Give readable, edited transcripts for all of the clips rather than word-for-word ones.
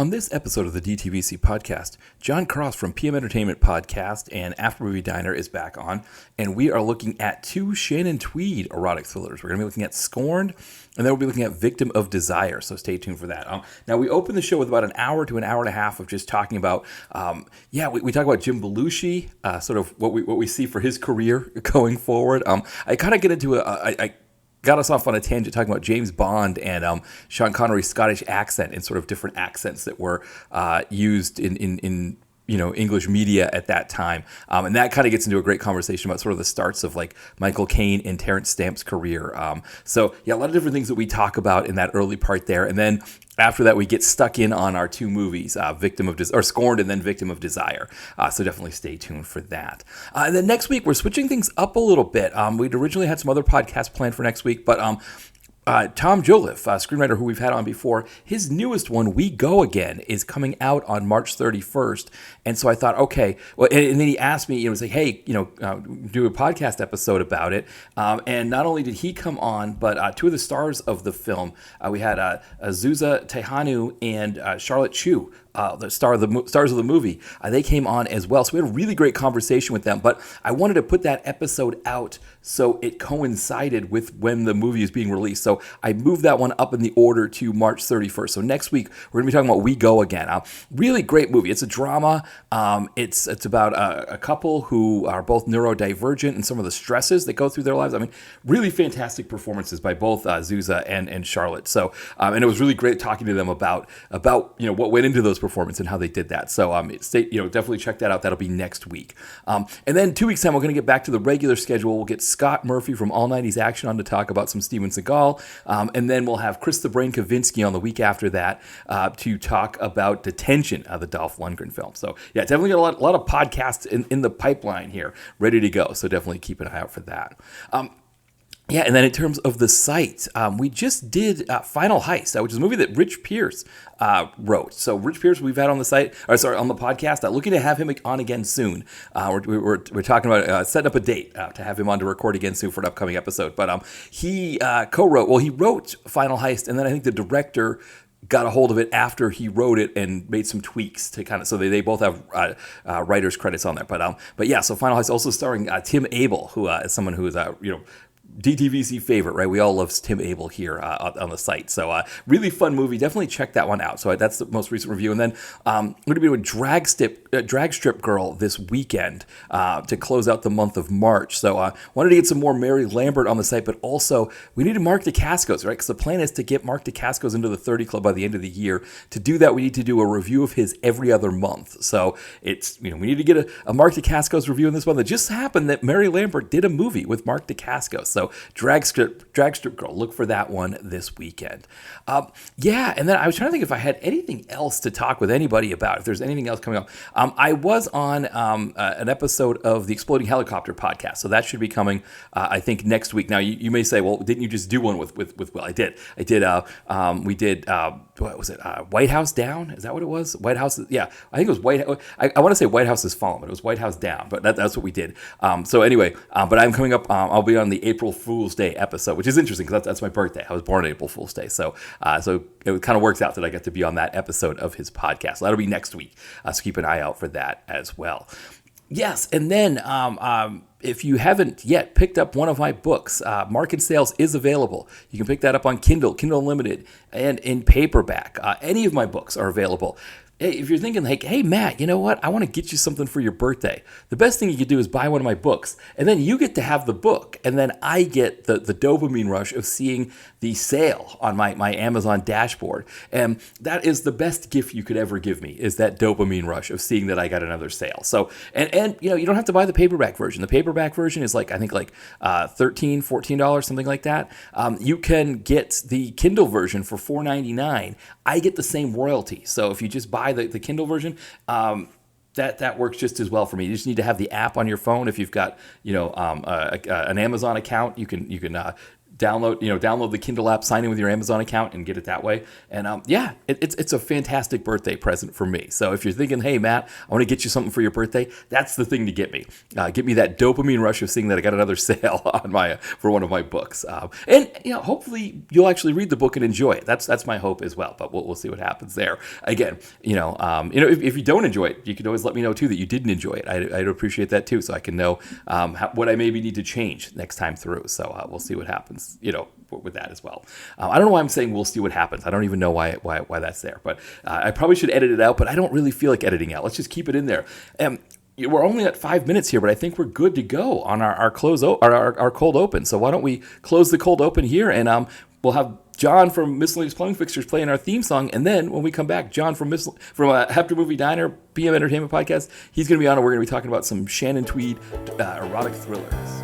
On this episode of the DTVC podcast, Jon Cross from PM Entertainment Podcast and After Movie Diner is back on, and we are looking at two Shannon Tweed erotic thrillers. We're going to be looking at Scorned, and then we'll be looking at Victim of Desire, so stay tuned for that. Now, we open the show with about an hour to an hour and a half of just talking about, we talk about Jim Belushi, sort of what we see for his career going forward. I kind of get into I got us off on a tangent talking about James Bond and Sean Connery's Scottish accent and sort of different accents that were used in English media at that time. And that kind of gets into a great conversation about sort of the starts of like Michael Caine and Terrence Stamp's career. So a lot of different things that we talk about in that early part there. And then after that, we get stuck in on our two movies, Scorned and then Victim of Desire. So definitely stay tuned for that. And then next week, we're switching things up a little bit. We'd originally had some other podcasts planned for next week, but Tom Joliffe, a screenwriter who we've had on before, his newest one, We Go Again, is coming out on March 31st. And so I thought, okay, well, and then he asked me, do a podcast episode about it. And not only did he come on, but two of the stars of the film, we had Azusa Tehanu and Charlotte Chu, the stars of the movie. They came on as well. So we had a really great conversation with them. But I wanted to put that episode out so it coincided with when the movie is being released. So I moved that one up in the order to March 31st. So next week, we're going to be talking about We Go Again. Really great movie. It's a drama. It's about a couple who are both neurodivergent and some of the stresses that go through their lives. I mean, really fantastic performances by both Zuza and Charlotte. So, and it was really great talking to them about what went into those performances and how they did that. So, definitely check that out. That'll be next week. And then 2 weeks time, we're going to get back to the regular schedule. We'll get Scott Murphy from All 90s Action on to talk about some Steven Seagal. And then we'll have Chris the Brain Kavinsky on the week after that to talk about Detention, the Dolph Lundgren film. So, yeah, definitely got a lot of podcasts in the pipeline here ready to go. So definitely keep an eye out for that. And then in terms of the site, we just did Final Heist, which is a movie that Rich Pierce wrote. So Rich Pierce, we've had on the site, on the podcast, looking to have him on again soon. We're talking about setting up a date to have him on to record again soon for an upcoming episode. But he he wrote Final Heist, and then I think the director got a hold of it after he wrote it and made some tweaks to kind of, so they both have writer's credits on there. But yeah, so Final Heist also starring Tim Abel, who is someone who is DTVC favorite, right? We all love Tim Abel here on the site. So really fun movie. Definitely check that one out. So that's the most recent review. And then we're going to be doing Drag Strip Girl this weekend to close out the month of March. So wanted to get some more Mary Lambert on the site, but also we needed Mark Dacascos, right? Because the plan is to get Mark Dacascos into the 30 Club by the end of the year. To do that, we need to do a review of his every other month. So it's, we need to get a Mark Dacascos review in this month. It just happened that Mary Lambert did a movie with Mark Dacascos. So Drag Strip Girl, look for that one this weekend. And then I was trying to think if I had anything else to talk with anybody about, if there's anything else coming up. I was on an episode of the Exploding Helicopter podcast, so that should be coming, I think, next week. Now, you may say, well, didn't you just do one with Will? I did. We did, what was it, White House Down? Is that what it was? White House, yeah. I think it was White House. I want to say White House is Fallen, but it was White House Down. But that's what we did. So anyway, but I'm coming up, I'll be on the April Fool's Day episode, which is interesting because that's my birthday. I was born on April Fool's Day. So it kind of works out that I get to be on that episode of his podcast. So that'll be next week. So keep an eye out for that as well. Yes, and then if you haven't yet picked up one of my books, Market Sales is available. You can pick that up on Kindle Unlimited, and in paperback. Any of my books are available. Hey, if you're thinking like, hey, Matt, you know what? I want to get you something for your birthday. The best thing you could do is buy one of my books, and then you get to have the book, and then I get the dopamine rush of seeing the sale on my Amazon dashboard. And that is the best gift you could ever give me, is that dopamine rush of seeing that I got another sale. So, and you don't have to buy the paperback version. The paperback version is $13, $14, something like that. You can get the Kindle version for $4.99. I get the same royalty. So if you just buy the Kindle version, that works just as well for me. You just need to have the app on your phone. If you've got an Amazon account, you can download the Kindle app, sign in with your Amazon account, and get it that way. And it's a fantastic birthday present for me. So if you're thinking, hey Matt, I want to get you something for your birthday, that's the thing to get me. Get me that dopamine rush of seeing that I got another sale for one of my books. And hopefully you'll actually read the book and enjoy it. That's my hope as well. But we'll see what happens there. Again, if you don't enjoy it, you can always let me know too that you didn't enjoy it. I'd appreciate that too, so I can know what I maybe need to change next time through. So we'll see what happens, with that as well. I don't know why I'm saying we'll see what happens. I don't even know why that's there, but I probably should edit it out, but I don't really feel like editing out. Let's just keep it in there. We're only at 5 minutes here, but I think we're good to go on our cold open. So why don't we close the cold open here, and we'll have Jon from Miscellaneous Plumbing Fixtures playing our theme song, and then when we come back, Jon from After Movie Diner, PM Entertainment Podcast, he's going to be on, and we're going to be talking about some Shannon Tweed erotic thrillers.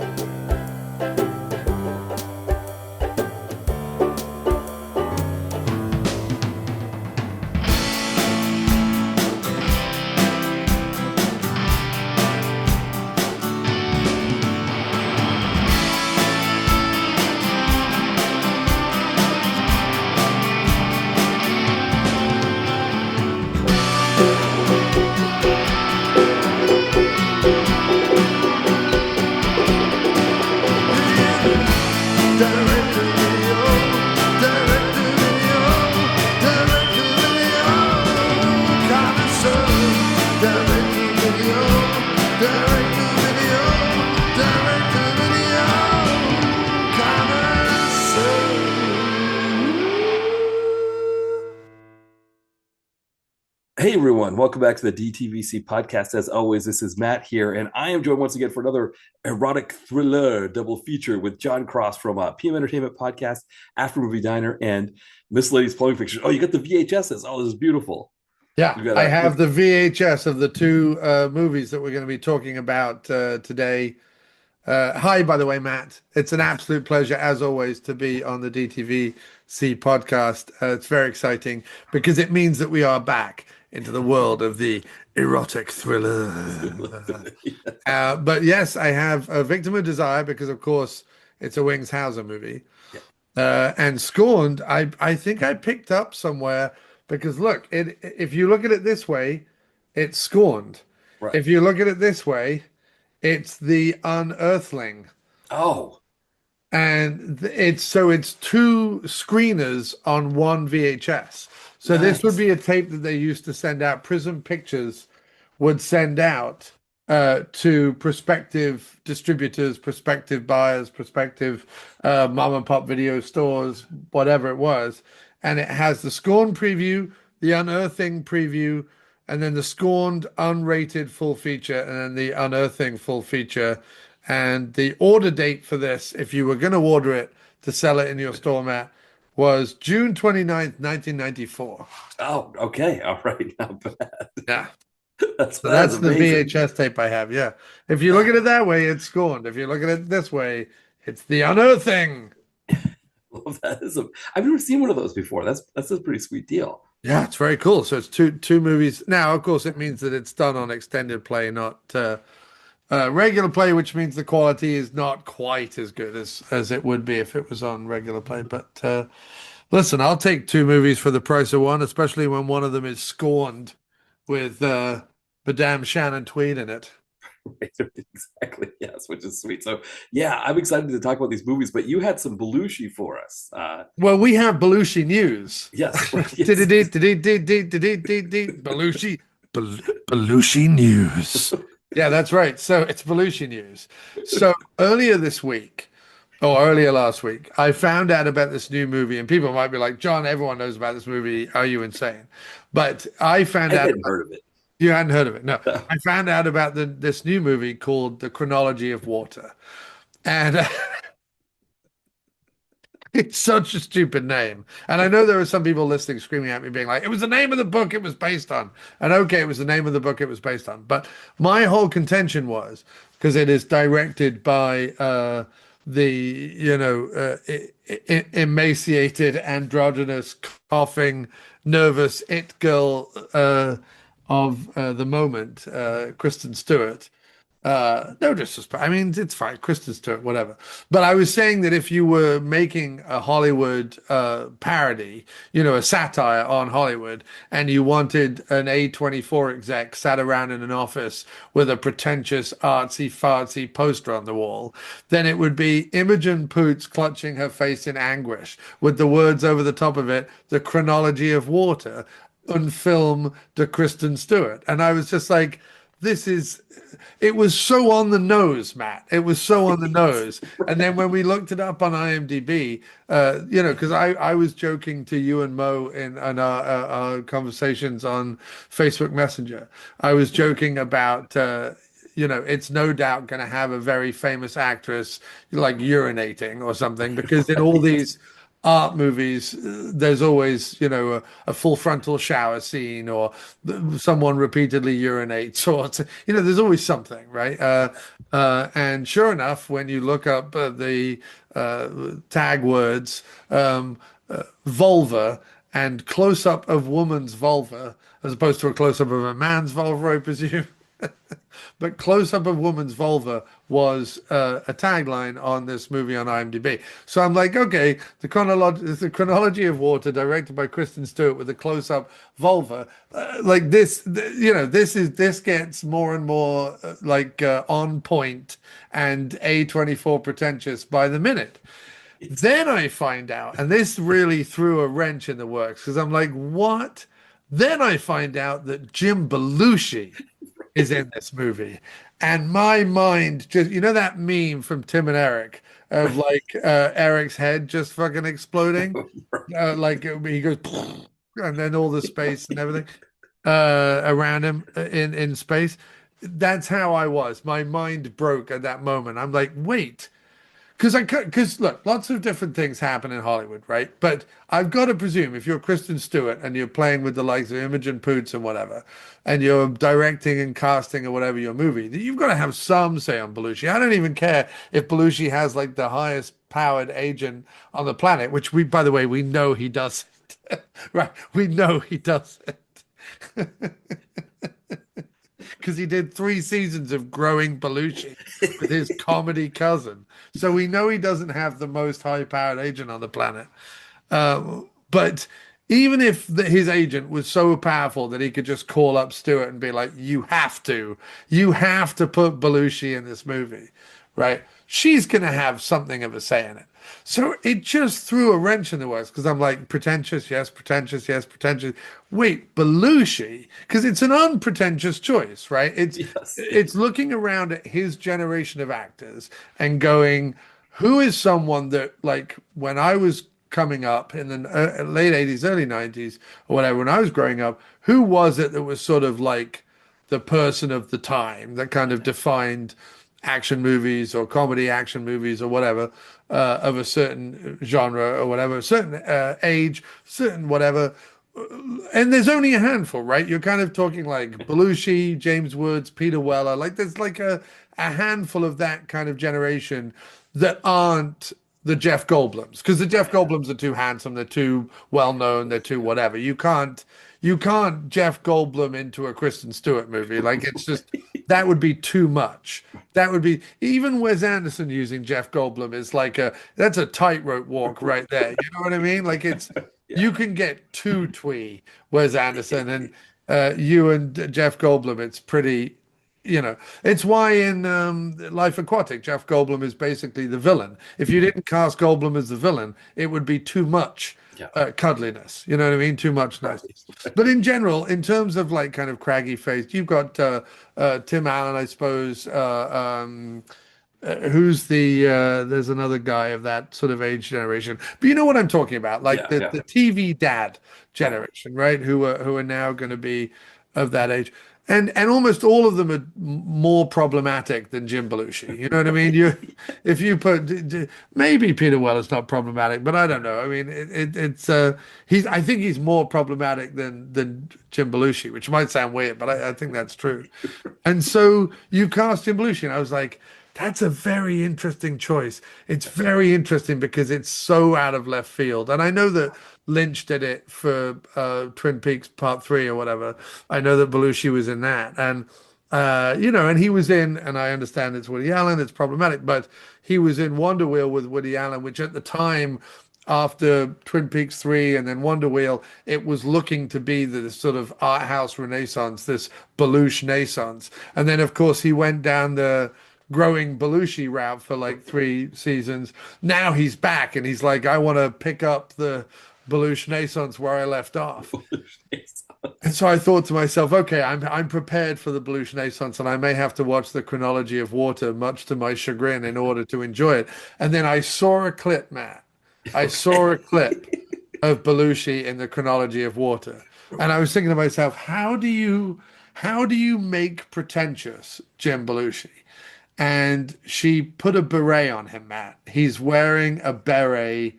Hey everyone, welcome back to the DTVC podcast. As always, this is Matt here, and I am joined once again for another erotic thriller double feature with Jon Cross from PM Entertainment Podcast, After Movie Diner, and Miscellaneous Plumbing Fixtures. Oh, you got the VHSs. Oh, this is beautiful. Yeah, I have the VHS of the two movies that we're going to be talking about today. Hi, by the way, Matt. It's an absolute pleasure, as always, to be on the DTVC podcast. It's very exciting because it means that we are back into the world of the erotic thriller. But yes, I have a Victim of Desire because, of course, it's a Wings Hauser movie. Yeah. And Scorned, I think I picked up somewhere because, look, if you look at it this way, it's Scorned. Right. If you look at it this way, it's The Unearthling. Oh. And it's two screeners on one VHS. So nice. This would be a tape that they used to send out. Prism Pictures would send out to prospective distributors, prospective buyers, prospective mom and pop video stores, whatever it was. And it has the Scorned preview, the Unearthing preview, and then the Scorned unrated full feature, and then the Unearthing full feature. And the order date for this, if you were going to order it to sell it in your store, Matt, was June 29th, 1994. Oh, okay. All right. Not bad. Yeah. That's the VHS tape I have. Yeah. If you look at it that way, it's Scorned. If you look at it this way, it's the Unearthing. Well, I've never seen one of those before. That's a pretty sweet deal. Yeah, it's very cool. So it's two movies. Now, of course, it means that it's done on extended play, not regular play, which means the quality is not quite as good as it would be if it was on regular play. But listen, I'll take two movies for the price of one, especially when one of them is Scorned with Madame Shannon Tweed in it. Exactly, yes, which is sweet. So, yeah, I'm excited to talk about these movies, but you had some Belushi for us. Well, we have Belushi news. Yes. Belushi news. Yeah, that's right. So it's Belushi news. So earlier last week, I found out about this new movie, and people might be like, Jon, everyone knows about this movie. Are you insane? But I hadn't heard of it. You hadn't heard of it? No. I found out about this new movie called The Chronology of Water. And it's such a stupid name. And I know there are some people listening screaming at me being like, it was the name of the book it was based on. And okay, it was the name of the book it was based on. But my whole contention was, because it is directed by emaciated, androgynous, coughing, nervous it girl of the moment, Kristen Stewart. No disrespect. I mean, it's fine. Kristen Stewart, whatever. But I was saying that if you were making a Hollywood parody, a satire on Hollywood, and you wanted an A24 exec sat around in an office with a pretentious artsy fartsy poster on the wall, then it would be Imogen Poots clutching her face in anguish with the words over the top of it, "The Chronology of Water," un film de Kristen Stewart. And I was just like, this is it was so on the nose, Matt. It was so on the nose. And then when we looked it up on IMDb, because I was joking to you and Mo in our conversations on Facebook Messenger. I was joking about, it's no doubt going to have a very famous actress like urinating or something, because in all these art movies, there's always, a full frontal shower scene, or someone repeatedly urinates, or, there's always something, right? And sure enough, when you look up the tag words, vulva and close up of woman's vulva, as opposed to a close up of a man's vulva, I presume. But close up of woman's vulva was a tagline on this movie on IMDb. So I'm like, okay, the chronology of water, directed by Kristen Stewart, with a close up vulva, like this, this gets more and more on point and A24 pretentious by the minute. Then I find out, and this really threw a wrench in the works, because I'm like, what? Then I find out that Jim Belushi is in this movie. And my mind just, that meme from Tim and Eric of Eric's head just fucking exploding? He goes, and then all the space and everything around him in space. That's how I was. My mind broke at that moment. I'm like, wait. Because look, lots of different things happen in Hollywood, right? But I've got to presume if you're Kristen Stewart and you're playing with the likes of Imogen Poots and whatever, and you're directing and casting or whatever your movie, that you've got to have some say on Belushi. I don't even care if Belushi has like the highest powered agent on the planet, which by the way, we know he doesn't. Right? We know he doesn't. Because he did 3 seasons of growing Belushi with his comedy cousin. So we know he doesn't have the most high-powered agent on the planet. But even if his agent was so powerful that he could just call up Stewart and be like, you have to put Belushi in this movie, right? She's going to have something of a say in it. So it just threw a wrench in the works, because I'm like, pretentious, yes, pretentious, yes, pretentious. Wait, Belushi, because it's an unpretentious choice, right? It's looking around at his generation of actors and going, who is someone that, like, when I was coming up in the late 80s, early 90s, or whatever, when I was growing up, who was it that was sort of like the person of the time that kind of defined action movies or comedy action movies or whatever, of a certain genre or whatever, certain age, certain whatever. And there's only a handful, right? You're kind of talking like Belushi, James Woods, Peter Weller. Like there's like a handful of that kind of generation that aren't the Jeff Goldblums, because the Jeff Goldblums are too handsome, they're too well known, they're too whatever. You can't Jeff Goldblum into a Kristen Stewart movie. Like it's just that would be too much. That would be, even Wes Anderson using Jeff Goldblum is like that's a tightrope walk right there. You know what I mean? Like it's you can get too twee Wes Anderson, and you and Jeff Goldblum, it's pretty. It's why in Life Aquatic, Jeff Goldblum is basically the villain. If you didn't cast Goldblum as the villain, it would be too much cuddliness. You know what I mean? Too much niceness. But in general, in terms of like kind of craggy face, you've got Tim Allen, I suppose. Who's there's another guy of that sort of age generation. But you know what I'm talking about, like the TV dad generation, right? Who are now going to be of that age. And almost all of them are more problematic than Jim Belushi. You know what I mean? If you put maybe Peter Weller's not problematic, but I don't know. I mean, I think he's more problematic than Jim Belushi, which might sound weird, but I think that's true. And so you cast Jim Belushi, and I was like, that's a very interesting choice. It's very interesting because it's so out of left field. And I know that Lynch did it for Twin Peaks Part 3 or whatever. I know that Belushi was in that. And And he was in, and I understand it's Woody Allen, it's problematic, but he was in Wonder Wheel with Woody Allen, which at the time, after Twin Peaks 3 and then Wonder Wheel, it was looking to be the sort of art house renaissance, this Belushi renaissance. And then, of course, he went down the growing Belushi route for like 3 seasons. Now he's back and he's like, I want to pick up the Belushi renaissance where I left off. And so I thought to myself, okay, I'm prepared for the Blues Renaissance, and I may have to watch the Chronology of Water, much to my chagrin, in order to enjoy it. And then I saw a clip, Matt. I saw a clip of Belushi in the Chronology of Water, and I was thinking to myself, how do you make pretentious Jim Belushi? And she put a beret on him, Matt. He's wearing a beret.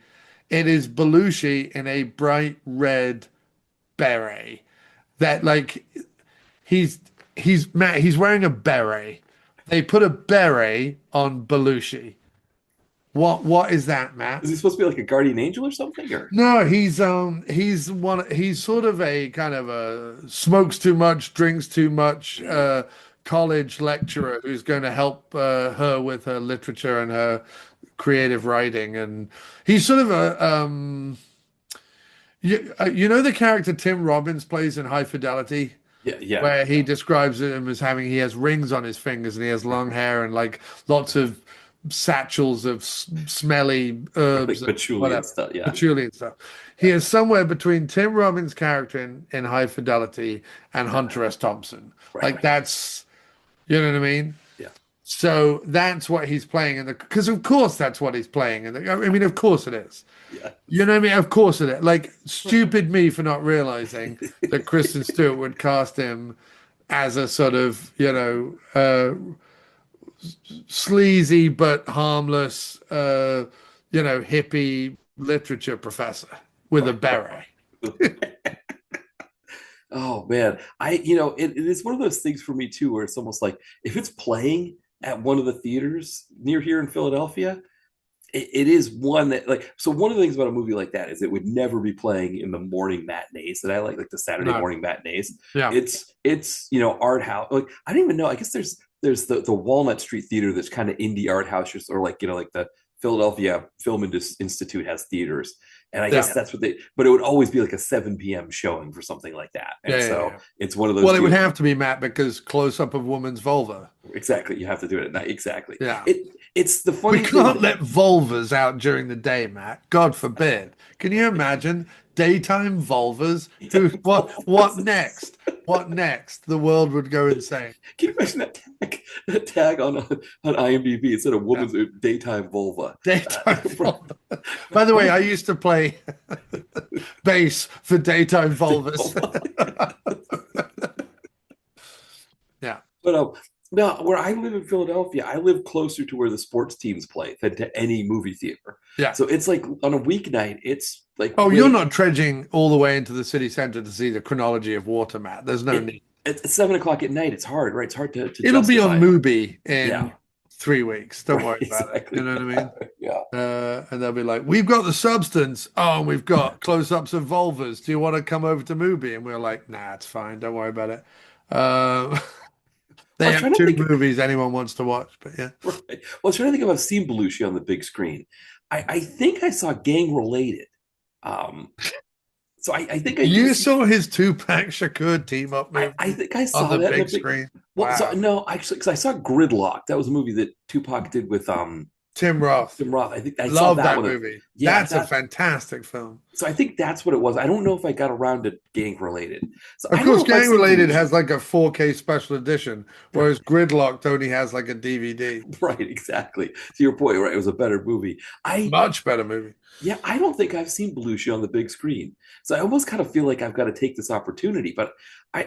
It is Belushi in a bright red beret that like he's wearing a beret. They put a beret on Belushi. What is that, Matt? Is he supposed to be like a guardian angel or something? Or No, he's sort of a kind of a smokes too much, drinks too much college lecturer who's going to help her with her literature and her creative writing, and he's sort of a you know the character Tim Robbins plays in High Fidelity, yeah, yeah, where he describes him as having he has rings on his fingers and he has long hair and like lots of satchels of smelly herbs like and patchouli and whatever, stuff. Yeah, patchouli and stuff. He is somewhere between Tim Robbins' character in High Fidelity and Hunter S. Thompson. right, Like right. that's, you know what I mean? Yeah, So that's what he's playing in the, because of course that's what he's playing in the, I mean, of course it is. yeah. You know what I mean? Of course it is. Like, stupid me for not realizing that Kristen Stewart would cast him as a sort of, sleazy but harmless, hippie literature professor with a beret. Oh man, it is one of those things for me too, where it's almost like if it's playing at one of the theaters near here in Philadelphia, it is one that like. So one of the things about a movie like that is it would never be playing in the morning matinees that I like the Saturday No. morning matinees. Yeah. It's art house. Like I don't even know. I guess there's the Walnut Street Theater that's kind of indie art house, or like like the Philadelphia Film Institute has theaters. And I guess Yeah. that's what but it would always be like a 7 p.m. showing for something like that. And Yeah, yeah, so yeah. it's one of those Well, it would deals. have to be Matt because close up of woman's vulva. Exactly. You have to do it at night. Exactly. Yeah. It's the We funny thing. can't let vulvas out during the day, Matt. God forbid. Can you imagine daytime vulvas? Dude, what next? What next? The world would go insane. Can you imagine that tag on IMDb? It said a Yeah. woman's daytime vulva. Daytime vulva. By the way, I used to play bass for daytime vulvas. Yeah. But no, where I live in Philadelphia, I live closer to where the sports teams play than to any movie theater. Yeah. So it's like on a weeknight, it's like Oh, you're not trudging all the way into the city center to see the Chronology of Water, Matt. There's no need. It's 7 o'clock at night. It's hard, right? It's hard to It'll be on justify. Mubi in Yeah. 3 weeks. Don't worry Right, about it. exactly. You know what I mean? Yeah. And they'll be like, "We've got the substance. Oh, and we've got close-ups of vulvas. Do you want to come over to Mubi?" And we're like, "Nah, it's fine. Don't worry about it." Uh, I they was have trying to two think. movies anyone wants to watch, but yeah. Right. Well, I was trying to think if I've seen Belushi on the big screen. I think I saw Gang Related. Um, so I think I You did saw his Tupac Shakur team up movie I think I saw on the that in big screen. Well, Wow. so, no, actually, because I saw Gridlock. That was a movie that Tupac did with Tim Roth. Tim Roth. I think I saw Love that that one. movie. Yeah, That's a fantastic film. so I think that's what it was. I don't know if I got around to Gang Related. So Of I don't course, know if I've Gang seen Related Belushi. has like a 4K special edition, whereas Gridlocked only has like a DVD. Right, exactly. To your point, right? It was a better movie. Much better movie. Yeah, I don't think I've seen Belushi on the big screen. So I almost kind of feel like I've got to take this opportunity. But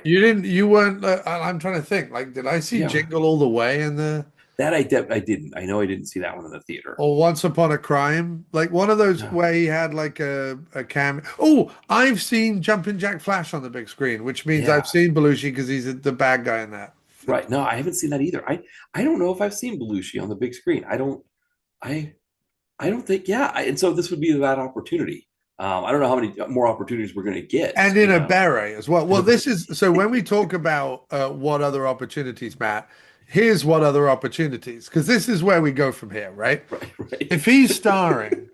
You weren't, I'm trying to think, like, did I see yeah, Jingle All the Way in the, that I didn't. I know I didn't see that one in the theater. or Once Upon a Crime? Like one of those No. where he had like a cam. Oh, I've seen Jumpin' Jack Flash on the big screen, which means Yeah. I've seen Belushi because he's the bad guy in that. Right. No, I haven't seen that either. I don't know if I've seen Belushi on the big screen. I don't think, yeah. And so this would be that opportunity. I don't know how many more opportunities we're going to get. And in a beret as well. Well, this is so when we talk about what other opportunities, Matt, here's what other opportunities, because this is where we go from here, right? Right, right. If he's starring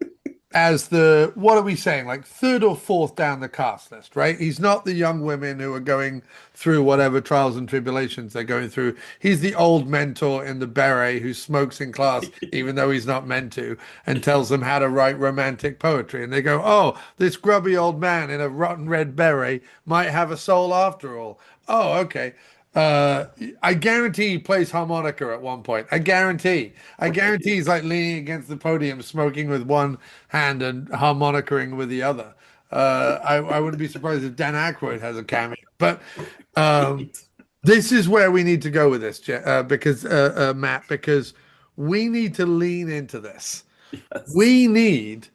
as the, what are we saying, like third or fourth down the cast list, right? He's not the young women who are going through whatever trials and tribulations they're going through. He's the old mentor in the beret who smokes in class, even though he's not meant to, and tells them how to write romantic poetry. And they go, oh, this grubby old man in a rotten red beret might have a soul after all. Oh, okay. I guarantee he plays harmonica at one point. I guarantee. I guarantee he's like leaning against the podium, smoking with one hand and harmonicaing with the other. I wouldn't be surprised if Dan Aykroyd has a cameo. But Right. this is where we need to go with this, because Matt, because we need to lean into this. Yes. We need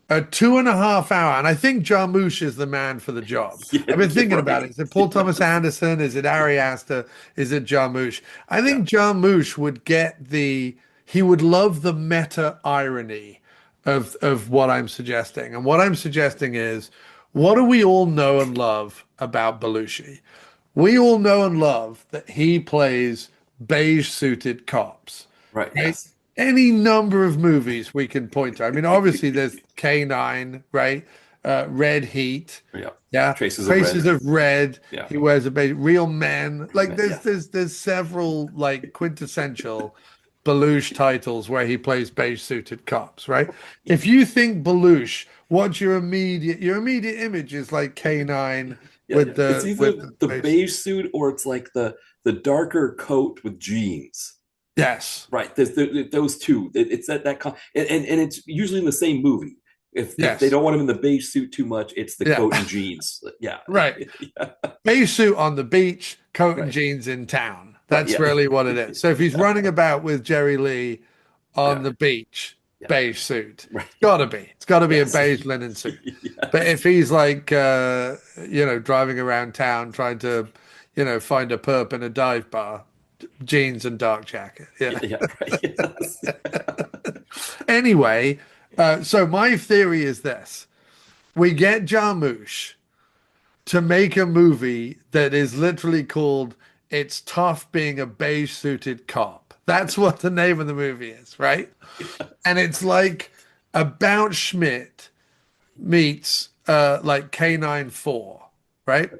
a 2.5 hour, and I think Jarmusch is the man for the job. Yeah, I've been you're thinking about right. it. Is it Paul Thomas Anderson? Is it Ari Aster? Is it Jarmusch? I Yeah. think Jarmusch would get he would love the meta irony of what I'm suggesting. And what I'm suggesting is, what do we all know and love about Belushi? We all know and love that he plays beige suited cops, Right. right? Yes. Any number of movies we can point to. I mean, obviously there's Caine, right? Red Heat, Yeah. yeah. Traces of Traces red. of Red. Yeah. He wears a beige. Real Men. Like Yeah. there's several like quintessential Belushi titles where he plays beige suited cops, right? If you think Belushi, what's your immediate image is like Caine Yeah. with Yeah. It's either the the beige. beige suit or it's like the darker coat with jeans. Yes. Right. Those two. It's and it's usually in the same movie. If they Yes. don't want him in the beige suit too much, it's the Yeah. coat and jeans. Yeah. Right. Yeah. Beige suit on the beach, coat and Right. jeans in town. Right. That's Yeah. really what it is. So if he's running about with Jerry Lee on Yeah. the beach, Yeah. beige suit. Right. It's gotta be. It's gotta be a Yes. beige linen suit. But Yes. if he's like driving around town trying to, find a perp in a dive bar, jeans and dark jacket. Yeah. Yeah. Yeah. Right. Yes. Anyway, so my theory is this. We get Jarmusch to make a movie that is literally called It's Tough Being a Beige Suited Cop. That's what the name of the movie is, right? And it's like About Schmidt meets like Canine 4, right?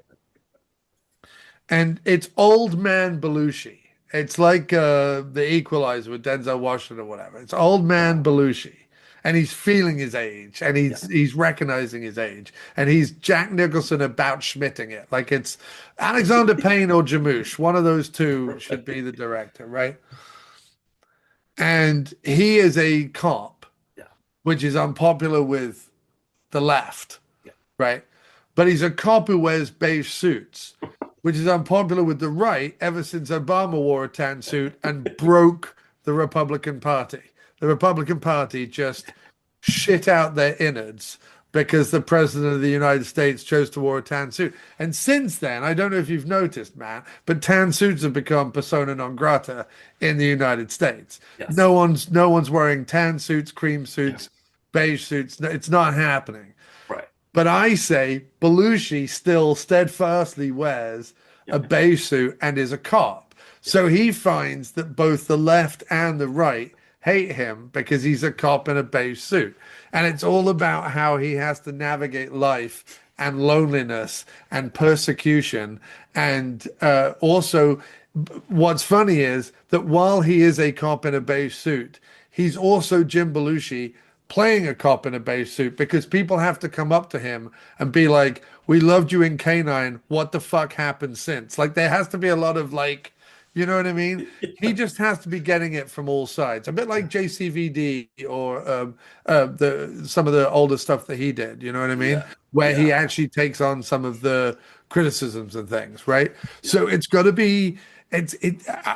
And it's old man Belushi. It's like the Equalizer with Denzel Washington or whatever. It's old man Belushi, and he's feeling his age, and Yeah. he's recognizing his age, and he's Jack Nicholson about Schmitting it. Like it's Alexander Payne or Jarmusch. One of those two should be the director, right? And he is a cop, Yeah. which is unpopular with the left, Yeah. right? But he's a cop who wears beige suits, which is unpopular with the right ever since Obama wore a tan suit and broke the Republican Party. The Republican Party just shit out their innards because the president of the United States chose to wear a tan suit. And since then, I don't know if you've noticed, Matt, but tan suits have become persona non grata in the United States. Yes. No one's wearing tan suits, cream Yeah. suits, beige suits. It's not happening. Right. But I say Belushi still steadfastly wears Yeah. a beige suit and is a cop. So he finds that both the left and the right hate him because he's a cop in a beige suit. And it's all about how he has to navigate life and loneliness and persecution. And also, what's funny is that while he is a cop in a beige suit, he's also Jim Belushi playing a cop in a beige suit because people have to come up to him and be like, "We loved you in Canine. What the fuck happened since?" Like there has to be a lot of like, you know what I mean? He just has to be getting it from all sides. A bit like JCVD or the some of the older stuff that he did. You know what I mean? Yeah. Where he Yeah. actually takes on some of the criticisms and things, right? Yeah. So it's got to be.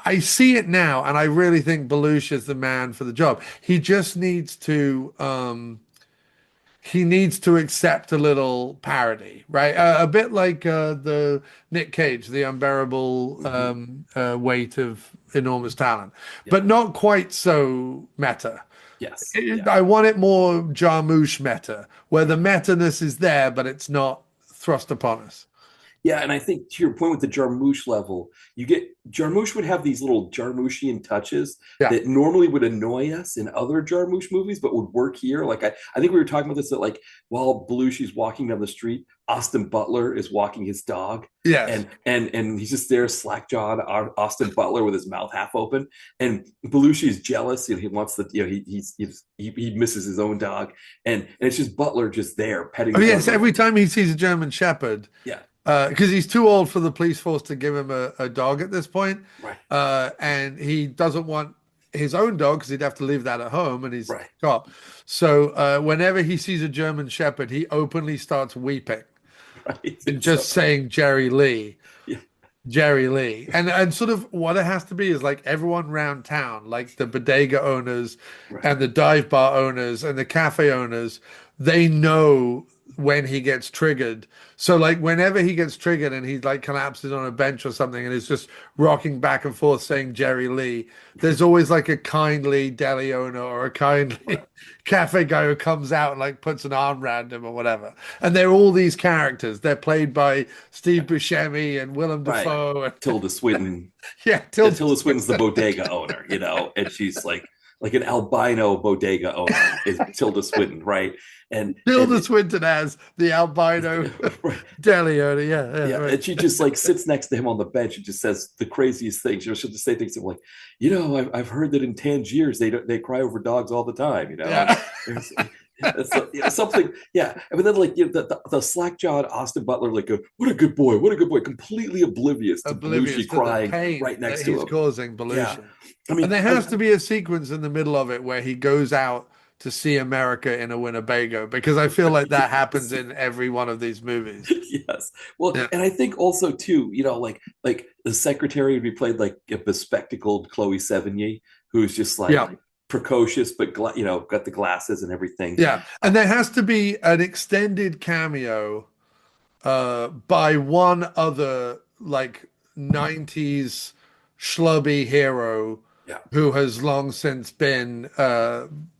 I see it now, and I really think Belushi is the man for the job. He just needs to accept a little parody, right? A bit like the Nick Cage, the unbearable weight of enormous talent, Yeah. but not quite so meta. Yes. Yeah. I want it more Jarmusch meta, where the meta-ness is there, but it's not thrust upon us. Yeah, and I think to your point with the Jarmusch level, you get Jarmusch would have these little Jarmuschian touches Yeah. that normally would annoy us in other Jarmusch movies, but would work here. Like I think we were talking about this that like while Belushi's walking down the street, Austin Butler is walking his dog, Yes. and he's just there, slack-jawed Austin Butler with his mouth half open, and Belushi's jealous. He wants the he misses his own dog, and it's just Butler just there petting. Oh The yes, dog. every time he sees a German Shepherd, Yeah, because he's too old for the police force to give him a dog at this point, right, and he doesn't want his own dog because he'd have to leave that at home, and he's right, cop. So whenever he sees a German Shepherd, he openly starts weeping right. and just saying Jerry Lee. Yeah, Jerry Lee. And sort of what it has to be is like everyone around town, like the bodega owners right, and the dive bar owners and the cafe owners, they know when he gets triggered. So like whenever he gets triggered and he like collapses on a bench or something and is just rocking back and forth saying Jerry Lee, there's always like a kindly deli owner or a kindly right, cafe guy who comes out and like puts an arm around him or whatever. And they're all these characters. They're played by Steve Buscemi and Willem right. Dafoe. And, Tilda Swinton. yeah, Tilda Swinton's the bodega owner, and she's like an albino bodega owner is Tilda Swinton, right? Tilda Swinton as the albino right, deli owner. Yeah, yeah, right. and she just like sits next to him on the bench and just says the craziest things. She'll just say things like, I've heard that in Tangiers they cry over dogs all the time. Yeah. Something, yeah. I mean, then like the slack-jawed Austin Butler, like what a good boy, completely oblivious to Oblivious Belushi to the crying pain right next that to he's him. causing Yeah, Belushi. I mean, And there has to be a sequence in the middle of it where he goes out to see America in a Winnebago because I feel like that happens yes, in every one of these movies. yes. Well, Yeah. and I think also too, like the secretary would be played like a bespectacled Chloe Sevigny, who's just like Yeah. precocious, but got the glasses and everything. Yeah. And there has to be an extended cameo by one other like 90s schlubby hero Yeah. who has long since been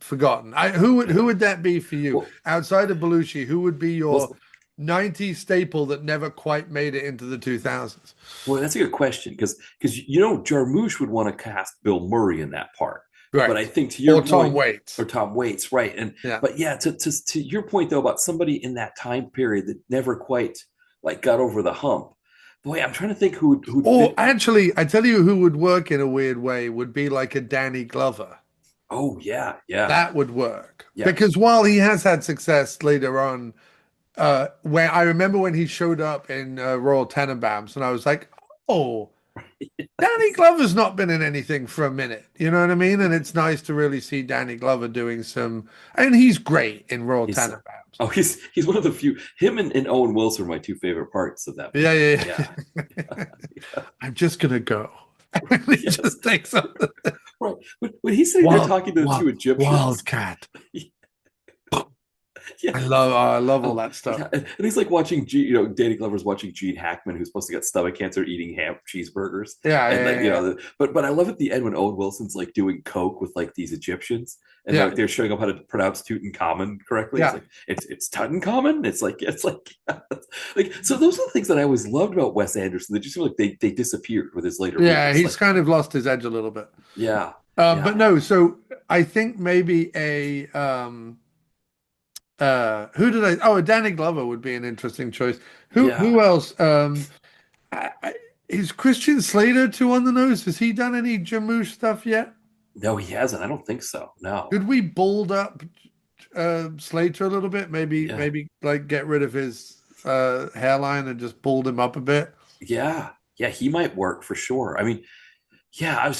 forgotten. Who would that be for you? Well, Outside of Belushi, who would be your well, 90s staple that never quite made it into the 2000s? well, that's a good question because Jarmusch would want to cast Bill Murray in that part. But I Right. think to your Or Tom point, Waits. or Tom Waits, right? Yeah. But yeah, to your point though about somebody in that time period that never quite like got over the hump. Boy, I'm trying to think who'd Or fit. actually, I tell you who would work in a weird way would be like a Danny Glover. Oh yeah, yeah, That would work. yeah. Because while he has had success later on, when I remember when he showed up in Royal Tenenbaums, and I was like, oh, Danny Glover's not been in anything for a minute. You know what I mean? And it's nice to really see Danny Glover doing some, and he's great in Royal He's Tenenbaums. oh he's one of the few. Him and Owen Wilson are my two favorite parts of that movie. Yeah, yeah, Yeah, yeah. yeah. I'm just gonna go. he Yes. just takes up the Right. When he's sitting there talking to the two Egyptians, Wildcat. yeah, I love all oh, that stuff. yeah. And he's like watching Danny Glover's watching Gene Hackman, who's supposed to get stomach cancer eating ham cheeseburgers. Yeah, And yeah, like, yeah. but I love at the end when Owen Wilson's like doing coke with like these Egyptians, and Yeah. they're showing up how to pronounce Tutankhamun correctly. Yeah. It's like it's Tutankhamun. It's like like so those are the things that I always loved about Wes Anderson. They just feel like they disappeared with his later Yeah, movies. he's kind of lost his edge a little bit. Yeah, yeah. But no, so I think maybe a Danny Glover would be an interesting choice. Who Yeah. else? Is Christian Slater too on the nose? Has he done any Jarmusch stuff yet? No, he hasn't. I don't think so. No. Could we bald up Slater a little bit? Yeah. Maybe like get rid of his hairline and just bald him up a bit. Yeah. Yeah, he might work for sure. I mean, yeah,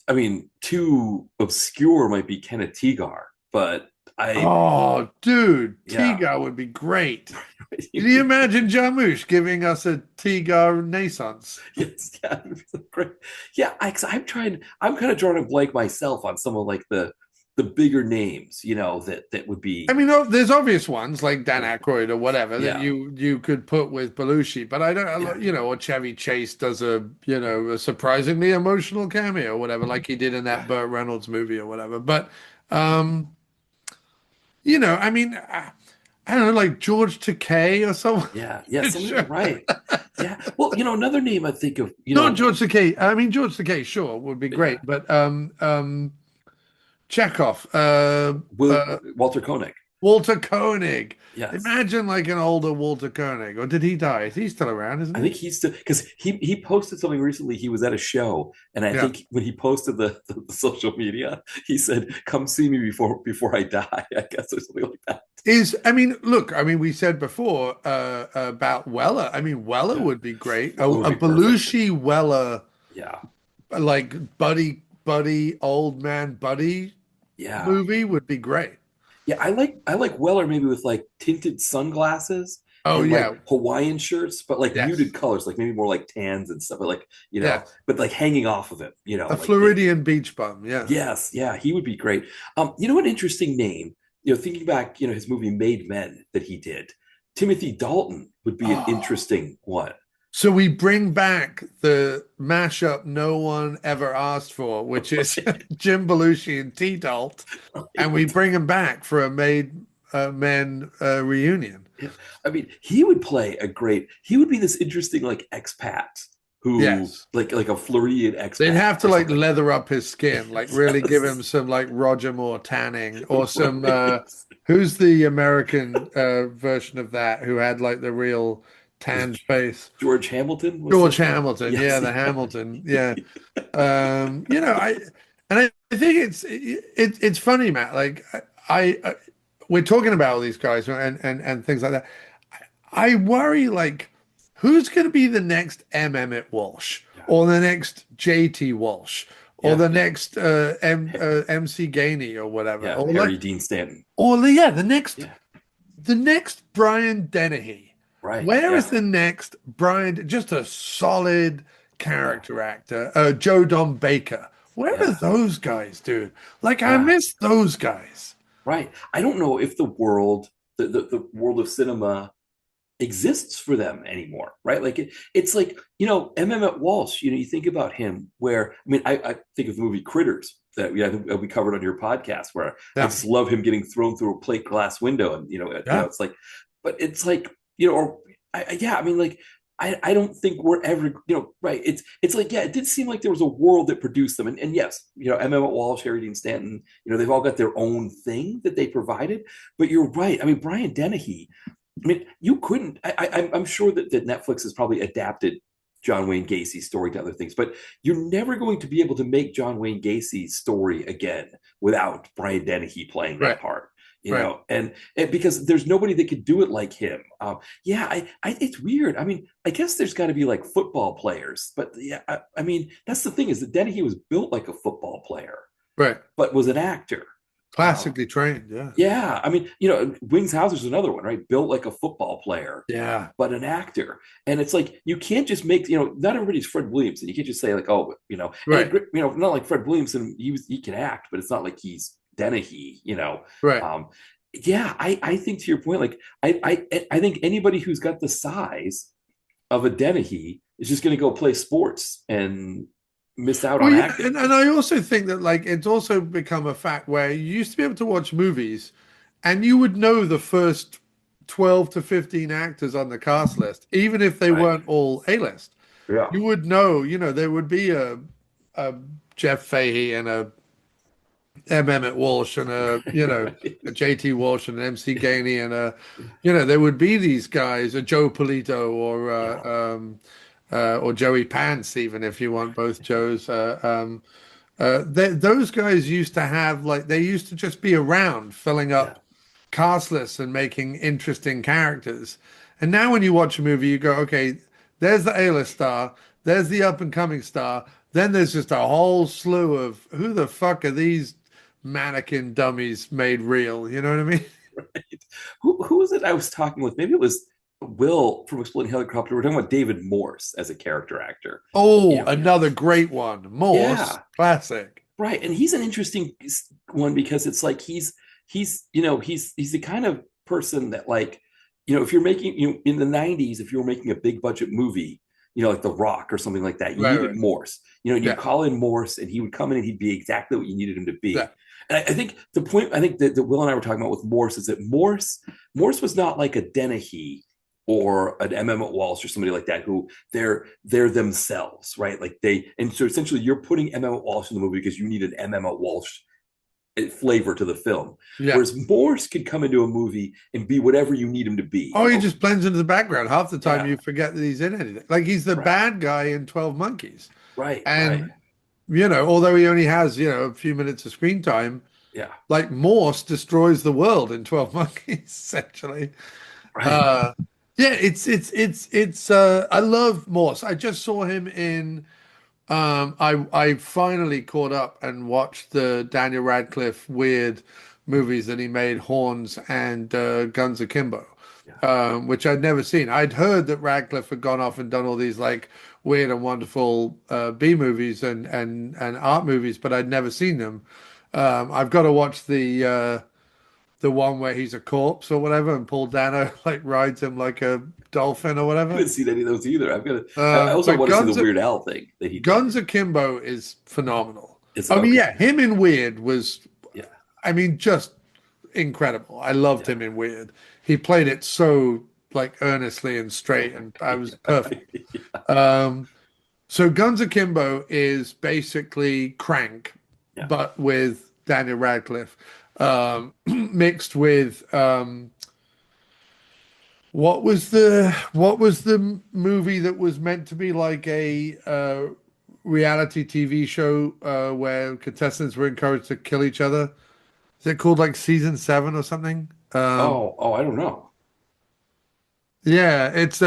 I mean, too obscure might be Kenneth Teagar, but Oh, dude, Yeah. Teagar would be great. Can you imagine Jarmusch giving us a Teagar Renaissance? Yes, yeah, it'd be so great. Yeah, I'm kind of drawing a blank myself on some of like the bigger names, that would be. I mean, there's obvious ones like Dan Aykroyd or whatever Yeah. that you could put with Belushi, but I don't, Yeah. or Chevy Chase does a surprisingly emotional cameo or whatever, like he did in that Burt Reynolds movie or whatever. But Um, I mean, I don't know, like George Takei or someone. Yeah, yeah, somebody Sure. right. Yeah. Well, another name I think of, Not George Takei. I mean, George Takei, sure, would be great, yeah, but Chekhov, Walter Koenig. Walter Koenig. Yes. Imagine like an older Walter Koenig, or did he die? He's still around, isn't I he? think he's still because he posted something recently. He was at a show, and I Yeah. think when he posted the social media, he said, "Come see me before I die." I guess or something like that. I mean, look, I mean, we said before about Weller. I mean, Weller Yeah, would be great. well, it would A be perfect. Belushi Weller, Yeah, like buddy, old man buddy yeah, movie would be great. yeah. I like Weller maybe with like tinted sunglasses Oh and yeah, like Hawaiian shirts, but like muted yes, colors, like maybe more like tans and stuff, but like yes. but like hanging off of it, A like the Floridian beach bum. Yeah. yes, yeah, he would be great. An interesting name. Thinking back, his movie Made Men that he did. Timothy Dalton would be an Oh. interesting one. So we bring back the mashup no one ever asked for, which is Jim Belushi and T. Dalt, and we bring him back for a made men reunion. Yeah. I mean, he would play a great. He would be this interesting like expat who Yes. like a Floridian They'd expat have to or like something. leather up his skin, like really give him Yes, some like Roger Moore tanning or some right. who's the American version of that who had like the real Was tanned face? George Hamilton was George the Hamilton, yeah, yes, the yeah. Hamilton, yeah. I think it's funny, Matt. Like I we're talking about all these guys and things like that. I worry like who's going to be the next M. Emmett Walsh Yeah, or the next J.T. Walsh or yeah, the next MC Gainey or whatever yeah. Harry Dean Stanton. the next Brian Dennehy. Right. Where is Yeah, the next Brian? Just a solid yeah, character actor. Joe Don Baker. Where are yeah, those guys, dude? Like I yeah. miss those guys. Right. I don't know if the world of cinema exists for them anymore, right? Like it's like M. Emmett Walsh. You think about him. Where I think of the movie Critters that we covered on your podcast, where I Yeah, just love him getting thrown through a plate glass window, and yeah. it's like, but it's like or yeah, I mean like. I don't think we're ever, right. It's like, yeah, it did seem like there was a world that produced them. And yes, M. Emmett Walsh, Harry Dean Stanton, they've all got their own thing that they provided. But you're right. I mean, Brian Dennehy, you couldn't. I'm sure that Netflix has probably adapted John Wayne Gacy's story to other things, but you're never going to be able to make John Wayne Gacy's story again without Brian Dennehy playing that Right, part. right. And because there's nobody that could do it like him. Yeah, it's weird. I mean, I guess there's got to be like football players, but yeah, I mean, that's the thing is that Dennehy was built like a football player, Right. but was an actor. Um, Classically trained. Yeah. yeah, I mean, Wings Hauser's another one, right? Built like a football player, Yeah. but an actor. And it's like you can't just make, not everybody's Fred Williamson. You can't just say like, oh, Right. not like Fred Williamson. He can act, but it's not like he's Dennehy. Right. Um, yeah, I think to your point, like I think anybody who's got the size of a Dennehy is just going to go play sports and miss out Well, on yeah, acting. and I also think that like it's also become a fact where you used to be able to watch movies and you would know the first 12 to 15 actors on the cast list, even if they Right. weren't all A-list. Yeah. You would know, there would be a Jeff Fahey and a M. Emmett Walsh and a JT Walsh and an MC Gainey and there would be these guys, a Joe Polito Yeah. or Joey Pants, even if you want both Joes. Those guys used to have like they used to just be around filling Yeah. up cast lists and making interesting characters. And now when you watch a movie, you go, okay, there's the A-list star, there's the up and coming star, then there's just a whole slew of who the fuck are these mannequin dummies made real? You know what I mean? Right. Who was it I was talking with? Maybe it was Will from Exploding Helicopter. We're talking about David Morse as a character actor. Oh, You know, another great one. Morse, yeah, classic. right. And he's an interesting one because it's like he's the kind of person that like if you're making in the '90s, if you were making a big budget movie, like The Rock or something like that, you Right, needed right. Morse. And you Yeah, call in Morse, and he would come in and he'd be exactly what you needed him to yeah. be. I think the point I think that Will and I were talking about with Morse is that Morse was not like a Dennehy or an M. Emmett Walsh or somebody like that who they're themselves, right? Like and so essentially you're putting M. Emmett Walsh in the movie because you need an M. Emmett Walsh flavor to the film. Yeah. Whereas Morse can come into a movie and be whatever you need him to be. Oh, he just blends into the background. Half the time Yeah. you forget that he's in anything. Like he's the Right. bad guy in 12 Monkeys. Right. And, although he only has, a few minutes of screen time, Yeah. like Morse destroys the world in 12 Monkeys, essentially. Right. Yeah, it's I love Morse. I just saw him in I finally caught up and watched the Daniel Radcliffe weird movies that he made, Horns and Guns Akimbo, which I'd never seen. I'd heard that Radcliffe had gone off and done all these like weird and wonderful B movies and art movies, but I'd never seen them. I've got to watch the one where he's a corpse or whatever, and Paul Dano like rides him like a dolphin or I whatever. haven't seen any of those either. I also want to see the Weird Al thing that he did. Guns Akimbo is phenomenal. I mean, yeah, him in Weird was, yeah. I mean, just incredible. I loved him in Weird. He played it so like earnestly and straight, and I was perfect. So Guns Akimbo is basically Crank, but with Daniel Radcliffe, mixed with what was the movie that was meant to be like a reality TV show where contestants were encouraged to kill each other? Is it called like Season 7 or something? I don't know. Yeah, it's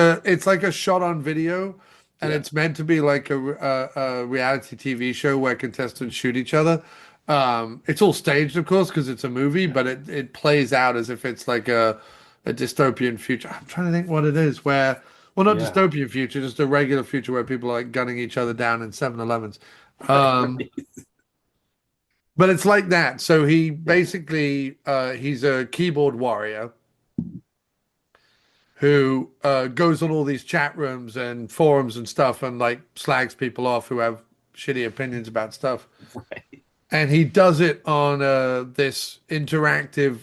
like a shot on video, and it's meant to be like a reality TV show where contestants shoot each other. It's all staged, of course, because it's a movie, but it plays out as if it's like a dystopian future. I'm trying to think what it is where, well, not dystopian future, just a regular future where people are like gunning each other down in 7-Elevens. But it's like that. So he basically, he's a keyboard warrior who goes on all these chat rooms and forums and stuff and like slags people off who have shitty opinions about stuff. Right. And he does it on this interactive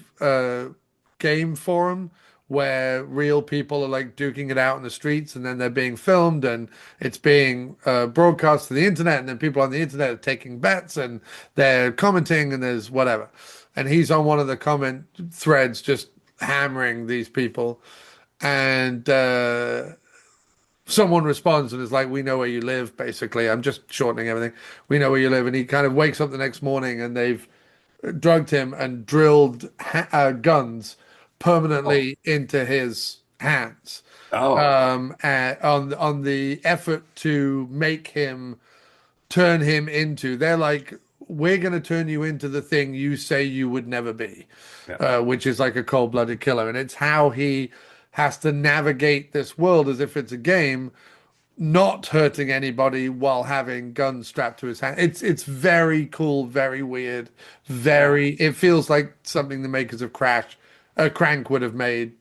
game forum where real people are like duking it out in the streets, and then they're being filmed and it's being broadcast to the internet, and then people on the internet are taking bets and they're commenting and there's whatever. And he's on one of the comment threads just hammering these people. And someone responds and is like, "We know where you live," basically. I'm just shortening everything. "We know where you live." And he kind of wakes up the next morning and they've drugged him and drilled guns permanently into his hands. On the effort to make him turn him into, they're like, "We're going to turn you into the thing you say you would never be," which is like a cold-blooded killer. And it's how he has to navigate this world as if it's a game, not hurting anybody while having guns strapped to his hand. It's very cool, very weird, it feels like something the makers of Crank would have made,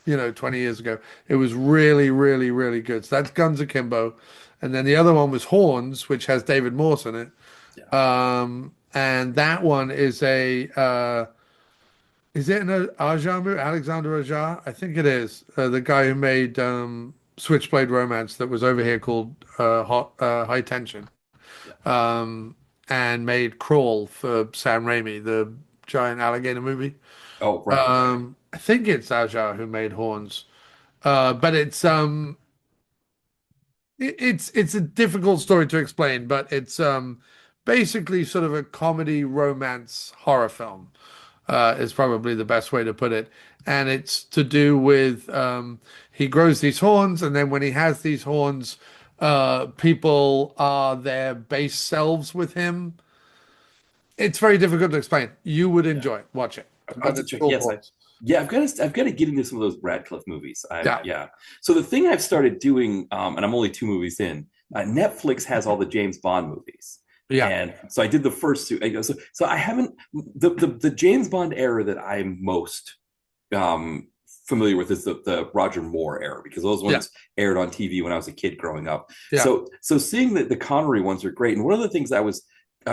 20 years ago. It was really, really, really good. So that's Guns Akimbo. And then the other one was Horns, which has David Morse in it. And that one is is it an Aja movie? Alexander Aja? I think it is. The guy who made Switchblade Romance that was over here called High Tension. And made Crawl for Sam Raimi, the giant alligator movie. Oh, right. I think it's Aja who made Horns. But it's a difficult story to explain, but it's basically sort of a comedy romance horror film. Is probably the best way to put it. And it's to do with he grows these horns, and then when he has these horns, people are their base selves with him. It's very difficult to explain. You would enjoy it. Watch it. But it's cool. I've got to get into some of those Radcliffe movies. So the thing I've started doing, and I'm only 2 movies in, Netflix has all the James Bond movies. Yeah. And so I did the first 2. So I haven't the James Bond era that I'm most familiar with is the Roger Moore era, because those ones aired on TV when I was a kid growing up. Yeah. So seeing that the Connery ones are great. And one of the things I was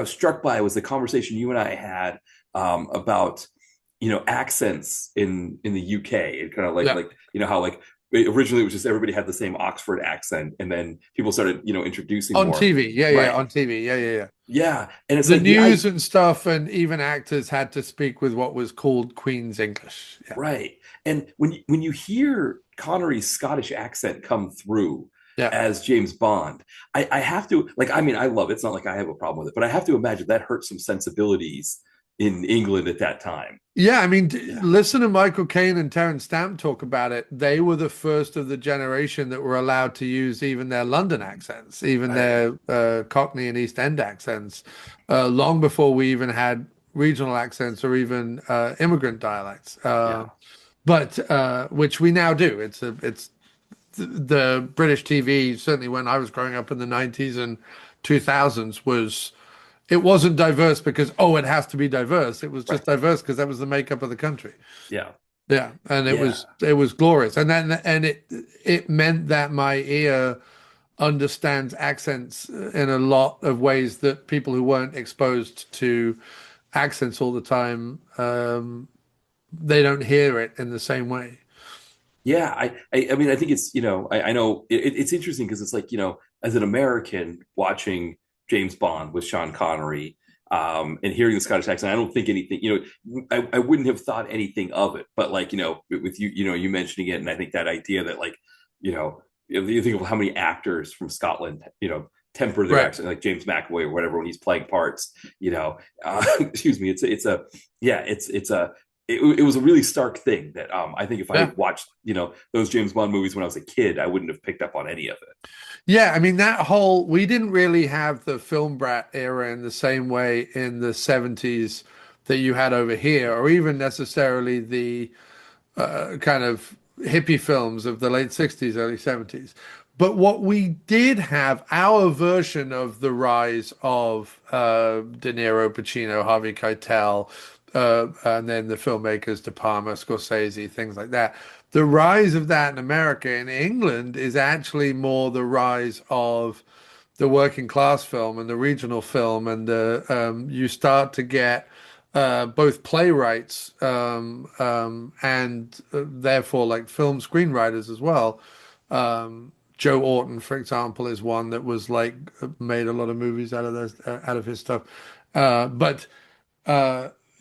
struck by was the conversation you and I had about accents in the UK, and kind of Yeah. like how like originally it was just everybody had the same Oxford accent, and then people started introducing On more. TV. Yeah, yeah, Right. on TV. Yeah, yeah, yeah. Yeah, and it's The like news and stuff, and even actors had to speak with what was called Queen's English. Yeah. right. And when you hear Connery's Scottish accent come through Yeah. as James Bond, I have to, like, I mean, I love it. It's not like I have a problem with it, but I have to imagine that hurt some sensibilities in England at that time. Yeah, I mean, Yeah. listen to Michael Caine and Terrence Stamp talk about it. They were the first of the generation that were allowed to use even their London accents, even Right. their Cockney and East End accents, long before we even had regional accents or even immigrant dialects. Yeah. But which we now do. It's the British TV, certainly when I was growing up in the 90s and 2000s, was it wasn't diverse because, oh, it has to be diverse. It was Right. just diverse because that was the makeup of the country. Yeah. Yeah, and Yeah. it was glorious, and then and it meant that my ear understands accents in a lot of ways that people who weren't exposed to accents all the time, they don't hear it in the same way. Yeah, I mean, I think it's, I know it's interesting because it's like, as an American watching James Bond with Sean Connery, and hearing the Scottish accent, I don't think anything, I wouldn't have thought anything of it. But like, with you, you mentioning it, and I think that idea that like, if you think of how many actors from Scotland, temper their Right. accent, like James McAvoy or whatever, when he's playing parts, excuse me, yeah, it was a really stark thing that I think if I Yeah. had watched those James Bond movies when I was a kid, I wouldn't have picked up on any of it. Yeah, I mean we didn't really have the film brat era in the same way in the 70s that you had over here, or even necessarily the kind of hippie films of the late 60s, early 70s. But what we did have, our version of the rise of De Niro, Pacino, Harvey Keitel, and then the filmmakers De Palma, Scorsese, things like that. The rise of that in America, in England, is actually more the rise of the working class film and the regional film, and you start to get both playwrights and therefore like film screenwriters as well. Joe Orton, for example, is one that was like made a lot of movies out of out of his stuff. But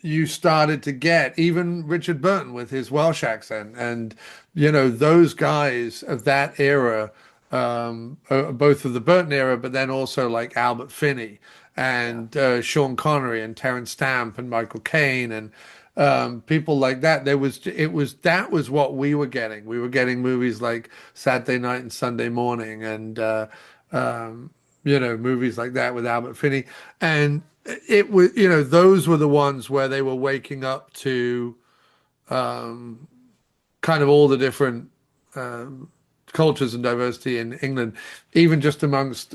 you started to get even Richard Burton with his Welsh accent, and those guys of that era, both of the Burton era, but then also like Albert Finney Yeah. and Sean Connery and Terrence Stamp and Michael Caine and people like that. That was what we were getting. We were getting movies like Saturday Night and Sunday Morning and movies like that with Albert Finney. And it was, those were the ones where they were waking up to kind of all the different cultures and diversity in England, even just amongst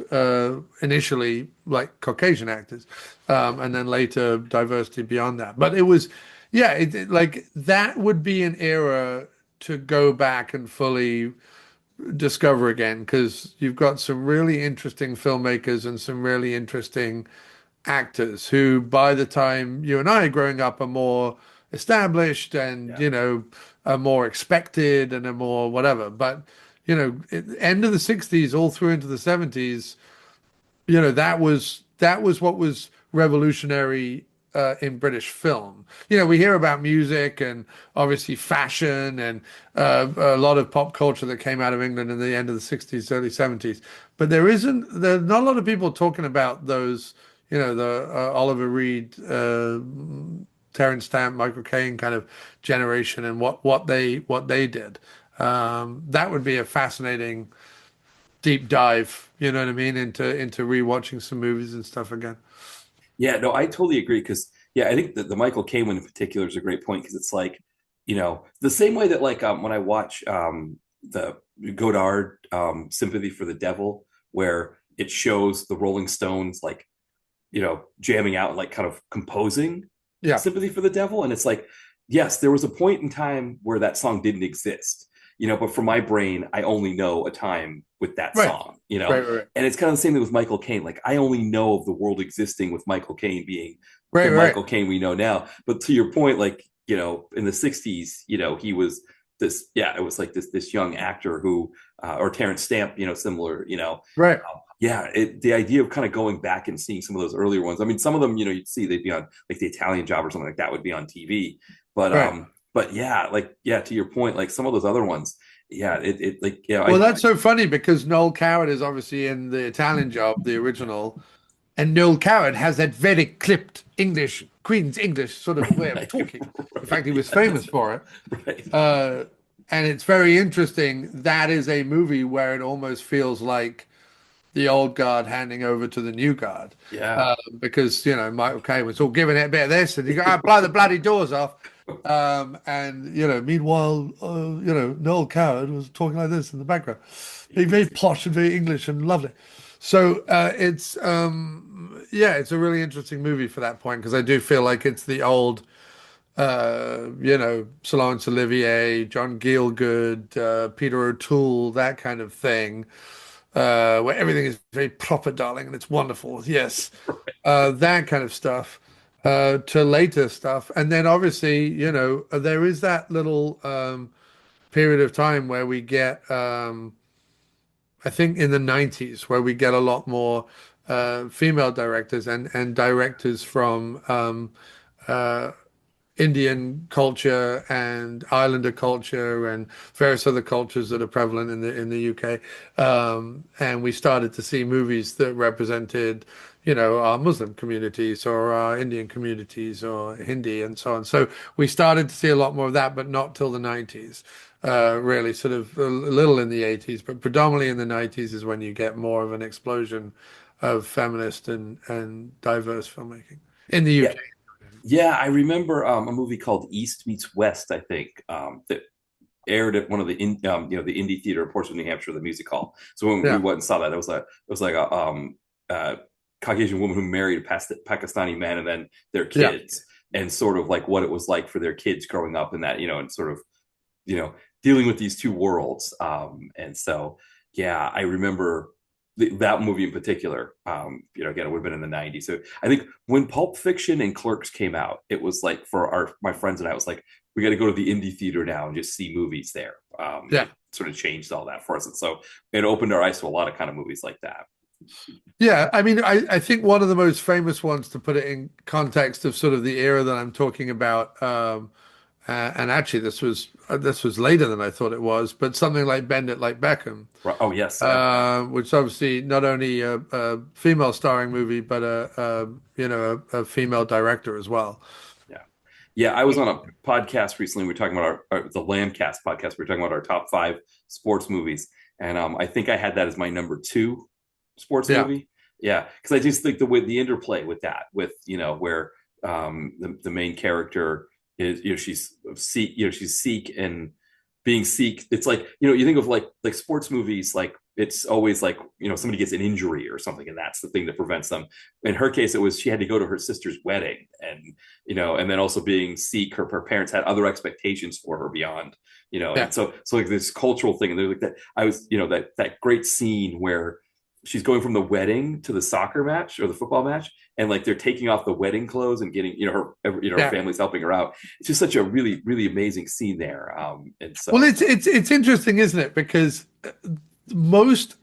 initially like Caucasian actors, and then later diversity beyond that. But it was, yeah, like that would be an era to go back and fully discover again because you've got some really interesting filmmakers and some really interesting actors who, by the time you and I are growing up, are more established and Yeah. are more expected and are more whatever. But end of the '60s, all through into the '70s, that was what was revolutionary in British film. We hear about music and obviously fashion and a lot of pop culture that came out of England in the end of the '60s, early '70s. But there's not a lot of people talking about those, the Oliver Reed, Terrence Stamp, Michael Caine kind of generation and what they did. That would be a fascinating deep dive, you know what I mean, into rewatching some movies and stuff again. Yeah, no, I totally agree because yeah, I think the Michael Caine one in particular is a great point because it's like, the same way that like when I watch the Godard Sympathy for the Devil, where it shows the Rolling Stones like, jamming out and like kind of composing Yeah. Sympathy for the Devil. And it's like, yes, there was a point in time where that song didn't exist. but for my brain, I only know a time with that Right. song, Right. Right. and it's kind of the same thing with Michael Caine. Like I only know of the world existing with Michael Caine being Right. the Right. Michael Caine we know now. But to your point, like, in the 60s, he was this, yeah, it was like this young actor who, or Terrence Stamp, similar, Right. yeah, the idea of kind of going back and seeing some of those earlier ones. I mean, some of them, you'd see they'd be on like the Italian Job or something like that would be on TV. But Right. yeah, like yeah, to your point, like some of those other ones, yeah, it like Well, that's so funny because Noel Coward is obviously in the Italian Job, the original, and Noel Coward has that very clipped English, Queen's English sort of way of right, talking. In right, fact, he was famous yes, for it. right, And it's very interesting. That is a movie where it almost feels like the old guard handing over to the new guard, yeah, because Michael Caine was all giving it a bit of this, and you go, blow the bloody doors off. And meanwhile, Noel Coward was talking like this in the background, being very posh and very English and lovely. So it's a really interesting movie for that point because I do feel like it's the old, Sir Laurence Olivier, John Gielgud, Peter O'Toole, that kind of thing, where everything is very proper, darling, and it's wonderful. Yes, that kind of stuff, to later stuff. And then obviously, there is that little period of time where we get, I think in the 90s, where we get a lot more female directors and directors from Indian culture and Islander culture and various other cultures that are prevalent in the UK. And we started to see movies that represented, our Muslim communities or our Indian communities or Hindi and so on. So we started to see a lot more of that, but not till the 90s. Really, sort of a little in the 80s, but predominantly in the 90s is when you get more of an explosion of feminist and diverse filmmaking in the yeah. UK. Yeah, I remember a movie called East Meets West, I think, that aired at one of the Indie Theater in Portsmouth, New Hampshire, the music hall. So when we Yeah, went and saw that, it was like a Caucasian woman who married a Pakistani man and then their yeah. kids, and sort of like what it was like for their kids growing up in that, and sort of, you know, dealing with these two worlds. And so, yeah, I remember that movie in particular. Again, it would have been in the 90s. So I think when Pulp Fiction and Clerks came out, it was like for my friends and I, was like, we got to go to the indie theater now and just see movies there. Yeah. It sort of changed all that for us. And so it opened our eyes to a lot of kind of movies like that. Yeah, I mean, I think one of the most famous ones to put it in context of sort of the era that I'm talking about, and actually this was later than I thought it was, but something like Bend It Like Beckham, Right. Oh, yes. Yeah. which is obviously not only a female starring movie, but a female director as well. Yeah. Yeah. I was on a podcast recently. We were talking about the Lambcast podcast. We were talking about our top 5 sports movies. And I think I had that as my number 2 sports Yeah, movie. Yeah. Because I just think the interplay with that, with, where the main character is, she's Sikh, she's Sikh, and being Sikh, it's like, you think of like sports movies, like it's always like, somebody gets an injury or something, and that's the thing that prevents them. In her case, it was she had to go to her sister's wedding, and and then also being Sikh, her parents had other expectations for her beyond, yeah, and so like this cultural thing, and there's like that. I was, that great scene where she's going from the wedding to the soccer match or the football match, and like they're taking off the wedding clothes and getting, her yeah. family's helping her out. It's just such a really, really amazing scene there. And Well, so it's interesting, isn't it? Because most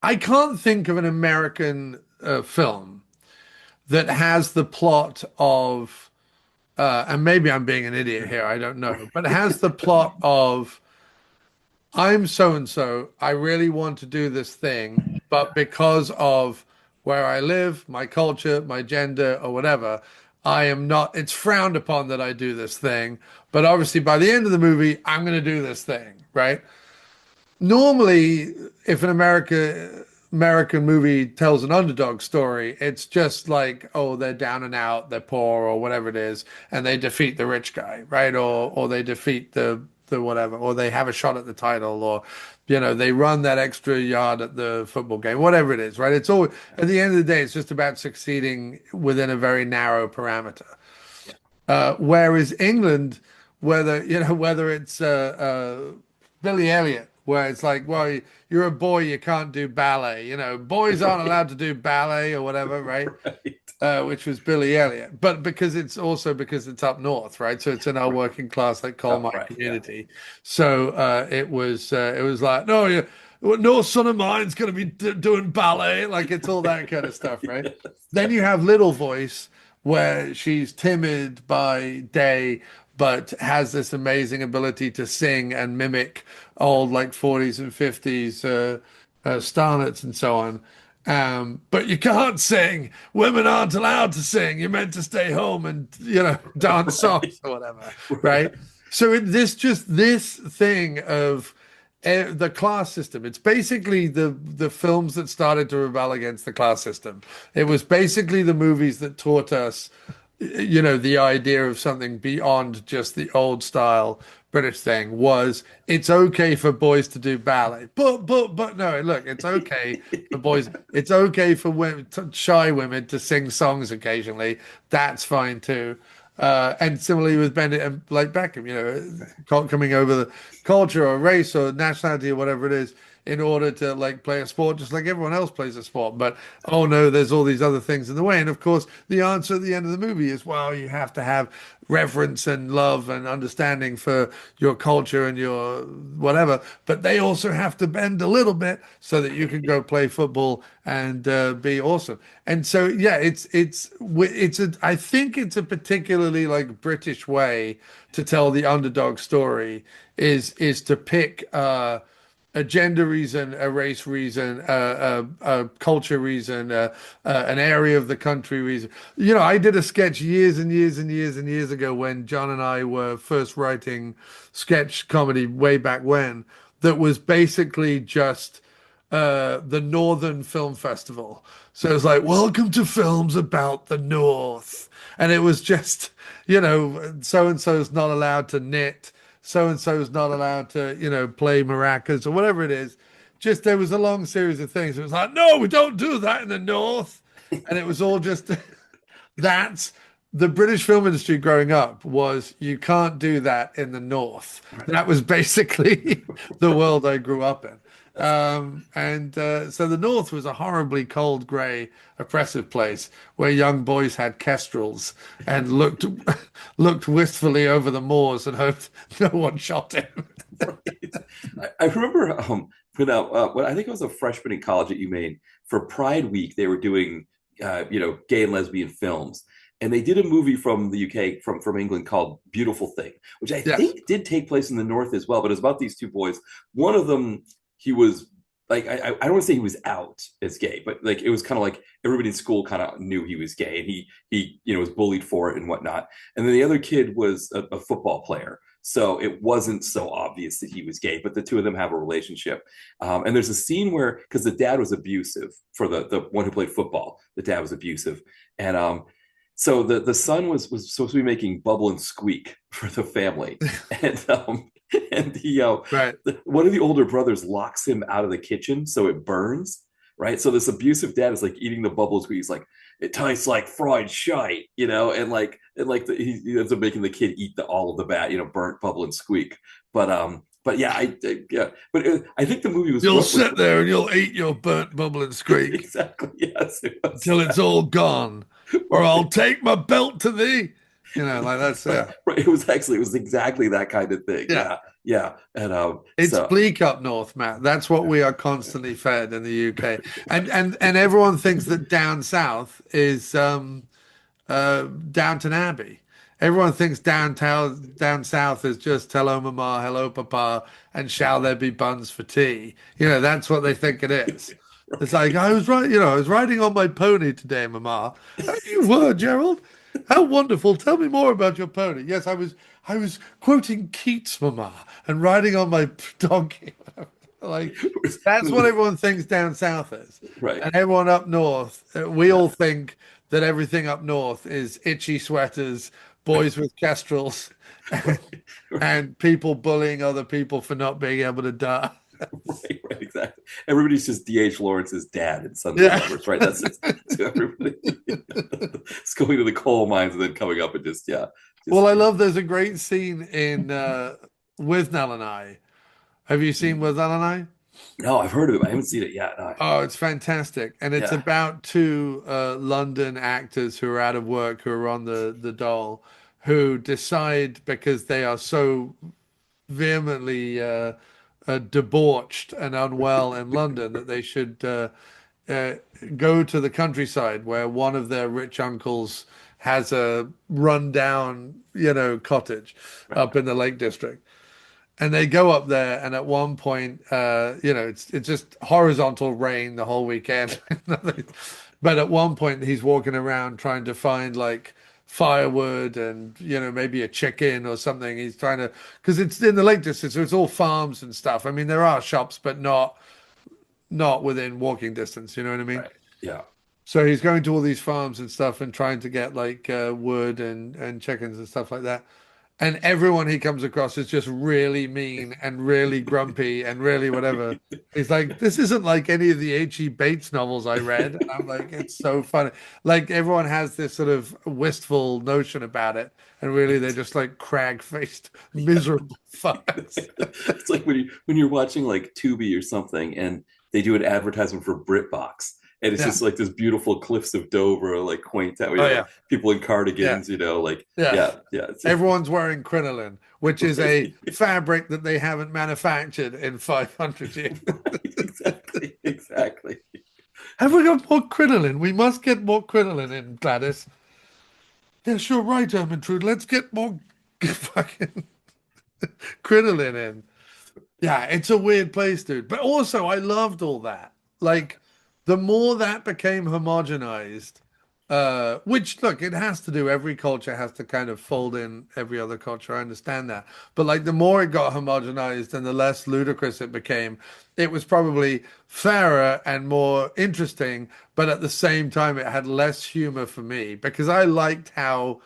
I can't think of an American film that has the plot of, and maybe I'm being an idiot here, I don't know, but it has the plot of, I'm so and so, I really want to do this thing, but because of where I live, my culture, my gender, or whatever, I am not, it's frowned upon that I do this thing. But obviously, by the end of the movie, I'm going to do this thing, right? Normally, if an American movie tells an underdog story, it's just like, oh, they're down and out, they're poor, or whatever it is, and they defeat the rich guy, right? Or they defeat the whatever, or they have a shot at the title, or they run that extra yard at the football game, whatever it is, right? It's all at the end of the day, it's just about succeeding within a very narrow parameter. Whereas England, whether it's Billy Elliot, where it's like, well, you're a boy, you can't do ballet. Boys aren't allowed to do ballet or whatever, right? Right. Which was Billy Elliot. But because it's up north, right? So it's in our Right. working class, like coal Oh, mine right. Yeah. community. So it was like, no, no son of mine's going to be doing ballet. Like it's all that kind of stuff, right? Yes. Then you have Little Voice, where she's timid by day, but has this amazing ability to sing and mimic old like 40s and 50s starlets and so on. But you can't sing. Women aren't allowed to sing. You're meant to stay home and dance Right. songs or whatever, Right. right? So this thing of the class system. It's basically the films that started to rebel against the class system. It was basically the movies that taught us, the idea of something beyond just the old style British thing. Was it's okay for boys to do ballet, but no, look, it's okay for boys. It's okay for women, shy women, to sing songs occasionally. That's fine too. And similarly with Bennett and like Beckham, coming over the culture or race or nationality or whatever it is in order to like play a sport just like everyone else plays a sport. But oh no, there's all these other things in the way. And of course, the answer at the end of the movie is, well, you have to have reverence and love and understanding for your culture and your whatever. But they also have to bend a little bit so that you can go play football and be awesome. And so yeah, I think it's a particularly like British way to tell the underdog story is to pick a gender reason, a race reason, a culture reason, an area of the country reason. I did a sketch years and years and years and years ago when Jon and I were first writing sketch comedy way back when, that was basically just the Northern Film Festival. So it's like, welcome to films about the North. And it was just, so and so's not allowed to knit, so and so's not allowed to, play maracas or whatever it is. Just there was a long series of things. It was like, no, we don't do that in the North. And it was all just that's the British film industry growing up was you can't do that in the North. Right. That was basically the world I grew up in. That's And so the North was a horribly cold, grey, oppressive place where young boys had kestrels and looked wistfully over the moors and hoped no one shot him. right. I remember when I think I was a freshman in college at UMaine for Pride Week, they were doing gay and lesbian films. And they did a movie from the UK, from England, called Beautiful Thing, which I Yes. think did take place in the North as well. But it was about these two boys. One of them, he was like, I don't want to say he was out as gay, but like it was kind of like everybody in school kind of knew he was gay, and he was bullied for it and whatnot. And then the other kid was a football player, so it wasn't so obvious that he was gay. But the two of them have a relationship, and there's a scene where, because the dad was abusive for the one who played football, the dad was abusive, and so the son was supposed to be making bubble and squeak for the family, and Right. one of the older brothers locks him out of the kitchen so it burns. Right, so this abusive dad is like eating the bubble and squeak. He's like, it tastes like fried shite, he ends up making the kid eat all of the bad, burnt bubble and squeak. But yeah, I think the movie was. You'll sit there and you'll eat your burnt bubble and squeak. Exactly. Yes. Until it's all gone, or I'll take my belt to thee. Like that's yeah. Right. It was exactly that kind of thing. Yeah. Yeah. And It's bleak up north, Matt. That's what we are constantly fed in the UK. And everyone thinks that down south is Downton Abbey. Everyone thinks down south is just hello mama, hello papa, and shall there be buns for tea. That's what they think it is. It's like I was riding on my pony today, mama. Oh, you were, Gerald. How wonderful. Tell me more about your pony. Yes, I was quoting Keats, mama, and riding on my donkey. Like that's what everyone thinks down south is. Right. And everyone up north, we all think that everything up north is itchy sweaters, boys with kestrels, and people bullying other people for not being able to die. Right, exactly. Everybody's just D.H. Lawrence's dad in Sunday Lovers, right? That's it. So everybody it's going to the coal mines and then coming up and Well, I love there's a great scene in with Nell and I Have you seen Was Jon and I? No, I've heard of it. I haven't seen it yet. No. Oh, it's fantastic. And it's Yeah. about two London actors who are out of work, who are on the dole, who decide because they are so vehemently debauched and unwell in London that they should uh, go to the countryside where one of their rich uncles has a rundown, cottage Right. up in the Lake District. And they go up there, and at one point, it's just horizontal rain the whole weekend. But at one point, he's walking around trying to find like firewood and maybe a chicken or something. He's trying to because it's in the Lake District, so it's all farms and stuff. I mean, there are shops, but not within walking distance. You know what I mean? Right. Yeah. So he's going to all these farms and stuff and trying to get like wood and chickens and stuff like that. And everyone he comes across is just really mean and really grumpy and really whatever. He's like, this isn't like any of the H.E. Bates novels I read. And I'm like, it's so funny. Like everyone has this sort of wistful notion about it. And really they're just like crag-faced, miserable fucks. It's like when you're watching like Tubi or something, and they do an advertisement for BritBox, and it's Yeah. just like this beautiful cliffs of Dover, like quaint town, Oh like yeah. people in Yeah. cardigans, like Yeah. yeah. It's Everyone's wearing crinoline, which is a fabric that they haven't manufactured in 500 years. exactly. Have we got more crinoline? We must get more crinoline in, Gladys. Yes, you're right, Ermintrude. Let's get more fucking crinoline in. Yeah, it's a weird place, dude. But also, I loved all that. Like, the more that became homogenized, which, look, it has to do, every culture has to kind of fold in every other culture. I understand that. But, like, the more it got homogenized and the less ludicrous it became, it was probably fairer and more interesting. But at the same time, it had less humor for me because I liked how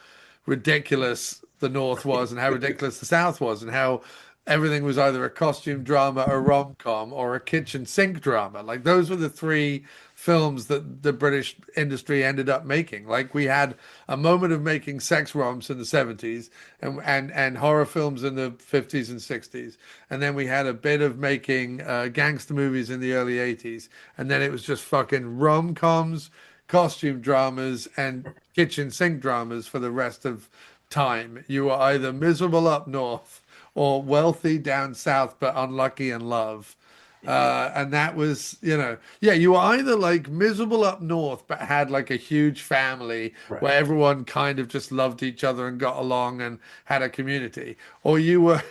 ridiculous the North was and how ridiculous the South was and how everything was either a costume drama, a rom-com, or a kitchen sink drama. Like those were the three films that the British industry ended up making. Like we had a moment of making sex roms in the 70s and horror films in the 50s and 60s. And then we had a bit of making gangster movies in the early 80s. And then it was just fucking rom-coms, costume dramas, and kitchen sink dramas for the rest of time. You were either miserable up north or wealthy down south, but unlucky in love. And that was, yeah, you were either like miserable up north, but had like a huge family Right. where everyone kind of just loved each other and got along and had a community, or you were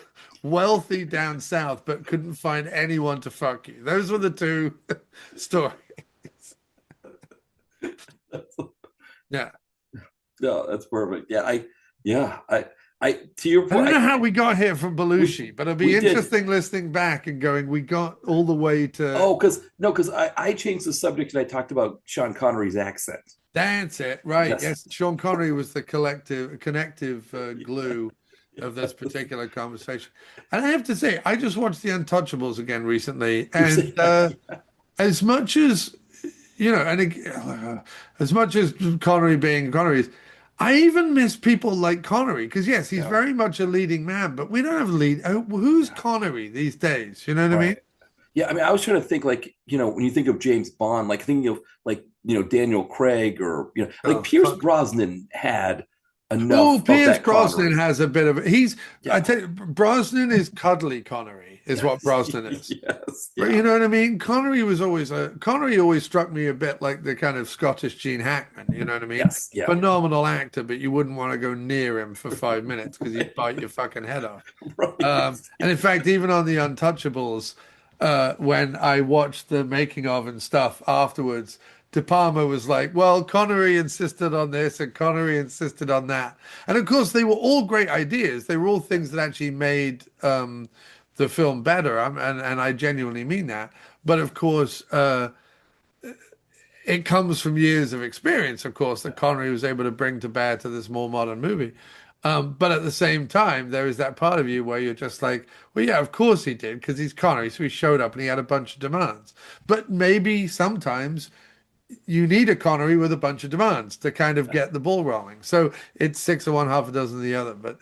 wealthy down south, but couldn't find anyone to fuck you. Those were the two stories. Yeah. No, that's perfect. I to your I point, don't know how we got here from Belushi, but it'll be we did. interesting listening back and going, we got all the way to. Oh, because I changed the subject and I talked about Sean Connery's accent. That's it, right? Yes. Yes, Sean Connery was the connective glue of this particular conversation. And I have to say, I just watched The Untouchables again recently, and as much as as much as Connery being Connery, I even miss people like Connery because yes, he's Yeah. very much a leading man, but we don't have lead. Who's Connery these days? You know what I mean? Right. Yeah, I mean, I was trying to think like, when you think of James Bond, like thinking of like, Daniel Craig or like Oh, Pierce fuck. Brosnan had Oh, enough of Pierce that Brosnan Connery. has a bit of he's I Yeah. tell you, Brosnan is cuddly Connery, is what Yes. Brosnan is. Yes. But Yeah. you know what I mean? Connery always struck me a bit like the kind of Scottish Gene Hackman, you know what I mean? Yes. Yeah. Phenomenal actor, but you wouldn't want to go near him for 5 minutes because he'd bite your fucking head off. Right. And in fact, even on The Untouchables, when I watched the making of and stuff afterwards, De Palma was like, well, Connery insisted on this and Connery insisted on that. And of course, they were all great ideas. They were all things that actually made the film better. And I genuinely mean that. But of course, it comes from years of experience, of course, that Connery was able to bring to bear to this more modern movie. But at the same time, there is that part of you where you're just like, well, yeah, of course he did, because he's Connery. So he showed up and he had a bunch of demands. But maybe sometimes you need a Connery with a bunch of demands to kind of get the ball rolling. So it's six of one, half a dozen of the other. But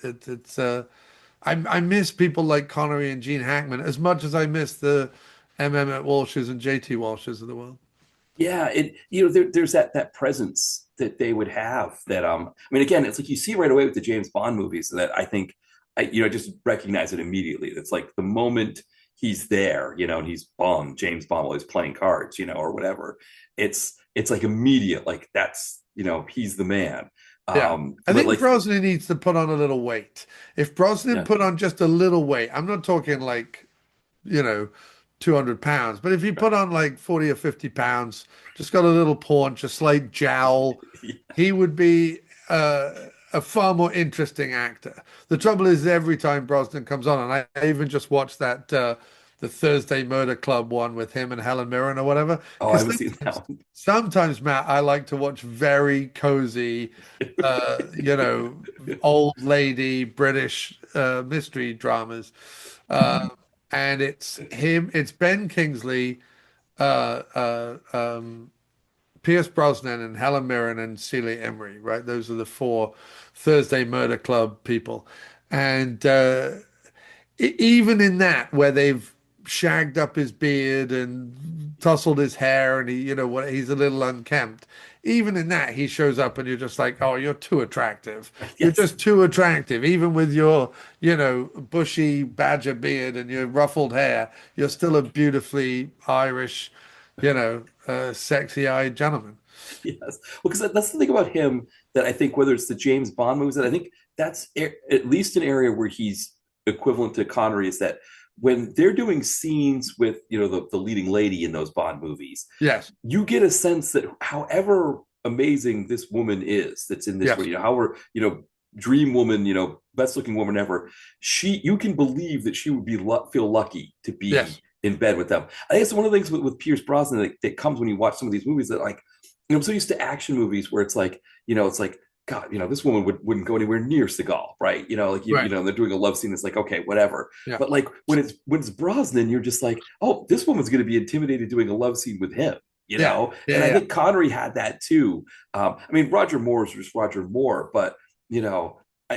I miss people like Connery and Gene Hackman as much as I miss the M. Walshes and J.T. Walshes of the world. Yeah, there's that presence that they would have that I mean again, it's like you see right away with the James Bond movies that I think I just recognize it immediately. It's like the moment he's there, and he's Bond, James Bond while he's playing cards, or whatever. It's like immediate, like that's he's the man. Yeah. I But think like Brosnan needs to put on a little weight. If Brosnan yeah, put on just a little weight, I'm not talking like, you know, 200 pounds, but if he put on like 40 or 50 pounds, just got a little paunch, a slight jowl, he would be a far more interesting actor. The trouble is, every time Brosnan comes on, and I even just watched that the Thursday Murder Club one with him and Helen Mirren or whatever. oh, I Because haven't seen that one. sometimes, Matt, I like to watch very cozy, you know, old lady British mystery dramas. And it's Ben Kingsley, uh, uh, um, Pierce Brosnan, and Helen Mirren and Celia Emery, right? Those are the four Thursday Murder Club people. And even in that, where they've shagged up his beard and tousled his hair, and he's a little unkempt. Even in that, he shows up, and you're just like, oh, you're too attractive. You're Yes. just too attractive. Even with your, bushy badger beard and your ruffled hair, you're still a beautifully Irish, sexy-eyed gentleman. Yes. Well, because that's the thing about him that I think whether it's the James Bond movies, that I think that's at least an area where he's equivalent to Connery is that when they're doing scenes with the leading lady in those Bond movies, Yes, you get a sense that however amazing this woman is that's in this, yes, however dream woman, best looking woman ever, you can believe that she would feel lucky to be yes, in bed with them. I think it's one of the things with Pierce Brosnan that comes when you watch some of these movies that like I'm so used to action movies where it's like, it's like, God, this woman wouldn't go anywhere near Seagal, right? Like right, they're doing a love scene. It's like, okay, whatever. yeah, But like when it's Brosnan, you're just like, oh, this woman's going to be intimidated doing a love scene with him, yeah, And yeah, I yeah. think Connery had that too. I mean, Roger Moore is just Roger Moore, but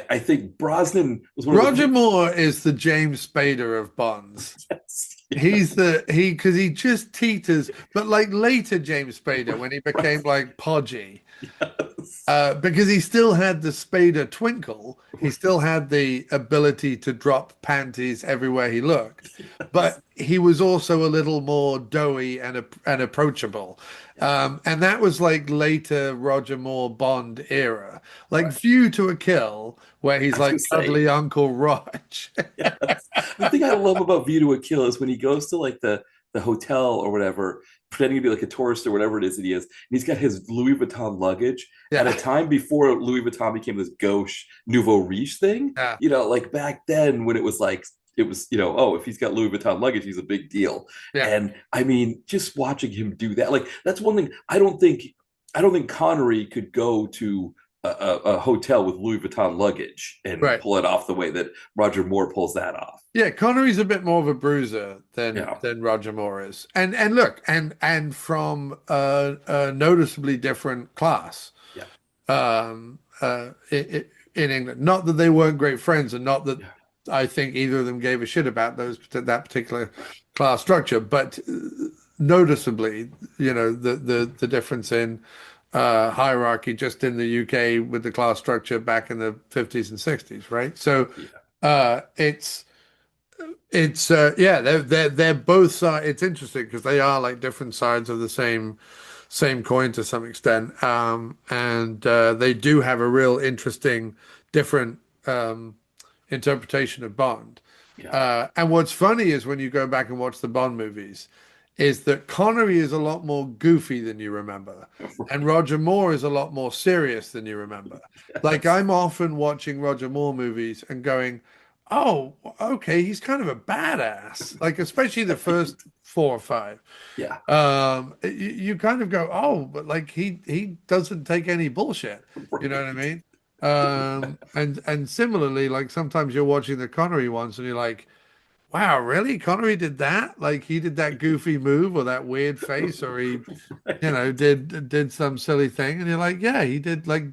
I think Brosnan was one of Roger the Moore is the James Spader of Bonds. yes, He's yes, because he just teeters, but like later James Spader when he became right, like podgy, yes, because he still had the Spader twinkle. He still had the ability to drop panties everywhere he looked, yes, but he was also a little more doughy and approachable. And that was like later Roger Moore Bond era, like right. View to a Kill, where I he's was gonna like say cuddly Uncle Rog. yes. The thing I love about View to a Kill is when he goes to like the hotel or whatever, pretending to be like a tourist or whatever it is that he is, and he's got his Louis Vuitton luggage at a Yeah, time before Louis Vuitton became this gauche nouveau riche thing. yeah, Like back then when it was like it was, oh, if he's got Louis Vuitton luggage, he's a big deal. yeah. And I mean, just watching him do that, like that's one thing I don't think Connery could go to a hotel with Louis Vuitton luggage and Right. pull it off the way that Roger Moore pulls that off. Yeah, Connery's a bit more of a bruiser than Yeah. Roger Moore is, and look, and from a noticeably different class, Yeah. in England. Not that they weren't great friends, and not that Yeah. I think either of them gave a shit about that particular class structure, but noticeably, the difference in hierarchy just in the UK with the class structure back in the 50s and 60s, right? So Yeah. it's. Yeah, they're both sides. It's interesting because they are like different sides of the same coin to some extent. And they do have a real interesting different interpretation of Bond. Yeah. And what's funny is when you go back and watch the Bond movies, is that Connery is a lot more goofy than you remember, and Roger Moore is a lot more serious than you remember. Like Yes. I'm often watching Roger Moore movies and going, "Oh, okay, he's kind of a badass." Like especially the first four or five. Yeah. You kind of go, "Oh, but like he doesn't take any bullshit." You know what I Right. mean? And similarly, like sometimes you're watching the Connery ones and you're like, wow, really? Connery did that? Like he did that goofy move or that weird face, or he, Right. did some silly thing, and you're like, yeah, he did. Like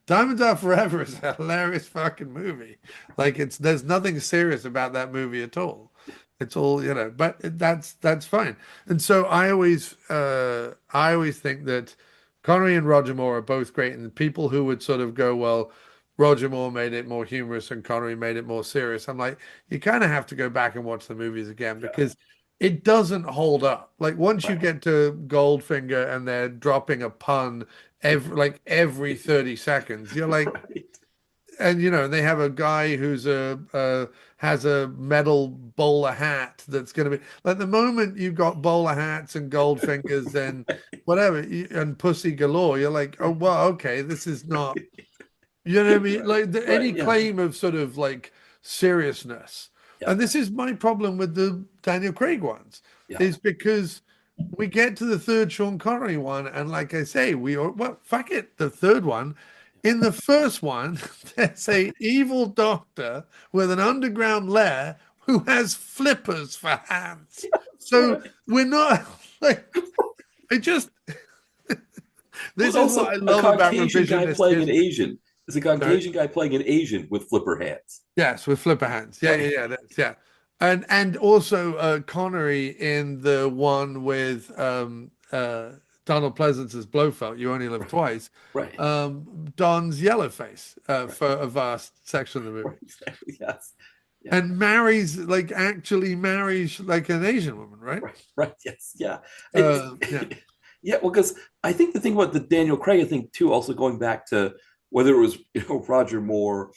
Diamonds Are Forever is a hilarious fucking movie. Like there's nothing serious about that movie at all. It's all, but that's fine. And so I always think that Connery and Roger Moore are both great, and people who would sort of go, well, Roger Moore made it more humorous and Connery made it more serious. I'm like, you kind of have to go back and watch the movies again Yeah. because it doesn't hold up. Like once you Right. get to Goldfinger and they're dropping a pun every 30 seconds, you're like, Right. and they have a guy who's has a metal bowler hat that's going to be like the moment you've got bowler hats and gold fingers and whatever and pussy galore, you're like, oh well, okay, this is not, you know what I mean, Right. like Right. any Yeah. claim of sort of like seriousness. Yeah. And this is my problem with the Daniel Craig ones, Yeah. is because we get to the third Sean Connery one, and like I say, well, fuck it, the third one. In the first one, there's a evil doctor with an underground lair who has flippers for hands. So Right. we're not like I just Well, this it's is what also I a love about Caucasian guy revisionist playing an history. Asian. It's a Sorry. Caucasian guy playing an Asian with flipper hands. Yes, with flipper hands. Yeah, yeah, Right. yeah. Yeah. And also Connery in the one with Donald Pleasance's Blofeld, You Only Live Right. Twice, Right. Don's yellow face Right. for a vast section of the movie. Right. Exactly. Yes. Yeah. And marries like actually marries like an Asian woman, right? Right. Right. Yes. Yeah. It's Yeah. yeah. Well, because I think the thing about the Daniel Craig, I think too, also going back to whether it was Roger Moore,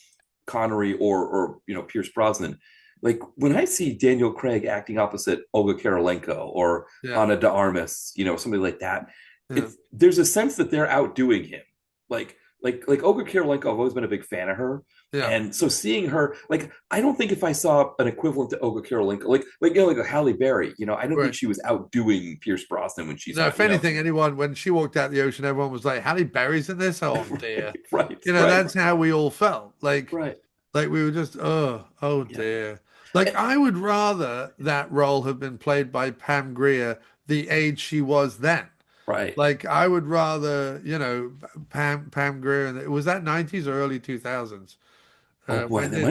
Connery, or Pierce Brosnan. Like when I see Daniel Craig acting opposite Olga Kurylenko or Yeah. Ana de Armas, somebody like that, Yeah. there's a sense that they're outdoing him. Like Olga Kurylenko, I've always been a big fan of her. Yeah. And so seeing her, like, I don't think if I saw an equivalent to Olga Kurylenko, like a Halle Berry, I don't think Right. she was outdoing Pierce Brosnan when she's No, out, if anything, anyone when she walked out the ocean, everyone was like, Halle Berry's in this? Oh dear. right, right, That's how we all felt. right, Like we were just, oh yeah, dear. Like I would rather that role have been played by Pam Grier the age she was then. right. Like I would rather, Pam Grier, and was that 90s or early 2000s? Oh boy, When that did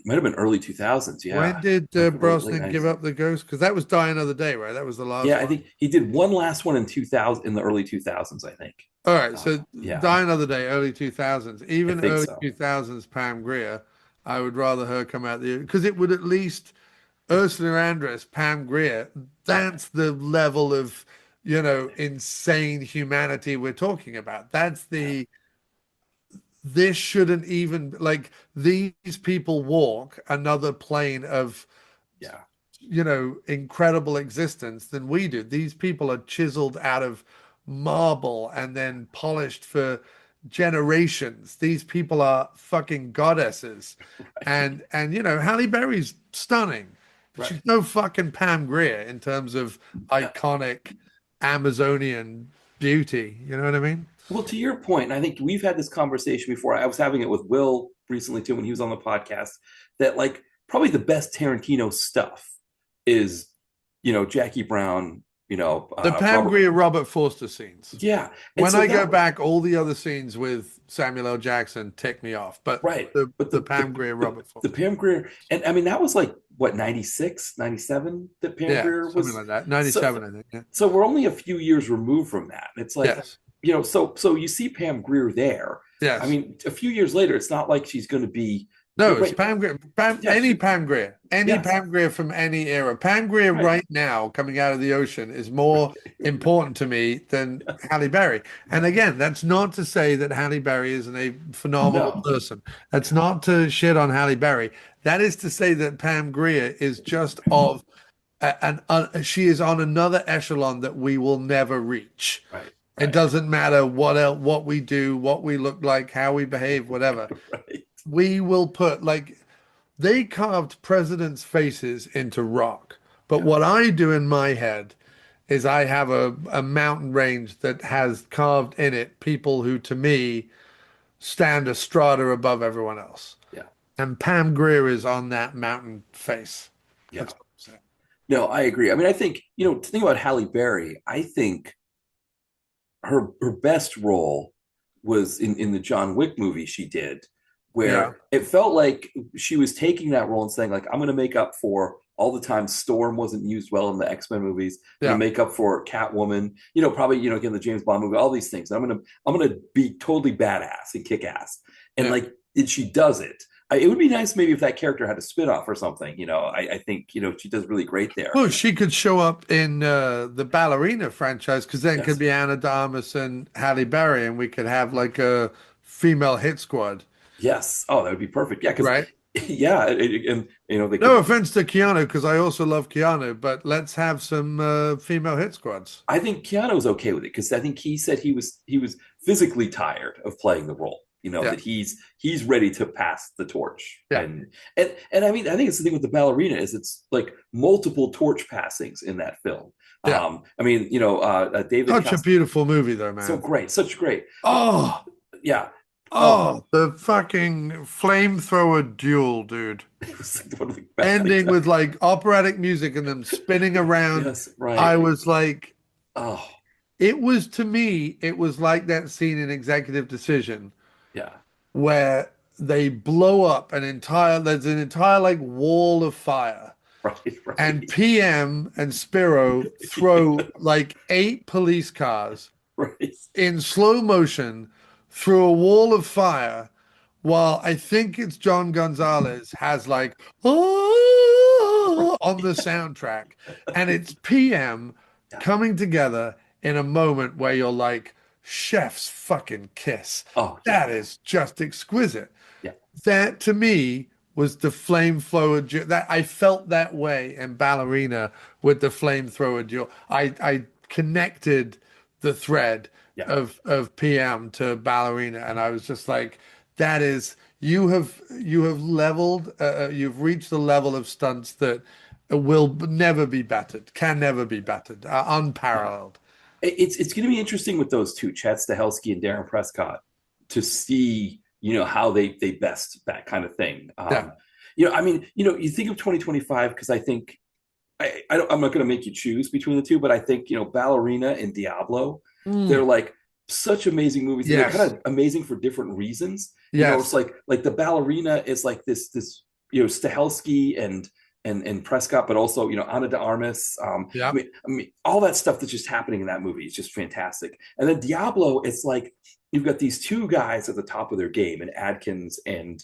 might have been early 2000s. when Yeah, did I think late Brosnan give 90s. up the ghost? Because that was Die Another Day, right? That was the Yeah, last I one. think he did one last one in 2000 in the early 2000s. I think. All right, so Yeah, Die Another Day, early 2000s, I even think early so. 2000s, Pam Grier, I would rather her come out the because it would at least Ursula Andress, Pam Grier, that's the level of, insane humanity we're talking about. Yeah, This shouldn't even, like, these people walk another plane of, yeah, incredible existence than we do. These people are chiseled out of marble and then polished for generations. These people are fucking goddesses. right, And Halle Berry's stunning, but right. she's no fucking Pam Grier in terms of Yeah. iconic Amazonian beauty. You know what I mean? Well, to your point, and I think we've had this conversation before. I was having it with Will recently too when he was on the podcast. That like probably the best Tarantino stuff is, Jackie Brown, The Pam Robert. Grier Robert Forster scenes. Yeah, and When so I go that back, all the other scenes with Samuel L. Jackson tick me off, but right, the but the Pam Grier Robert the Forster, Pam Grier, and I mean that was like what 96, 97 that Pam yeah, Grier something was. like that. So 97, I think. Yeah. so we're only a few years removed from that. It's like, Yes, so you see Pam Grier there. I yes. mean, a few years later, it's not like she's going to be No, it's right. Pam Grier. Yeah, Any yes, Pam Grier from any era. Pam Grier right, right now, coming out of the ocean, is more important to me than Halle Berry. And again, that's not to say that Halle Berry isn't a phenomenal no, person. That's not to shit on Halle Berry. That is to say that Pam Grier is just of she is on another echelon that we will never reach. right, It right, doesn't matter what we do, what we look like, how we behave, whatever. right, We will put like they carved presidents' faces into rock. But yeah, what I do in my head is I have a mountain range that has carved in it people who to me stand a strata above everyone else. yeah, And Pam Grier is on that mountain face. yeah. That's what I'm saying. No, I agree. I mean, I think to think about Halle Berry, I think her best role was in the John Wick movie she did, Yeah, where it felt like she was taking that role and saying, like, I'm going to make up for all the time Storm wasn't used well in the X-Men movies. I'm going yeah, to make up for Catwoman, probably, again, the James Bond movie, all these things. I'm going to be totally badass and kick ass. And yeah. like, she does it. It would be nice maybe if that character had a spin-off or something. I think, she does really great there. Well, she could show up in the Ballerina franchise because then could Yes. be Anna de Armas and Halle Berry, and we could have like a female hit squad, Yes. Oh, that would be perfect. Yeah. Because, right? yeah. And, they No could, offense to Keanu, because I also love Keanu, but let's have some female hit squads. I think Keanu was okay with it because I think he said he was physically tired of playing the role. Yeah, That he's ready to pass the torch. yeah, And I mean, I think it's the thing with the ballerina is it's like multiple torch passings in that film. yeah. I mean, David Such a beautiful movie, though, so man. great, such great. Oh, Yeah. Oh, oh, the fucking flamethrower duel, dude. it's like one of the Ending best. with like operatic music and them spinning around. Yes, right. I was like, Oh, it was to me, it was like that scene in Executive Decision yeah. where they blow up there's an entire like wall of fire, Right, and right. PM and Spiro throw like 8 police cars Right. in slow motion through a wall of fire, while I think it's John Gonzalez has like "Oh," on the soundtrack, and it's PM Yeah. coming together in a moment where you're like, chef's fucking kiss. Oh, yeah. That is just exquisite. Yeah. That to me was the flamethrower that I felt that way in Ballerina with the flamethrower duel. I connected the thread Yeah. of PM to Ballerina, and I was just like, that is you have leveled, you've reached the level of stunts that will never be bettered, can never be bettered, No. unparalleled. It's going to be interesting with those two, Chad Stahelski and Darren Prescott, to see how they best that kind of thing. Yeah. I mean, you think of 2025 because I think I'm not going to make you choose between the two, but I think Ballerina and Diablo, they're Mm. like such amazing movies, and they're kind Yes. of amazing for different reasons. It's Yes. like the Ballerina is like this Stahelski and Prescott, but also Ana de Armas. Yeah. I mean, all that stuff that's just happening in that movie is just fantastic. And then Diablo, it's like you've got these two guys at the top of their game, and Adkins and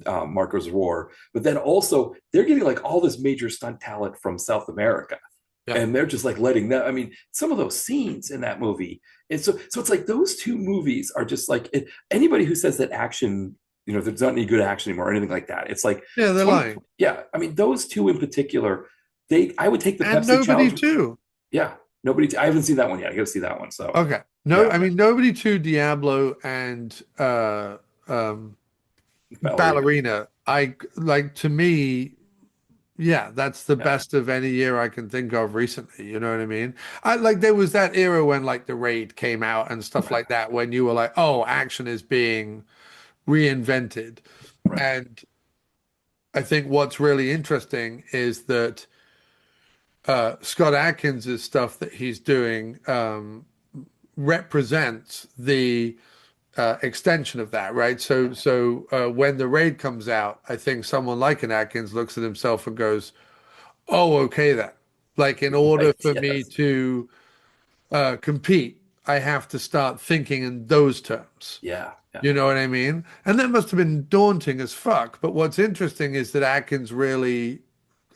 Marcos Rohr, but then also they're getting like all this major stunt talent from South America. Yeah. And they're just like letting that. I mean, some of those scenes in that movie, and so it's like those two movies are just like anybody who says that action, there's not any good action anymore or anything like that. It's like Yeah, they're 20, lying. yeah. I mean, those two in particular, I would take the And Pepsi nobody challenge. too. Yeah, nobody. I haven't seen that one yet. I got to see that one. So Okay. No, yeah, I mean nobody to Diablo and Ballerina. Ballerina. I like to me, yeah, that's the Yeah, best of any year I can think of recently. You know what I mean? I like there was that era when like the Raid came out and stuff right, like that when you were like, oh, action is being reinvented. right. And I think what's really interesting is that Scott Adkins' stuff that he's doing represents the extension of that, right? So when the Raid comes out, I think someone like an Atkins looks at himself and goes, "Oh, okay then. Like in order Right. for me Yes. to compete, I have to start thinking in those terms." Yeah. Yeah. You know what I mean? And that must have been daunting as fuck. But what's interesting is that Atkins really,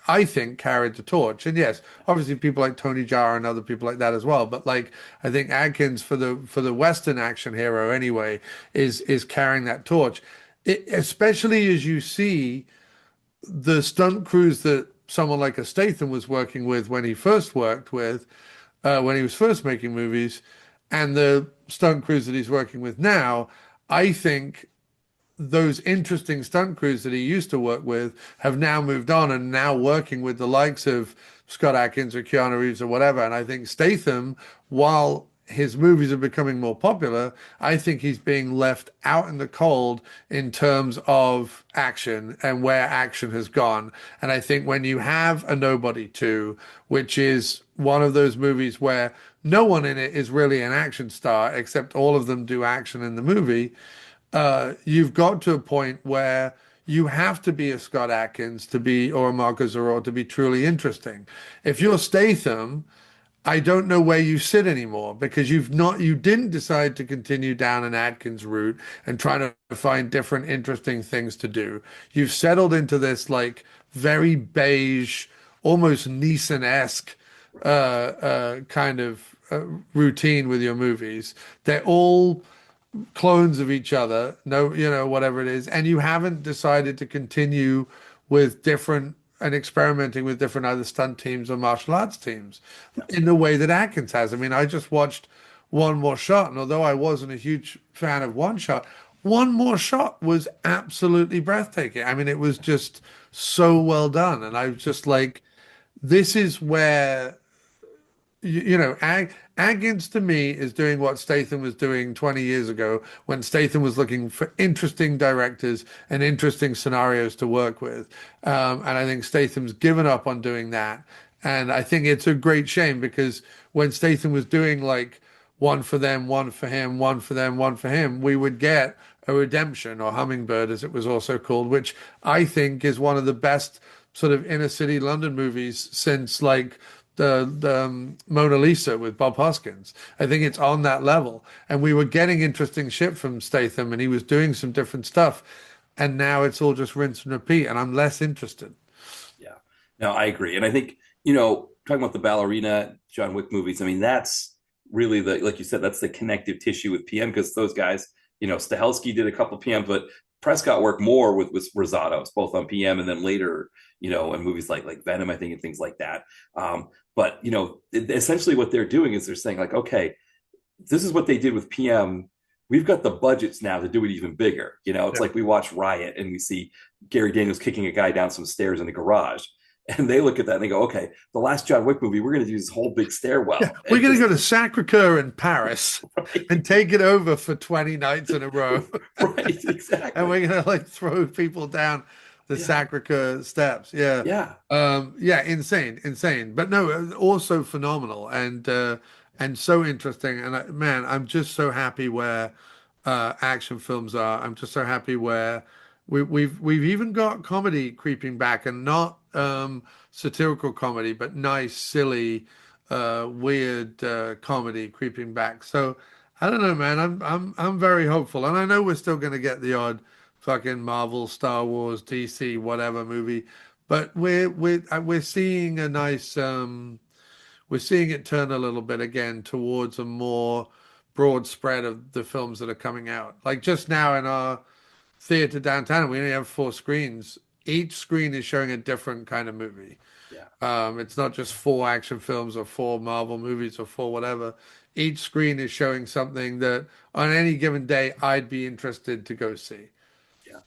I think, carried the torch. And yes, obviously people like Tony Jaa and other people like that as well. But like I think Atkins for the Western action hero anyway is carrying that torch. Especially as you see the stunt crews that someone like a Statham was working with when he first worked with, when he was first making movies, and the stunt crews that he's working with now. I think those interesting stunt crews that he used to work with have now moved on and now working with the likes of Scott Adkins or Keanu Reeves or whatever. And I think Statham, while his movies are becoming more popular, I think he's being left out in the cold in terms of action and where action has gone. And I think when you have a Nobody 2, which is one of those movies where no one in it is really an action star, except all of them do action in the movie. You've got to a point where you have to be a Scott Adkins to be, or a Marco Zaror to be truly interesting. If you're Statham, I don't know where you sit anymore because you didn't decide to continue down an Atkins route and try to find different interesting things to do. You've settled into this like very beige, almost Neeson-esque kind of routine with your movies. They're all clones of each other, no, whatever it is, and you haven't decided to continue with different and experimenting with different either stunt teams or martial arts teams in the way that Atkins has. I mean, I just watched One More Shot, and although I wasn't a huge fan of One Shot, One More Shot was absolutely breathtaking. I mean, it was just so well done, and I was just like, this is where Atkins to me is doing what Statham was doing 20 years ago when Statham was looking for interesting directors and interesting scenarios to work with. And I think Statham's given up on doing that. And I think it's a great shame because when Statham was doing like one for them, one for him, one for them, one for him, we would get a Redemption or Hummingbird, as it was also called, which I think is one of the best sort of inner city London movies since like the Mona Lisa with Bob Hoskins. I think it's on that level. And we were getting interesting shit from Statham and he was doing some different stuff. And now it's all just rinse and repeat. And I'm less interested. Yeah, no, I agree. And I think, talking about the ballerina John Wick movies, I mean, that's really like you said, that's the connective tissue with PM because those guys, Stahelski did a couple PM, but Prescott worked more with Rosatos, both on PM and then later, in movies like Venom, I think, and things like that. But essentially what they're doing is they're saying like, okay, this is what they did with PM. We've got the budgets now to do it even bigger. It's like we watch Riot and we see Gary Daniels kicking a guy down some stairs in the garage. And they look at that and they go, okay, the last John Wick movie, we're going to do this whole big stairwell. Yeah, we're going to go to Sacré-Cœur in Paris and take it over for 20 nights in a row. Right, exactly. And we're going to like throw people down the Sacré-Cœur steps. Yeah. Yeah. Insane. But no, also phenomenal and so interesting. And man, I'm just so happy where action films are. I'm just so happy where we've even got comedy creeping back and not satirical comedy, but nice, silly, weird comedy creeping back. So I don't know, man. I'm very hopeful, and I know we're still going to get the odd fucking Marvel, Star Wars, DC, whatever movie, but we're seeing a nice we're seeing it turn a little bit again towards a more broad spread of the films that are coming out. Like just now in our theater downtown, we only have 4 screens. Each screen is showing a different kind of movie. Yeah. It's not just 4 action films or 4 Marvel movies or 4 whatever. Each screen is showing something that on any given day I'd be interested to go see. Yeah.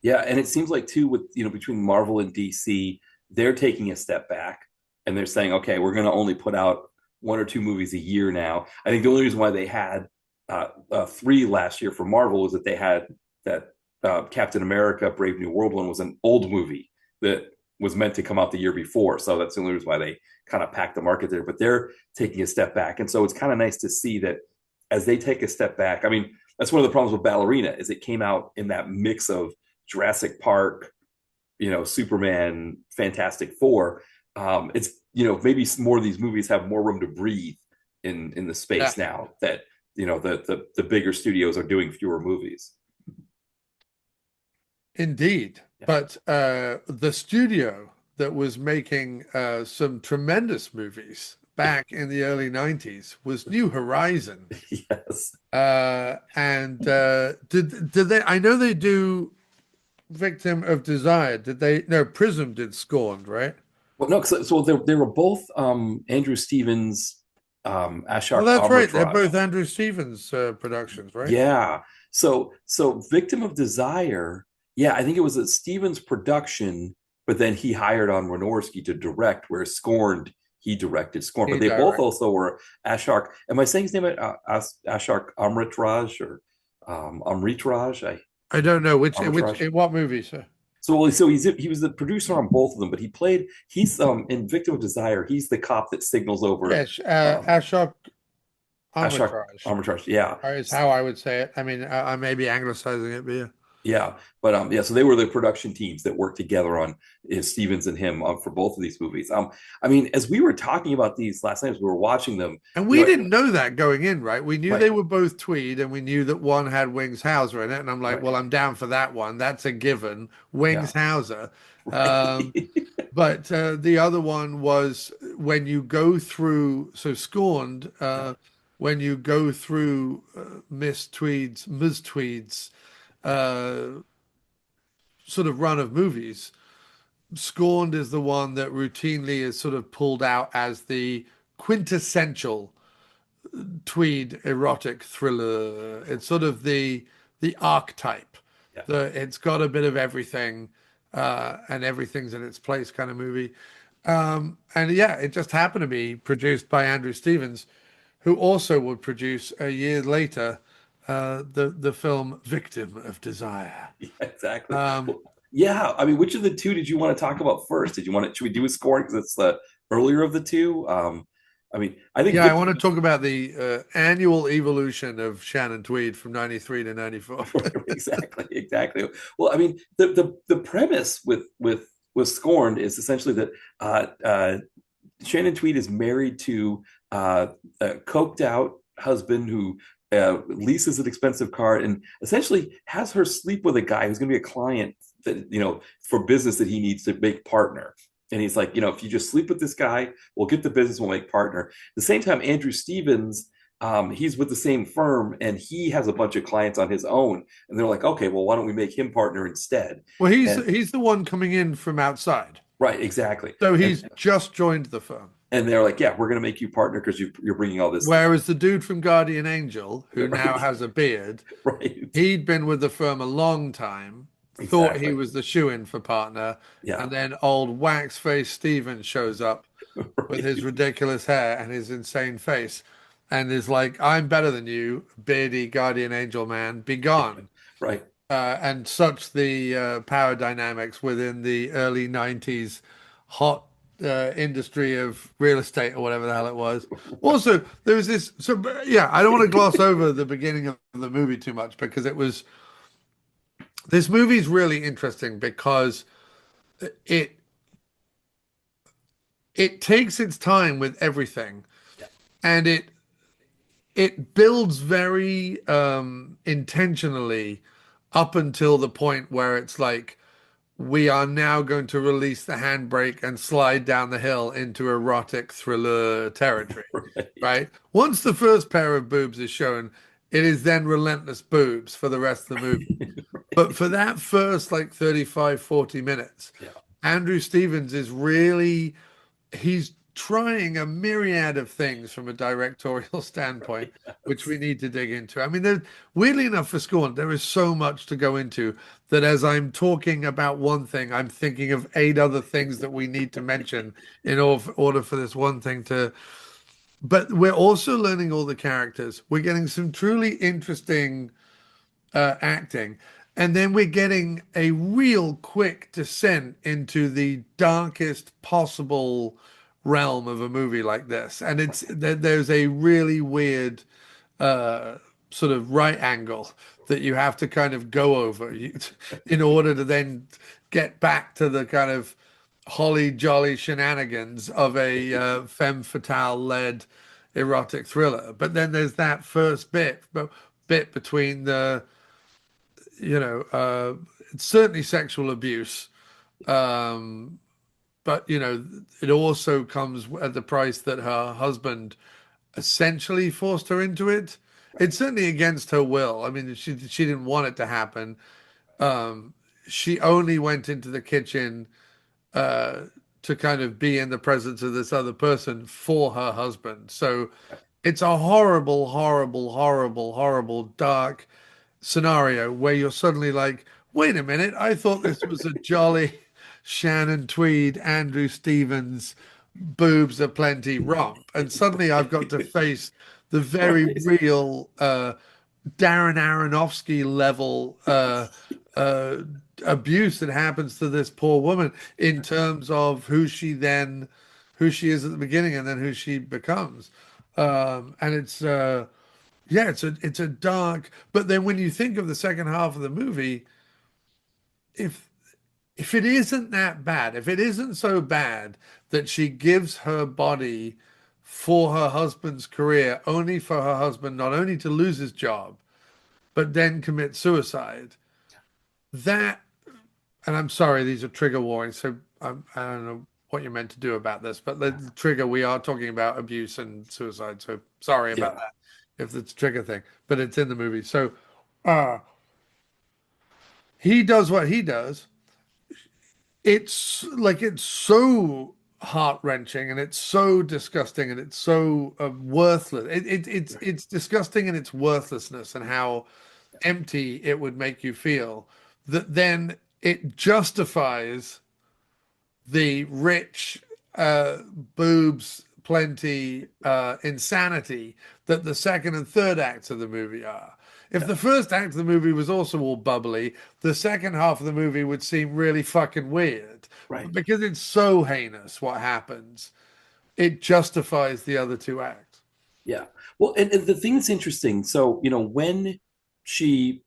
Yeah. And it seems like too with, between Marvel and DC, they're taking a step back and they're saying, okay, we're going to only put out 1 or 2 movies a year now. I think the only reason why they had 3 last year for Marvel was that they had that Captain America Brave New World one was an old movie that was meant to come out the year before. So that's the only reason why they kind of packed the market there. But they're taking a step back. And so it's kind of nice to see that as they take a step back. I mean, that's one of the problems with Ballerina is it came out in that mix of Jurassic Park, Superman, Fantastic Four. It's, maybe more of these movies have more room to breathe in the space now that, the bigger studios are doing fewer movies. Indeed. Yeah. But the studio that was making some tremendous movies back in the early 90s was New Horizon. Yes. And did they, I know they do Victim of Desire. Did they, no, Prism did Scorned, right? Well, no, so they were both Andrew Stevens, Ashok. Well, that's right. They're both Andrew Stevens productions, right? Yeah. So Victim of Desire, yeah, I think it was a Stevens production, but then he hired on Wynorski to direct, where Scorned, he directed Scorned. But they both also were Ashok. Am I saying his name? Ashok Amritraj or Amritraj? I don't know which in what movie, sir. So he was the producer on both of them, but he's in Victim of Desire. He's the cop that signals over. Yes, Ashok Ashok Armitage Armitage. Yeah, is how I would say it. I mean, I may be anglicizing it, but yeah. yeah, but yeah, so they were the production teams that worked together on Stevens and him for both of these movies. I mean, as we were talking about these last night, as we were watching them, And you we know, didn't know that going in, right? We knew right, they were both Tweed, and we knew that one had Wings Hauser in it. And I'm like, right, well, I'm down for that one. That's a given. yeah, Wings Hauser. right, But the other one was when you go through, so Scorned, yeah, when you go through Ms. Tweed's uh, sort of run of movies, Scorned is the one that routinely is sort of pulled out as the quintessential Tweed erotic thriller. It's sort of the archetype. yeah. It's got a bit of everything, and everything's in its place kind of movie. And yeah, it just happened to be produced by Andrew Stevens, who also would produce a year later the film Victim of Desire. Yeah, exactly. Um, Well, yeah, I mean, which of the two did you want to talk about first? Did you want to, should we do a score because it's the earlier of the two? I mean, I think yeah, I want Victor, to talk about the annual evolution of Shannon Tweed from 93 to 94. exactly, exactly. Well, I mean, the premise with Scorned is essentially that Shannon Tweed is married to a coked out husband who leases an expensive car and essentially has her sleep with a guy who's going to be a client that for business that he needs to make partner. And he's like, if you just sleep with this guy, we'll get the business, we'll make partner. At the same time, Andrew Stevens, he's with the same firm and he has a bunch of clients on his own. And they're like, okay, well, why don't we make him partner instead? Well, And he's the one coming in from outside. right, exactly. So And he's just joined the firm. and they're like, yeah, we're going to make you partner because you're bringing all this. Whereas the dude from Guardian Angel, who now Right, has a beard, right, he'd been with the firm a long time, thought he exactly. was the shoe-in for partner, Yeah, and then old wax-faced Steven shows up with his right, ridiculous hair and his insane face and is like, I'm better than you, beardy Guardian Angel man, be gone. right. And such the power dynamics within the early 90s hot industry of real estate or whatever the hell it was. Also, there was this. So, yeah, I don't want to gloss over the beginning of the movie too much because it was. This movie is really interesting because it it takes its time with everything, Yeah, and it builds very intentionally up until the point where it's like we are now going to release the handbrake and slide down the hill into erotic thriller territory, right. right? Once the first pair of boobs is shown, it is then relentless boobs for the rest of the movie. But for that first like 35, 40 minutes, Yeah, Andrew Stevens is really he's trying a myriad of things from a directorial standpoint, which we need to dig into. I mean, weirdly enough, for Scorn, there is so much to go into that as I'm talking about one thing, I'm thinking of 8 other things that we need to mention in order for this one thing to. But we're also learning all the characters. We're getting some truly interesting acting. And then we're getting a real quick descent into the darkest possible realm of a movie like this. And there's a really weird sort of right angle that you have to kind of go over in order to then get back to the kind of holly jolly shenanigans of a femme fatale led erotic thriller. But then there's that first bit between the it's certainly sexual abuse. Um, but, it also comes at the price that her husband essentially forced her into it. It's certainly against her will. I mean, she didn't want it to happen. Um, she only went into the kitchen uh, to kind of be in the presence of this other person for her husband. So it's a horrible, horrible, horrible, horrible, dark scenario where you're suddenly like, wait a minute, I thought this was a jolly Shannon Tweed, Andrew Stevens, boobs aplenty romp. And suddenly I've got to face the very right. real Darren Aronofsky level uh, abuse that happens to this poor woman in terms of who she is at the beginning and then who she becomes. And it's a dark. But then when you think of the second half of the movie, if if it isn't that bad, if it isn't so bad that she gives her body for her husband's career, only for her husband not only to lose his job, but then commit suicide, that, and I'm sorry, these are trigger warnings, so I don't know what you're meant to do about this, but the trigger, we are talking about abuse and suicide, so sorry about Yeah. that if it's a trigger thing, but it's in the movie. So uh, he does what he does. It's so heart-wrenching and it's so disgusting and it's so worthless. It's disgusting in its worthlessness and how empty it would make you feel, that then it justifies the rich, boobs plenty, insanity that the second and third acts of the movie are. If Yeah. the first act of the movie was also all bubbly, the second half of the movie would seem really fucking weird. Right. But because it's so heinous what happens, it justifies the other two acts. Yeah. Well, and the thing that's interesting, so, when she,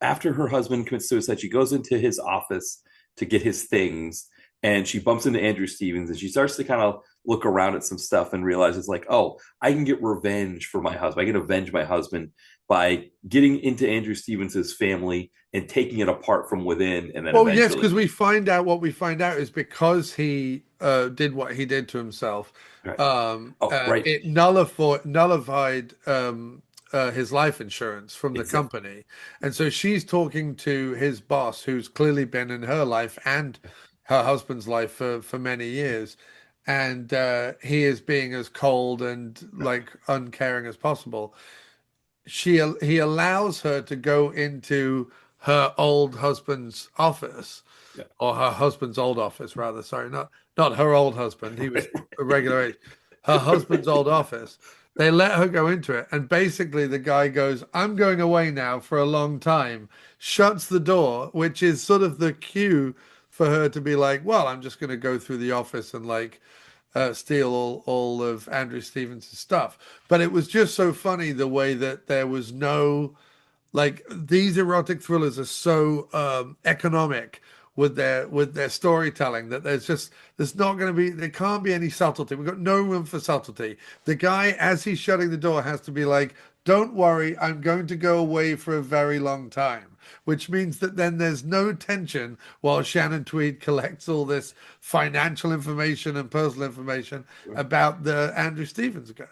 after her husband commits suicide, she goes into his office to get his things and she bumps into Andrew Stevens and she starts to kind of look around at some stuff and realizes, like, oh, I can get revenge for my husband. I can avenge my husband by getting into Andrew Stevens's family and taking it apart from within and then Well, yes, because eventually. we find out what we find out is because he did what he did to himself. Right. Oh, right. It nullified his life insurance from the Exactly. company, and so she's talking to his boss, who's clearly been in her life and her husband's life for many years, and he is being as cold and like uncaring as possible. He allows her to go into her old husband's office, Yeah. or her husband's old office rather, sorry, not her old husband, he was a regular age, her husband's old office. They let her go into it, and basically the guy goes, I'm going away now for a long time, shuts the door, which is sort of the cue for her to be like, well, I'm just going to go through the office and like steal all of Andrew Stevens' stuff. But it was just so funny the way that there was no, like, these erotic thrillers are so economic with their storytelling, that there's not going to be, there can't be any subtlety. We've got no room for subtlety. The guy, as he's shutting the door, has to be like, don't worry, I'm going to go away for a very long time, which means that then there's no tension while Shannon Tweed collects all this financial information and personal information about the Andrew Stevens guy.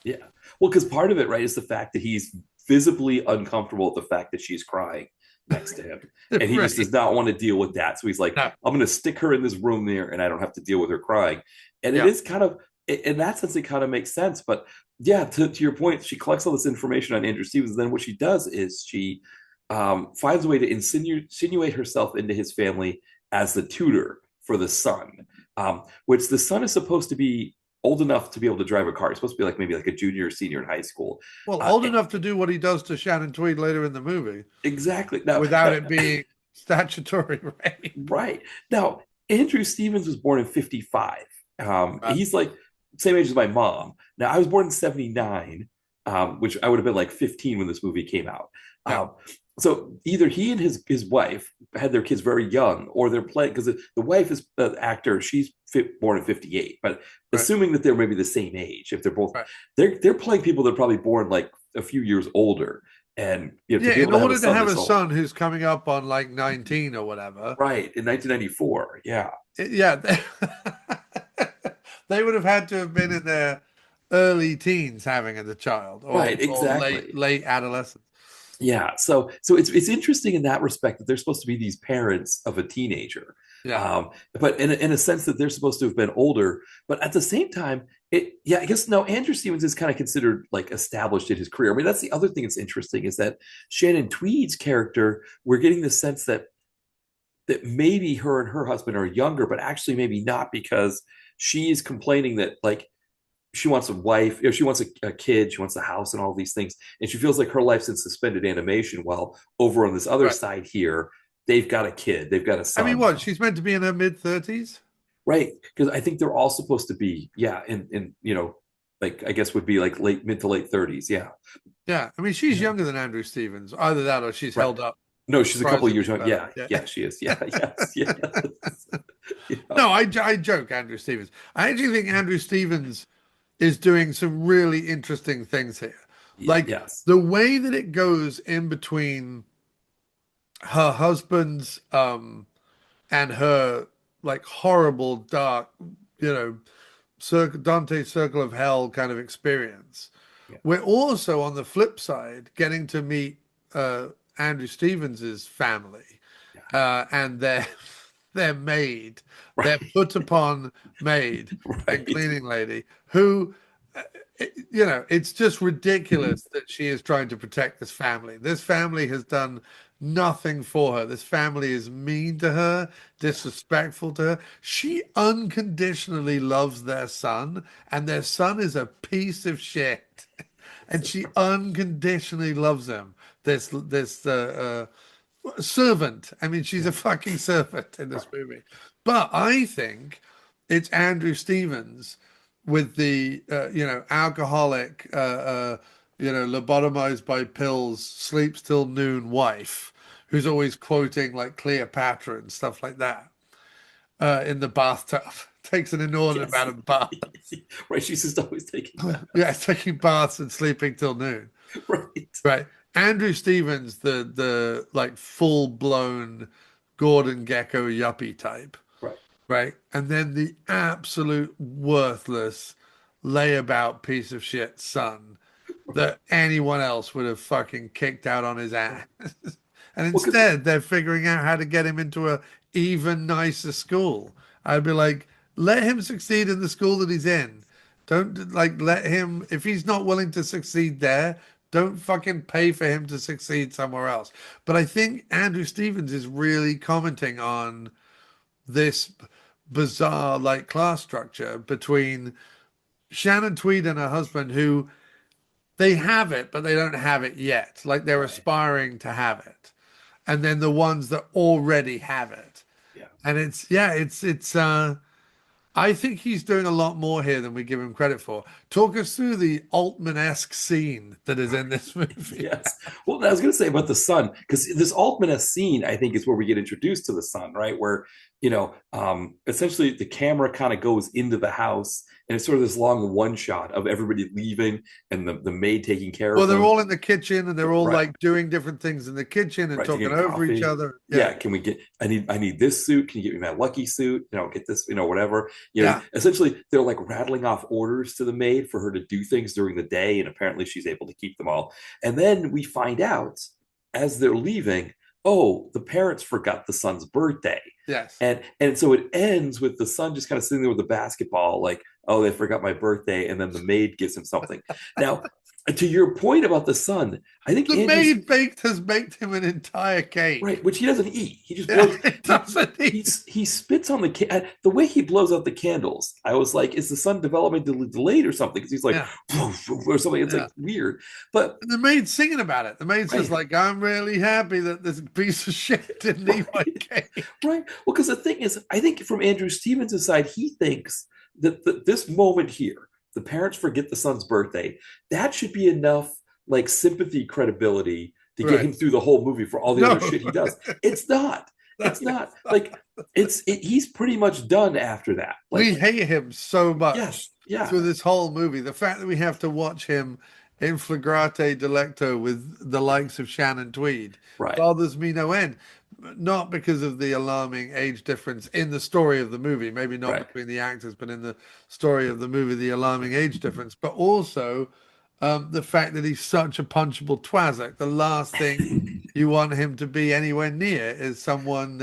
Yeah. Well, because part of it, right, is the fact that he's visibly uncomfortable with the fact that she's crying next to him. And he just Right. does not want to deal with that. So he's like, No. I'm going to stick her in this room there and I don't have to deal with her crying. And it Yeah. is kind of, in that sense, it kind of makes sense. But yeah, to your point, she collects all this information on Andrew Stevens. And then what she does is she finds a way to insinuate herself into his family as the tutor for the son, which the son is supposed to be old enough to be able to drive a car. He's supposed to be like maybe like a junior or senior in high school. Well, old And enough to do what he does to Shannon Tweed later in the movie exactly. Now, without it being statutory rape. right. Now, Andrew Stevens was born in 55. Uh, He's like same age as my mom. Now, I was born in 79, which I would have been like 15 when this movie came out. yeah, Um, so either he and his wife had their kids very young, or they're playing because the wife is the actor. She's born in 58, but right, assuming that they're maybe the same age, if they're both, right. they're playing people that are probably born like a few years older, and to Yeah, be in able to have a order to son have this a old, son who's coming up on like 19 or whatever, right, in 1994, yeah, yeah, they would have had to have been in their early teens having a child, right, or exactly. late adolescence. Yeah, so it's interesting in that respect that they're supposed to be these parents of a teenager, Yeah, but in a sense that they're supposed to have been older. But at the same time, I guess no. Andrew Stevens is kind of considered like established in his career. I mean, that's the other thing that's interesting is that Shannon Tweed's character, we're getting the sense that maybe her and her husband are younger, but actually maybe not because she's complaining that like she wants a wife, she wants a kid, she wants a house and all these things. And she feels like her life's in suspended animation. While over on this other right. side here, they've got a kid, they've got a I mean, son. what? She's meant to be in her mid 30s. Right. Because I think they're all supposed to be, yeah, in like I guess would be like mid to late 30s. Yeah. Yeah, I mean, she's Yeah. younger than Andrew Stevens. Either that, or she's Right. held up No, she's a couple of surprisingly years young. better. Yeah. Yeah. Yeah, she is. Yeah. Yes. Yes. Yeah. No, I joke, Andrew Stevens. I actually think Andrew Stevens is doing some really interesting things here. Like Yes. the way that it goes in between her husband's and her like horrible dark, Dante's Circle of Hell kind of experience. Yeah. We're also on the flip side getting to meet Andrew Stevens's family Yeah. and their maid, their Right. put upon maid and Right. cleaning lady, who, it's just ridiculous that she is trying to protect this family. This family has done nothing for her. This family is mean to her, disrespectful to her. She unconditionally loves their son, and their son is a piece of shit. And she unconditionally loves him. This servant. I mean, she's a fucking servant in this movie. But I think it's Andrew Stevens with the alcoholic, lobotomized by pills, sleeps till noon wife, who's always quoting like Cleopatra and stuff like that in the bathtub. Takes an inordinate Yes. amount of bath. Right. She's just always taking back. Yeah, taking baths and sleeping till noon. Right. Right. Andrew Stevens, the like full blown Gordon Gecko yuppie type. Right. Right. And then the absolute worthless layabout piece of shit son that anyone else would have fucking kicked out on his ass. And Well, because instead, they're figuring out how to get him into a even nicer school. I'd be like, let him succeed in the school that he's in. Don't like let him, if he's not willing to succeed there, don't fucking pay for him to succeed somewhere else. But I think Andrew Stevens is really commenting on this bizarre like class structure between Shannon Tweed and her husband, who they have it, but they don't have it yet. Like they're right. aspiring to have it. And then the ones that already have it. Yeah. And it's I think he's doing a lot more here than we give him credit for. Talk us through the Altman-esque scene that is in this movie. Yes. Well, I was going to say about the sun, because this Altman scene, I think, is where we get introduced to the sun, right? Where, essentially the camera kind of goes into the house and it's sort of this long one shot of everybody leaving and the maid taking care Well, of they're them. all in the kitchen and they're all Right. like doing different things in the kitchen and Right. To talking get over each coffee. other. Yeah. Yeah. Can we get, I need this suit. Can you get me my lucky suit? Get this, whatever. Yeah. Essentially they're like rattling off orders to the maid for her to do things during the day. And apparently she's able to keep them all. And then we find out as they're leaving, oh, the parents forgot the son's birthday. Yes. And so it ends with the son just kind of sitting there with the basketball, like, oh, they forgot my birthday, and then the maid gives him something. Now, to your point about the son, I think The Andrew's maid has baked him an entire cake. right, which he doesn't eat. He just Yeah, blows. it doesn't He spits on the way he blows out the candles. I was like, is the sun developing delayed or something? Because he's like, Yeah. or something. It's Yeah. like weird. But And the maid's singing about it. The maid says, right, like, I'm really happy that this piece of shit didn't eat my cake. right. Well, because the thing is, I think from Andrew Stevens' side, he thinks that this moment here, the parents forget the son's birthday, that should be enough like sympathy, credibility to get Right. him through the whole movie for all the No. other shit he does. It's not. It's No, not like he's pretty much done after that. Like, we hate him so much yes, yeah, through this whole movie. The fact that we have to watch him in flagrante delicto with the likes of Shannon Tweed right, bothers me no end. Not because of the alarming age difference in the story of the movie, maybe not right. between the actors, but in the story of the movie, the alarming age difference, but also the fact that he's such a punchable twazzock. The last thing you want him to be anywhere near is someone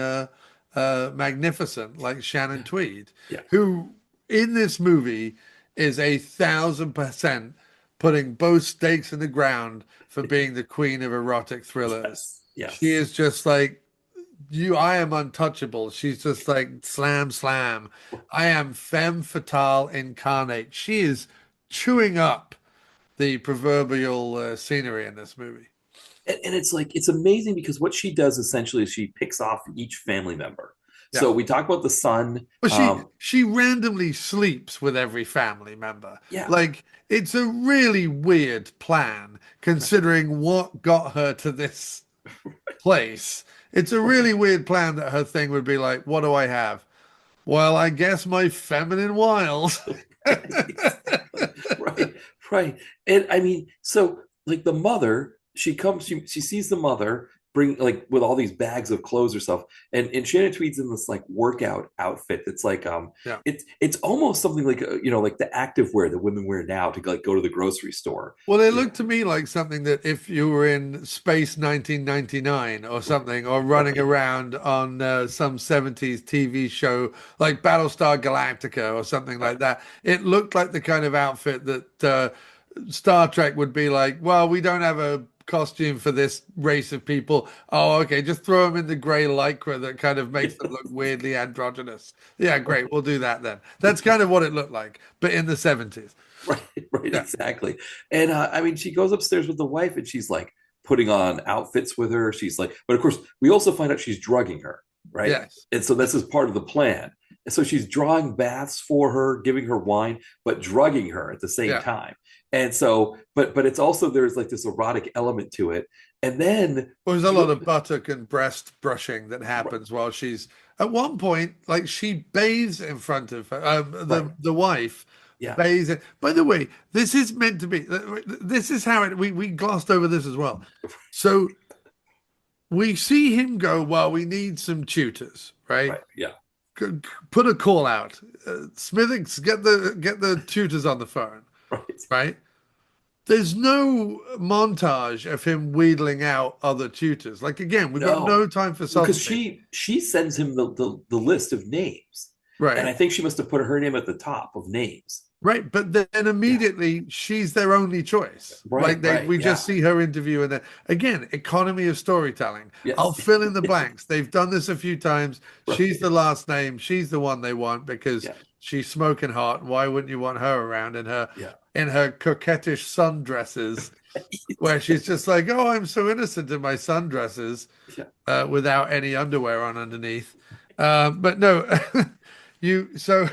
magnificent like Shannon Tweed, Yeah. who in this movie is 1,000% putting both stakes in the ground for being the queen of erotic thrillers. Yes, yes. She is just like, I am untouchable. She's just like slam, slam. I am femme fatale incarnate. She is chewing up the proverbial scenery in this movie. And it's like it's amazing because what she does essentially is she picks off each family member. Yeah. So we talk about the son. But she randomly sleeps with every family member. Yeah, Like it's a really weird plan considering what got her to this place. It's a really weird plan that her thing would be like, what do I have? Well, I guess my feminine wiles. exactly. Right, right. And I mean, so like the mother, she comes, she sees the mother bring like with all these bags of clothes or stuff, and Shannon Tweed's in this like workout outfit that's like Yeah. it's almost something like like the active wear that women wear now to like go to the grocery store. Well, it You looked know, to me like something that if you were in Space 1999 or something, or running right, around on some 70s TV show like Battlestar Galactica or something right. like that, it looked like the kind of outfit that Star Trek would be like, well, we don't have a costume for this race of people. Oh, okay, just throw them in the gray lycra that kind of makes them look weirdly androgynous. Yeah, great, we'll do that then. That's kind of what it looked like, but in the 70s. Right, right, Yeah. exactly. And I mean, she goes upstairs with the wife and she's like putting on outfits with her. She's like, but of course, we also find out she's drugging her, right? Yes. And so this is part of the plan. And so she's drawing baths for her, giving her wine, but drugging her at the same Yeah. time. And so, but it's also there's like this erotic element to it. And then Well, there's a she, lot of buttock and breast brushing that happens while she's at one point, like she bathes in front of her, right, the wife yeah, bathes in. By the way, this is meant to be. This is how it. We glossed over this as well. So we see him go. Well, we need some tutors, right? right, yeah, Put a call out. Smithix, get the tutors on the phone, right. right? There's no montage of him wheedling out other tutors. Like again, we've got No, no time for because sodomy. she sends him the list of names, and Right. I think she must have put her name at the top of names. Right. But then Yeah, immediately she's their only choice. right, Like right, we just yeah, see her interview and then again, economy of storytelling. I'll yes, fill in the blanks. They've done this a few times. She's the right, last name. She's the one they want because yeah, she's smoking hot. Why wouldn't you want her around yeah, in her coquettish sundresses where she's just like, oh, I'm so innocent in my sundresses yeah, without any underwear on underneath. But no, you so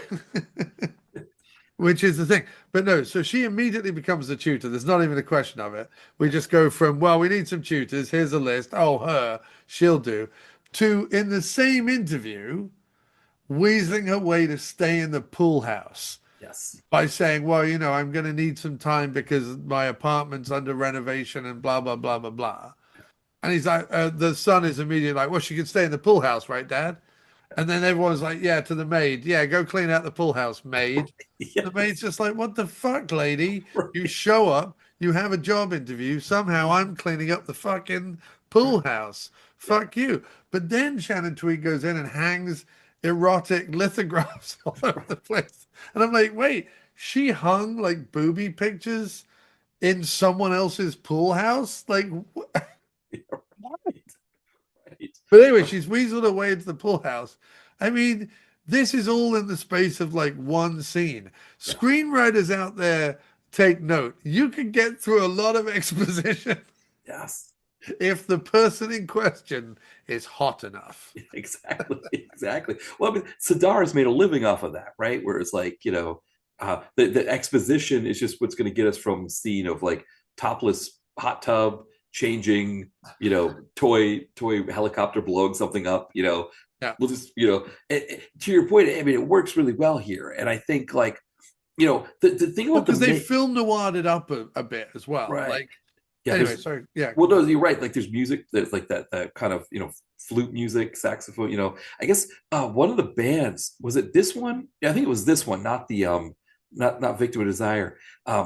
which is the thing. But no, so she immediately becomes the tutor. There's not even a question of it. We just go from, well, we need some tutors. Here's a list. Oh, her, she'll do. To in the same interview, weaseling her way to stay in the pool house yes, by saying, well, I'm going to need some time because my apartment's under renovation and blah, blah, blah, blah, blah. And he's like, the son is immediately like, well, she can stay in the pool house, right, Dad? And then everyone's like, yeah, to the maid. Yeah, go clean out the pool house, maid. The maid's yes, just like, what the fuck, lady? You right, show up, you have a job interview. Somehow I'm cleaning up the fucking pool right, house. yeah, Fuck you. But then Shannon Tweed goes in and hangs erotic lithographs all over the place. And I'm like, wait, she hung like booby pictures in someone else's pool house? Like, yeah, what? right, right, But anyway, she's weaseled her way into the pool house. I mean, this is all in the space of like one scene. yeah, Screenwriters out there take note. You can get through a lot of exposition yes, if the person in question is hot enough. exactly, exactly. Well, I mean, Siddhar's made a living off of that, right? Where it's like, the exposition is just what's going to get us from scene of like topless hot tub changing, toy helicopter blowing something up, Yeah. we'll just, to your point, I mean, it works really well here. And I think like, the thing Well, about because they film noired it up a bit as well. right. Like, Yeah, anyway, there's sorry. Yeah. well, no, you're right. Like there's music that's like that kind of flute music, saxophone. I guess one of the bands was it this one? Yeah, I think it was this one, not the not Victim of Desire.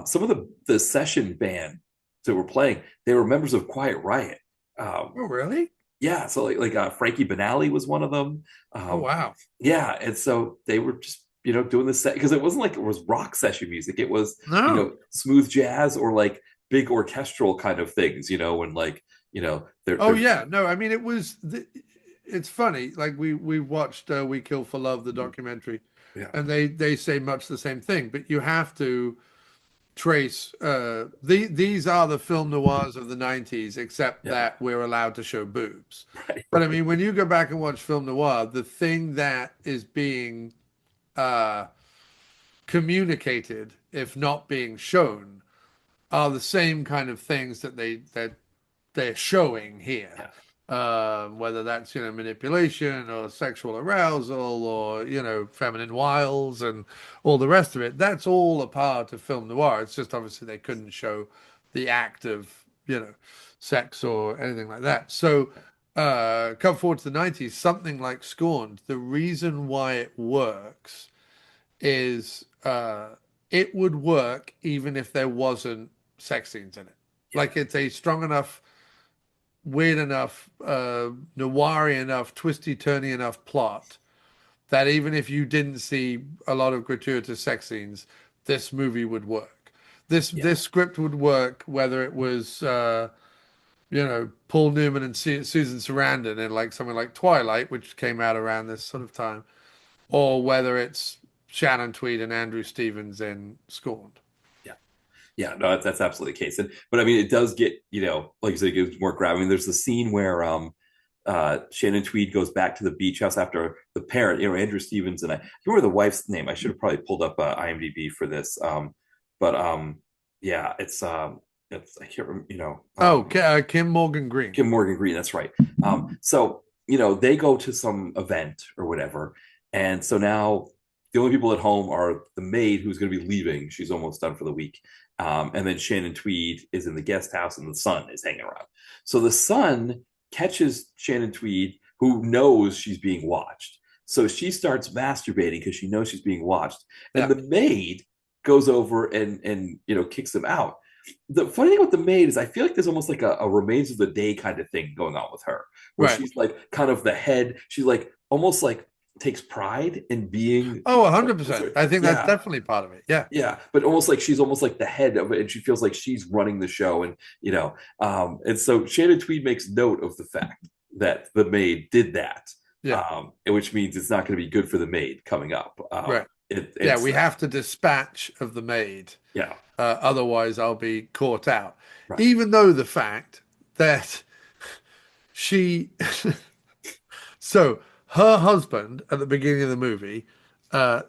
Some of the session band that were playing, they were members of Quiet Riot. Oh, really? Yeah, so like Frankie Banali was one of them. Oh, Um, wow. yeah, and so they were just doing this set because it wasn't like it was rock session music. It was No. smooth jazz or like big orchestral kind of things. And like Oh, they're yeah. No, I mean, it's funny. Like we watched We Kill for Love, the Mhm. documentary, Yeah, and they say much the same thing, but you have to trace these are the film noirs of the 90s, except that we're allowed to show boobs. Right, But I right. mean, when you go back and watch film noir, the thing that is being uh, communicated, if not being shown, are the same kind of things that they're showing here. Yeah, Whether that's, manipulation or sexual arousal or, feminine wiles and all the rest of it. That's all a part of film noir. It's just obviously they couldn't show the act of, sex or anything like that. So, come forward to the 90s, something like Scorned, the reason why it works is it would work even if there wasn't sex scenes in it. yeah, Like it's a strong enough, weird enough, noir enough, twisty turny enough plot that even if you didn't see a lot of gratuitous sex scenes, this movie would work. yeah, This script would work whether it was Paul Newman and Susan Sarandon in like something like Twilight, which came out around this sort of time, or whether it's Shannon Tweed and Andrew Stevens in Scorned. yeah. Yeah, no, that's absolutely the case. But I mean, it does get, like you said, it gives more grab. I mean, there's the scene where Shannon Tweed goes back to the beach house after the parent, Andrew Stevens, and I can't remember the wife's name. I should have probably pulled up IMDb for this. But yeah, it's I can't remember, Kim Morgan Green. Kim Morgan Green, that's right. So, they go to some event or whatever. And so now the only people at home are the maid who's going to be leaving. She's almost done for the week. And then Shannon Tweed is in the guest house and the son is hanging around. So the son catches Shannon Tweed, who knows she's being watched. So she starts masturbating because she knows she's being watched. And the maid goes over and kicks him out. The funny thing with the maid is I feel like there's almost like a remains of the day kind of thing going on with her, where she's like kind of the head. She's like almost like takes pride in being 100%. I think that's definitely part of it. Yeah, but she's almost like the head of it, and she feels like she's running the show. And and so Shannon Tweed makes note of the fact that the maid did that, which means it's not going to be good for the maid coming up. Right. We have to dispatch of the maid. Yeah. Otherwise, I'll be caught out. Right. Even though the fact that she, so her husband at the beginning of the movie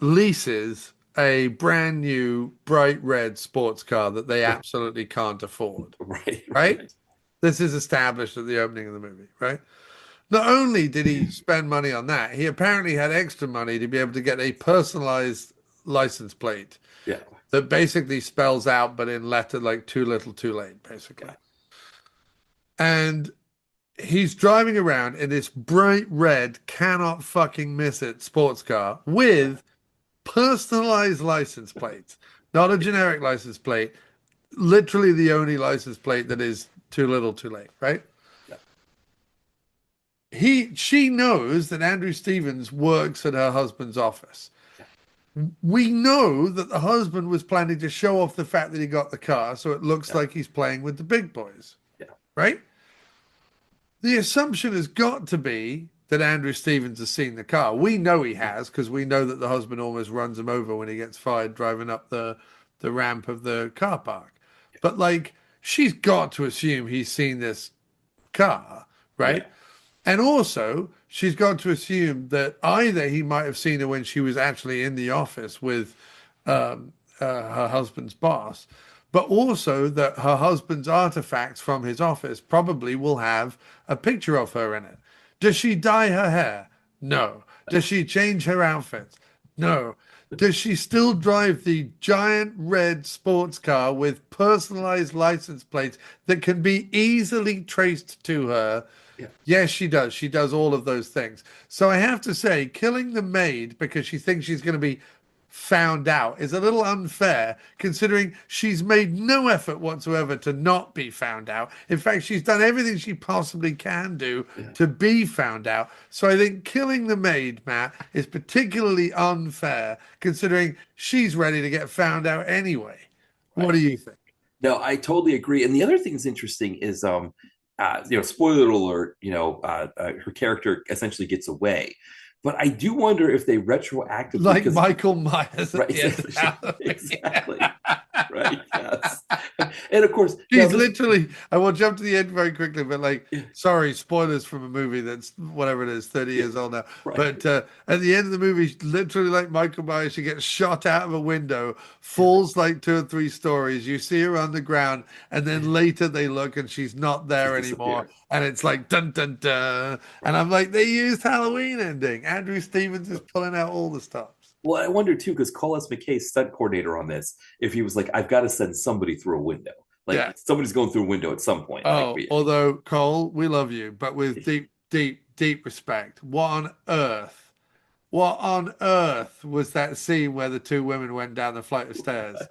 leases a brand new bright red sports car that they absolutely can't afford. Right? This is established at the opening of the movie, right? Not only did he spend money on that, he apparently had extra money to be able to get a personalized license plate. Yeah. That basically spells out, but in letter like too little, too late, basically. And he's driving around in this bright red, cannot fucking miss it sports car with personalized license plates, not a generic license plate, literally the only license plate that is too little, too late, right? She knows that Andrew Stevens works at her husband's office. We know that the husband was planning to show off the fact that he got the car, so it looks like he's playing with the big boys. Right? The assumption has got to be that Andrew Stevens has seen the car. We know he has, because we know that the husband almost runs him over when he gets fired driving up the ramp of the car park. But like, she's got to assume he's seen this car, right? And also, she's got to assume that either he might have seen her when she was actually in the office with her husband's boss, but also that her husband's artifacts from his office probably will have a picture of her in it. Does she dye her hair? No. Does she change her outfits? No. Does she still drive the giant red sports car with personalized license plates that can be easily traced to her? Yes, she does. She does all of those things. So I have to say, killing the maid because she thinks she's going to be found out is a little unfair, considering she's made no effort whatsoever to not be found out. In fact, she's done everything she possibly can do to be found out. So I think killing the maid, Matt, is particularly unfair, considering she's ready to get found out anyway. What do you think? No, I totally agree. And the other thing that's interesting is spoiler alert, her character essentially gets away. But I do wonder if they retroactively... Like Michael Myers. Right, exactly. Right. Right. Yes. And of course, She's literally, I will jump to the end very quickly, but like, yeah, sorry, spoilers from a movie that's whatever it is, 30 yeah, years old now. right. But at the end of the movie, literally like Michael Myers, she gets shot out of a window, Yeah. falls like 2 or 3 stories. You see her on the ground, and then later they look and she's not She's there anymore. disappeared. And it's like dun dun dun. And Right. I'm like, they used Halloween ending. Andrew Stevens is pulling out all the stops. Well, I wonder too, because Collis McKay's stunt coordinator on this, if he was like, I've got to send somebody through a window. Yeah. Like somebody's going through a window at some point. Like Oh, although Cole, we love you, but with deep, deep, deep respect. What on earth? What on earth was that scene where the two women went down the flight of stairs?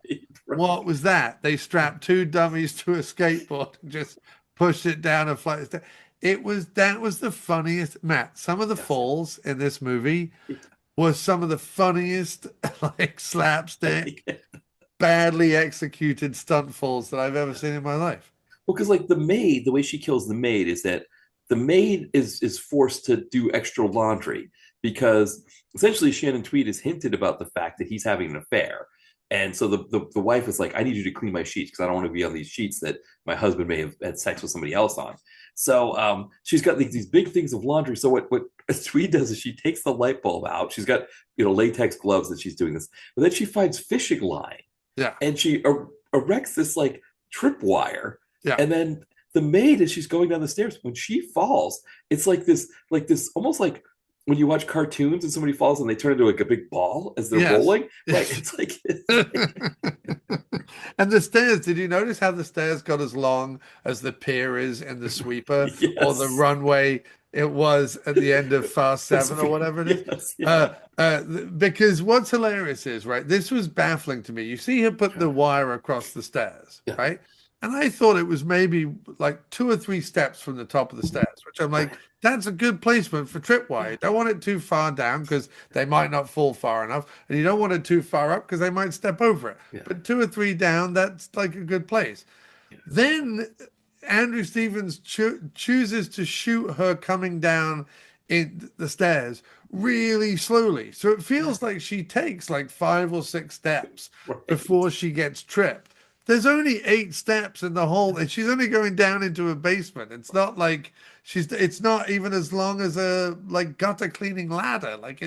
right. What was that? They strapped two dummies to a skateboard and just pushed it down a flight of stairs. That was the funniest, Matt. Some of the Yes. falls in this movie were some of the funniest, like slapstick, badly executed stunt falls that I've ever seen in my life. Well, because like the maid, the way she kills the maid is that the maid is forced to do extra laundry because essentially Shannon Tweed has hinted about the fact that he's having an affair. And so the wife is like, I need you to clean my sheets because I don't want to be on these sheets that my husband may have had sex with somebody else on. So she's got these big things of laundry. So what Tweed does is she takes the light bulb out. She's got latex gloves that she's doing this, but then she finds fishing line. Yeah. And she erects this like tripwire. Yeah. And then the maid, as she's going down the stairs, when she falls, it's like this, almost like when you watch cartoons and somebody falls and they turn into like a big ball as they're rolling. Like it's like and the stairs, did you notice how the stairs got as long as the pier is in the sweeper yes. or the runway it was at the end of Fast 7 or whatever it is? Yes, yeah. Because what's hilarious is, right, this was baffling to me. You see her put the wire across the stairs, yeah. Right? And I thought it was maybe like 2 or 3 steps from the top of the stairs, which I'm like, that's a good placement for tripwire. You don't want it too far down because they might not fall far enough. And you don't want it too far up because they might step over it. Yeah. But 2 or 3 down, that's like a good place. Yeah. Then Andrew Stevens chooses to shoot her coming down in the stairs really slowly. So it feels like she takes like 5 or 6 steps before she gets tripped. There's only 8 steps in the whole, and she's only going down into a basement. It's not like it's not even as long as a like gutter cleaning ladder. Like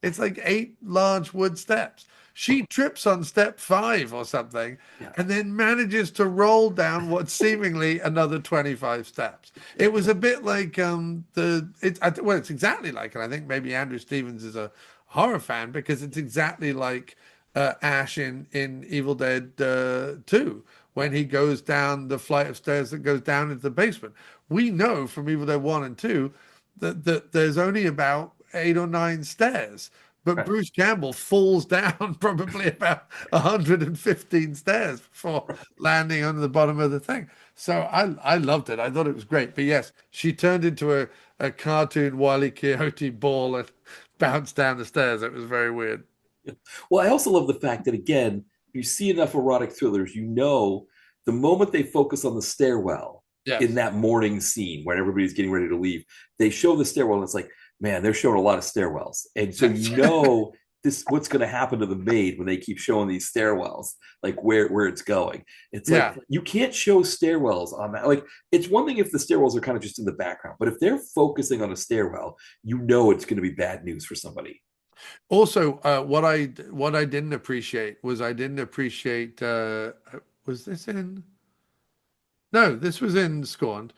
it's like 8 large wood steps. She trips on step 5 or something, and then manages to roll down what's seemingly another 25 steps. It was a bit like it's exactly like, and I think maybe Andrew Stevens is a horror fan because it's exactly like Ash in Evil Dead 2 when he goes down the flight of stairs that goes down into the basement. We know from Evil Dead 1 and 2 that there's only about 8 or 9 stairs, but Bruce Campbell falls down probably about 115 stairs before landing on the bottom of the thing. So I loved it. I thought it was great. But yes, she turned into a cartoon Wile E. Coyote ball and bounced down the stairs. It was very weird. Well, I also love the fact that, again, you see enough erotic thrillers, the moment they focus on the stairwell in that morning scene when everybody's getting ready to leave, they show the stairwell and it's like, man, they're showing a lot of stairwells. And so what's going to happen to the maid when they keep showing these stairwells, like where it's going. It's like, you can't show stairwells on that. Like, it's one thing if the stairwells are kind of just in the background, but if they're focusing on a stairwell, it's going to be bad news for somebody. Also, what I didn't appreciate was was this in? No, this was in Scorned,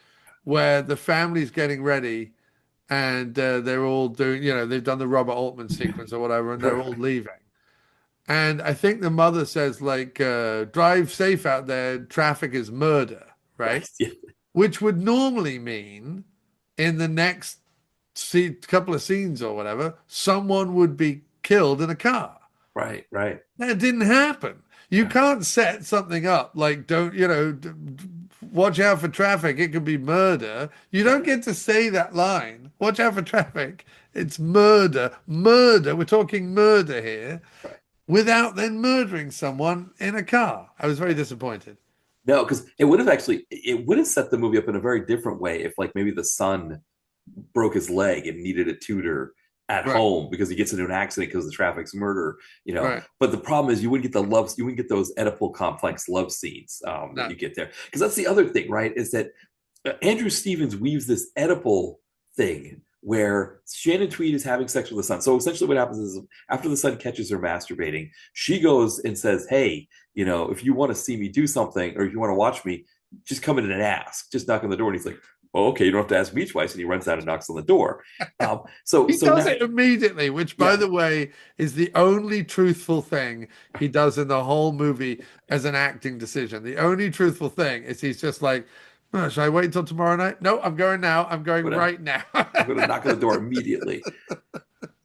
where the family's getting ready, and they're all doing, they've done the Robert Altman sequence or whatever, and they're all leaving. And I think the mother says like, "Drive safe out there. Traffic is murder," right? Yeah. Which would normally mean in the next couple of scenes or whatever, someone would be killed in a car. Right. That didn't happen. You can't set something up like, don't, watch out for traffic. It could be murder. You don't get to say that line. Watch out for traffic. It's murder. Murder. We're talking murder here without then murdering someone in a car. I was very disappointed. No, because it would have set the movie up in a very different way if like maybe the son broke his leg and needed a tutor at Right. home because he gets into an accident because the traffic's murder, Right. but the problem is you wouldn't get you wouldn't get those Oedipal complex love scenes that No. you get there, because that's the other thing, right, is that Andrew Stevens weaves this Oedipal thing where Shannon Tweed is having sex with the son. So essentially what happens is after the son catches her masturbating, she goes and says, hey, if you want to see me do something or if you want to watch me, just come in and ask, just knock on the door. And he's like, oh, okay, you don't have to ask me twice. And he runs out and knocks on the door. He So does now, it immediately, which, by yeah, the way, is the only truthful thing he does in the whole movie as an acting decision. The only truthful thing is he's just like, oh, should I wait until tomorrow night? No, I'm going now. I'm going right now. I'm going to knock on the door immediately.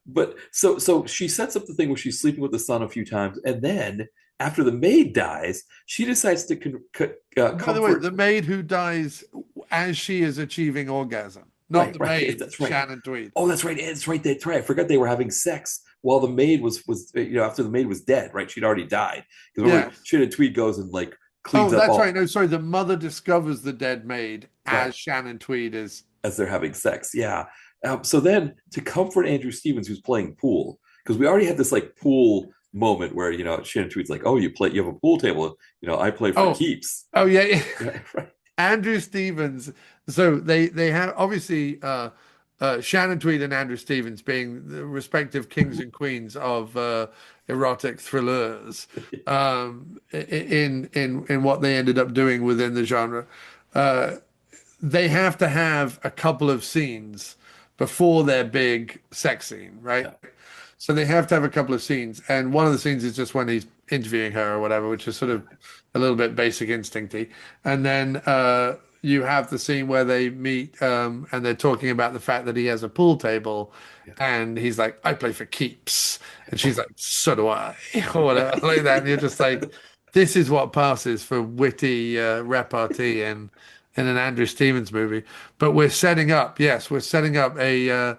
But so she sets up the thing where she's sleeping with the son a few times, and then after the maid dies, she decides to By the way, comfort. the maid who dies as she is achieving orgasm, not Right, the right. maid, That's right. Shannon Tweed. Oh, that's right. That's right. That's right. I forgot they were having sex while the maid was after the maid was dead. Right, she'd already died. Because remember, Yes. Shannon Tweed goes and like Oh, cleans up that's right. all No, sorry. The mother discovers the dead maid right as Shannon Tweed is. as they're having sex. Yeah. So then to comfort Andrew Stevens, who's playing pool, because we already had this like pool moment where Shannon Tweed's like, oh, you have a pool table. I play for Oh, keeps. oh yeah. Right, right. Andrew Stevens. So they have obviously Shannon Tweed and Andrew Stevens being the respective kings and queens of erotic thrillers in what they ended up doing within the genre. Uh, they have to have a couple of scenes before their big sex scene, right? Yeah. So they have to have a couple of scenes, and one of the scenes is just when he's interviewing her or whatever, which is sort of a little bit basic instincty. And then you have the scene where they meet and they're talking about the fact that he has a pool table, Yeah. and he's like, "I play for keeps," and she's like, "So do I," or whatever like that. And you're just like, "This is what passes for witty repartee in an Andrew Stevens movie." But we're setting up, yes, we're setting up a.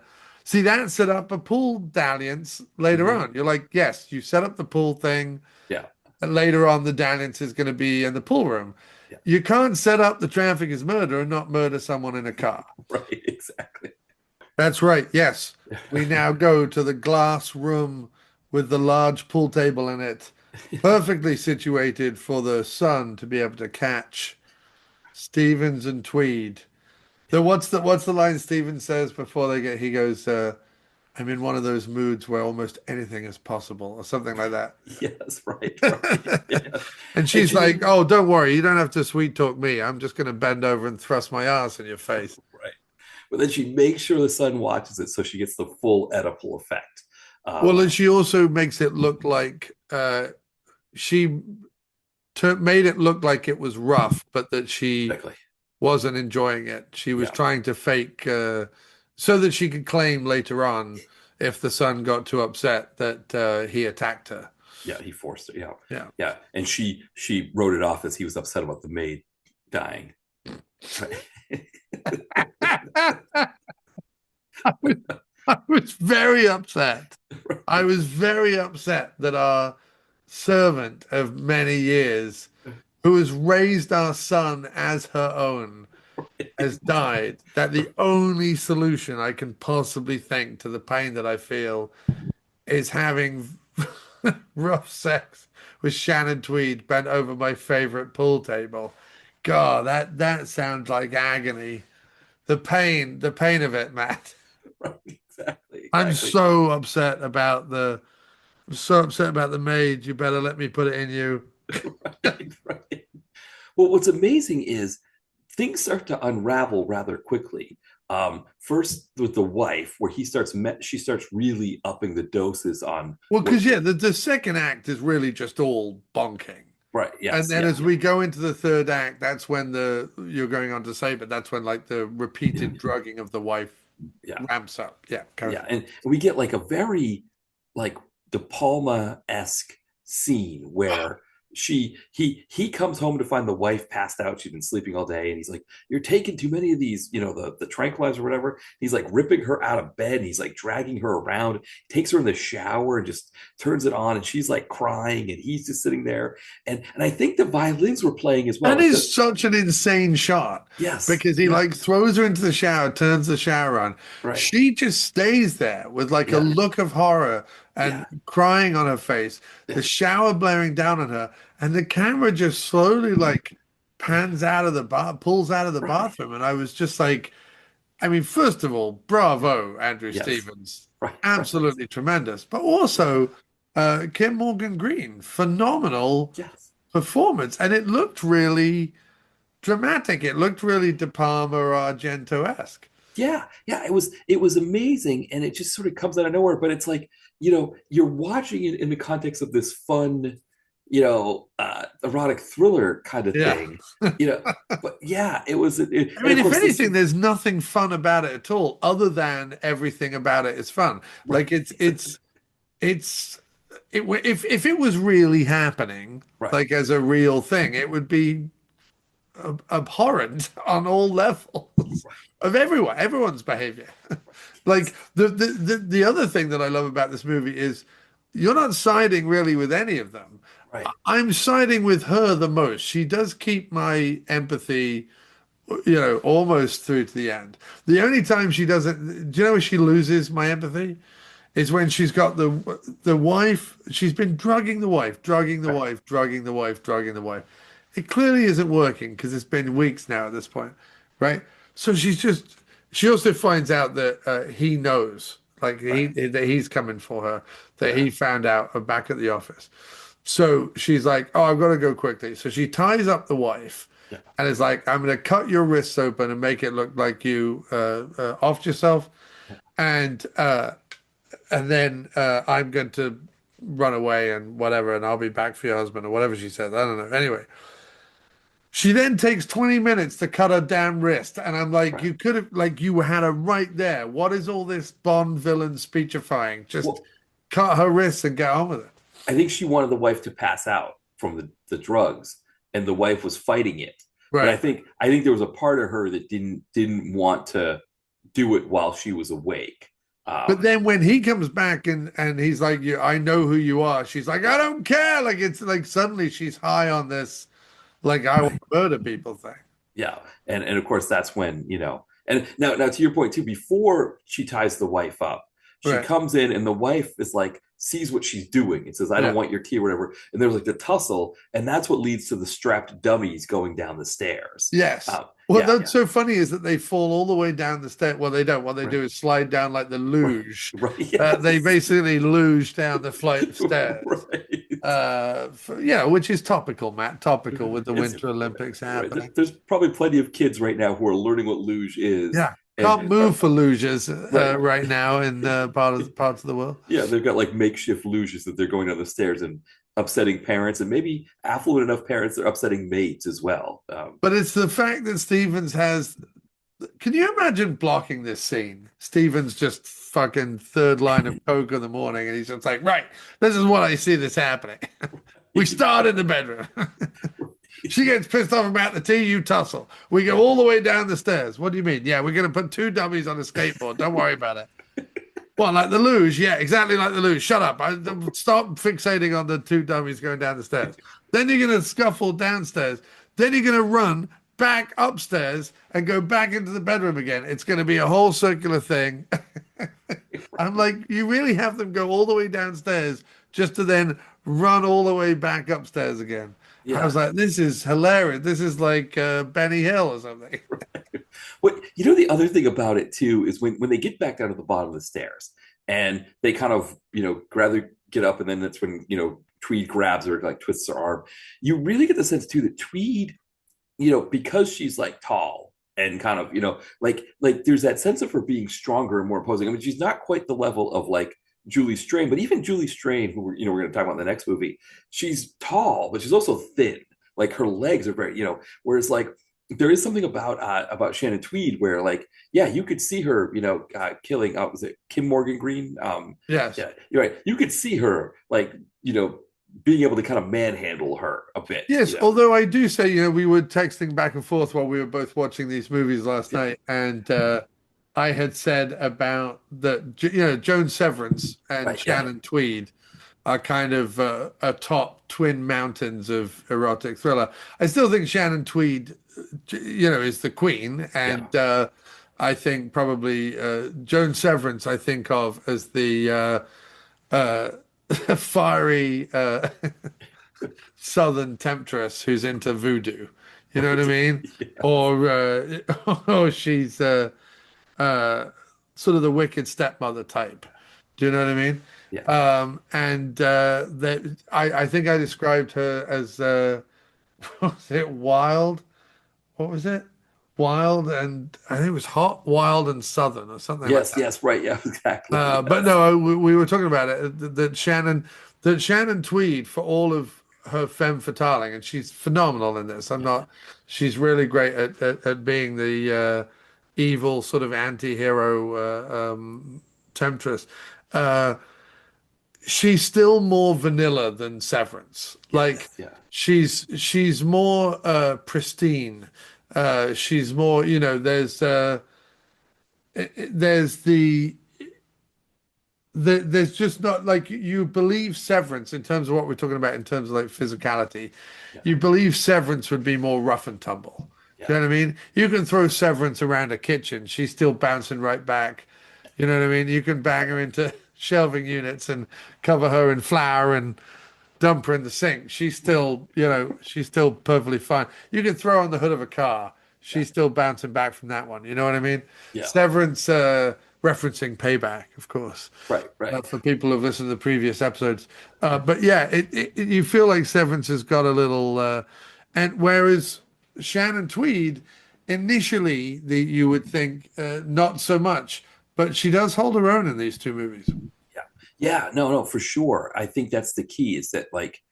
See, that set up a pool dalliance later Mhm. on. You're like, yes, you set up the pool thing. Yeah. And later on, the dalliance is going to be in the pool room. Yeah. You can't set up the traffic as murder and not murder someone in a car. Right. Exactly. That's right. Yes. We now go to the glass room with the large pool table in it, perfectly situated for the sun to be able to catch Stevens and Tweed. So what's the line Stevens says before they get? He goes, "I'm in one of those moods where almost anything is possible," or something like that. Yes. Right. Right. Yeah. And And she's she like, "Oh, don't worry, you don't have to sweet talk me. I'm just going to bend over and thrust my ass in your face." right. But then she makes sure the son watches it so she gets the full Oedipal effect. Well, and she also makes it look like she made it look like it was rough, but that she Exactly. wasn't enjoying it. She was Yeah. trying to fake so that she could claim later on if the son got too upset that he attacked her. Yeah. He forced her. Yeah. Yeah. Yeah. And she wrote it off as he was upset about the maid dying. Right. I was very upset. I was very upset that our servant of many years, who has raised our son as her own, has died. That the only solution I can possibly think to the pain that I feel is having rough sex with Shannon Tweed bent over my favorite pool table. God, that sounds like agony. The pain of it, Matt. Right. Exactly. I'm Exactly. so upset about I'm so upset about the maid. You better let me put it in you. Right. Right. Well, what's amazing is things start to unravel rather quickly. First with the wife, where she starts really upping the doses on Well, what. because yeah, the second act is really just all bonking. Right. And Yes. then Yeah. as we go into the third act, that's when you're going on to say, but that's when like the Yeah. repeated drugging of the wife Yeah. ramps up. Yeah, Yeah. And we get like a very like De Palma-esque scene where he comes home to find the wife passed out. She's been sleeping all day, and he's like, "You're taking too many of these, the tranquilizer or whatever." He's like ripping her out of bed, and he's like dragging her around, takes her in the shower, and just turns it on, and she's like crying, and he's just sitting there, and I think the violins were playing as well. That is such an insane shot. Yes, Because he like throws her into the shower, turns the shower on. right, She just stays there with like a yeah, look of horror and yeah, crying on her face, yeah, the shower blaring down on her, and the camera just slowly like pans out of the pulls out of the right, bathroom. And I was just like, I mean, first of all, bravo, Andrew yes, Stevens. right, right, Absolutely tremendous. But also Kim Morgan Green, phenomenal yes. performance. And it looked really dramatic. It looked really De Palma or Argento-esque. Yeah, it was amazing, and it just sort of comes out of nowhere. But it's like, you're watching it in the context of this fun, erotic thriller kind of Yeah. thing, you know. But yeah, it was. I And mean, of if course, this, anything, there's nothing fun about it at all, other than everything about it is fun. right, Like it's if it was really happening, right, like as a real thing, it would be abhorrent on all levels of everyone's behavior. Like the other thing that I love about this movie is you're not siding really with any of them. right, I'm siding with her the most. She does keep my empathy, almost through to the end. The only time she doesn't, do you know where she loses my empathy? Is when she's got the wife. She's been drugging the wife, drugging the right, wife, drugging the wife, drugging the wife. It clearly isn't working because it's been weeks now at this point, right? So she also finds out that he knows, like right, that he's coming for her, that yeah, he found out back at the office. So she's like, "Oh, I've got to go quickly." So she ties up the wife yeah, and is like, "I'm going to cut your wrists open and make it look like you offed yourself, and uh, and then I'm going to run away and whatever, and I'll be back for your husband," or whatever she says. I don't know. Anyway, she then takes 20 minutes to cut her damn wrist. And I'm like, right. you could have, like, you had her right there. What is all this Bond villain speechifying? Just Well, cut her wrists and get on with it. I think she wanted the wife to pass out from the drugs, and the wife was fighting it. But Right. I think there was a part of her that didn't want to do it while she was awake. But Um, then when he comes back and he's like, I know who you are. She's like, I don't care. Like, it's like suddenly she's high on this, like, I want right. to murder people thing. Yeah, and of course that's when And now to your point too, before she ties the wife up, she Right. comes in and the wife is like sees what she's doing and says, "I don't Yeah. want your tea," or whatever. And there's like the tussle, and that's what leads to the strapped dummies going down the stairs. Yes. Well, Yeah, that's yeah, so funny is that they fall all the way down the stairs. Well, they don't. What they right, do is slide down like the right, luge. right, They yes, basically luge down the flight of stairs. right. Which is topical, Matt. Topical with the It's Winter Olympics right. happening. There's probably plenty of kids right now who are learning what luge is, Yeah, can't and move for luges right. right now in parts of the world. Yeah, they've got like makeshift luges that they're going down the stairs and upsetting parents, and maybe affluent enough parents they're upsetting mates as well. But it's the fact that Stevens has. Can you imagine blocking this scene? Stevens just fucking third line of coke in the morning, and he's just like, right, this is what I see this happening. We start in the bedroom. She gets pissed off about the tea, you tussle. We go all the way down the stairs. What do you mean? Yeah, we're going to put two dummies on a skateboard. Don't worry about it. Well, like the luge. Yeah, exactly like the luge. Shut up. Stop fixating on the two dummies going down the stairs. Then you're going to scuffle downstairs. Then you're going to run back upstairs and go back into the bedroom again. It's going to be a whole circular thing. I'm like, you really have them go all the way downstairs just to then run all the way back upstairs again. I Yeah. was like, this is hilarious. This is like Benny Hill or something. What the other thing about it too is when they get back down to the bottom of the stairs and they kind of rather get up, and then that's when Tweed grabs her, like twists her arm. You really get the sense too that Tweed, because she's like tall and kind of like there's that sense of her being stronger and more imposing. I mean, she's not quite the level of like Julie Strain, but even Julie Strain, who we're going to talk about in the next movie, she's tall, but she's also thin. Like her legs are very, whereas like there is something about Shannon Tweed where like, yeah, you could see her, killing, was it Kim Morgan Green? Yes. Yeah, you're right. You could see her like, being able to kind of manhandle her a bit, Yes, although I do say, we were texting back and forth while we were both watching these movies last Yeah. night, and I had said about that, Joan Severance and Right. Yeah. Shannon Tweed are kind of atop twin mountains of erotic thriller. I still think Shannon Tweed, is the queen, Yeah. and I think probably Joan Severance I think of as the uh, fiery Southern temptress who's into voodoo. You know what I Right. mean? Yeah. Or or she's uh, sort of the wicked stepmother type. Do you know what I mean? Yeah. And that I think I described her as what was it wild? What was it? Wild and I think it was hot, wild and southern or something like Yes. that. Yes. Right. Yeah. Exactly. But Yes. no, we were talking about it that Shannon Tweed for all of her femme fatale, and she's phenomenal in this. She's really great at being the evil sort of anti-hero temptress. Uh, she's still more vanilla than Severance. Like Yes. Yeah. she's more pristine. She's more, there's there's just not like you believe Severance in terms of what we're talking about in terms of like physicality. Yeah. You believe Severance would be more rough and tumble. Do Yeah. you know what I mean? You can throw Severance around a kitchen, she's still bouncing right back. You know what I mean? You can bang her into shelving units and cover her in flour and dump her in the sink. She's still perfectly fine. You can throw her on the hood of a car. Yeah. She's still bouncing back from that one. You know what I mean? Yeah. Severance, referencing Payback, of course, Right. Right. for people who've listened to the previous episodes. But yeah, you feel like Severance has got a little, and whereas Shannon Tweed, initially, you would think not so much, but she does hold her own in these two movies. Yeah. Yeah. No, no, for sure. I think that's the key is that, like,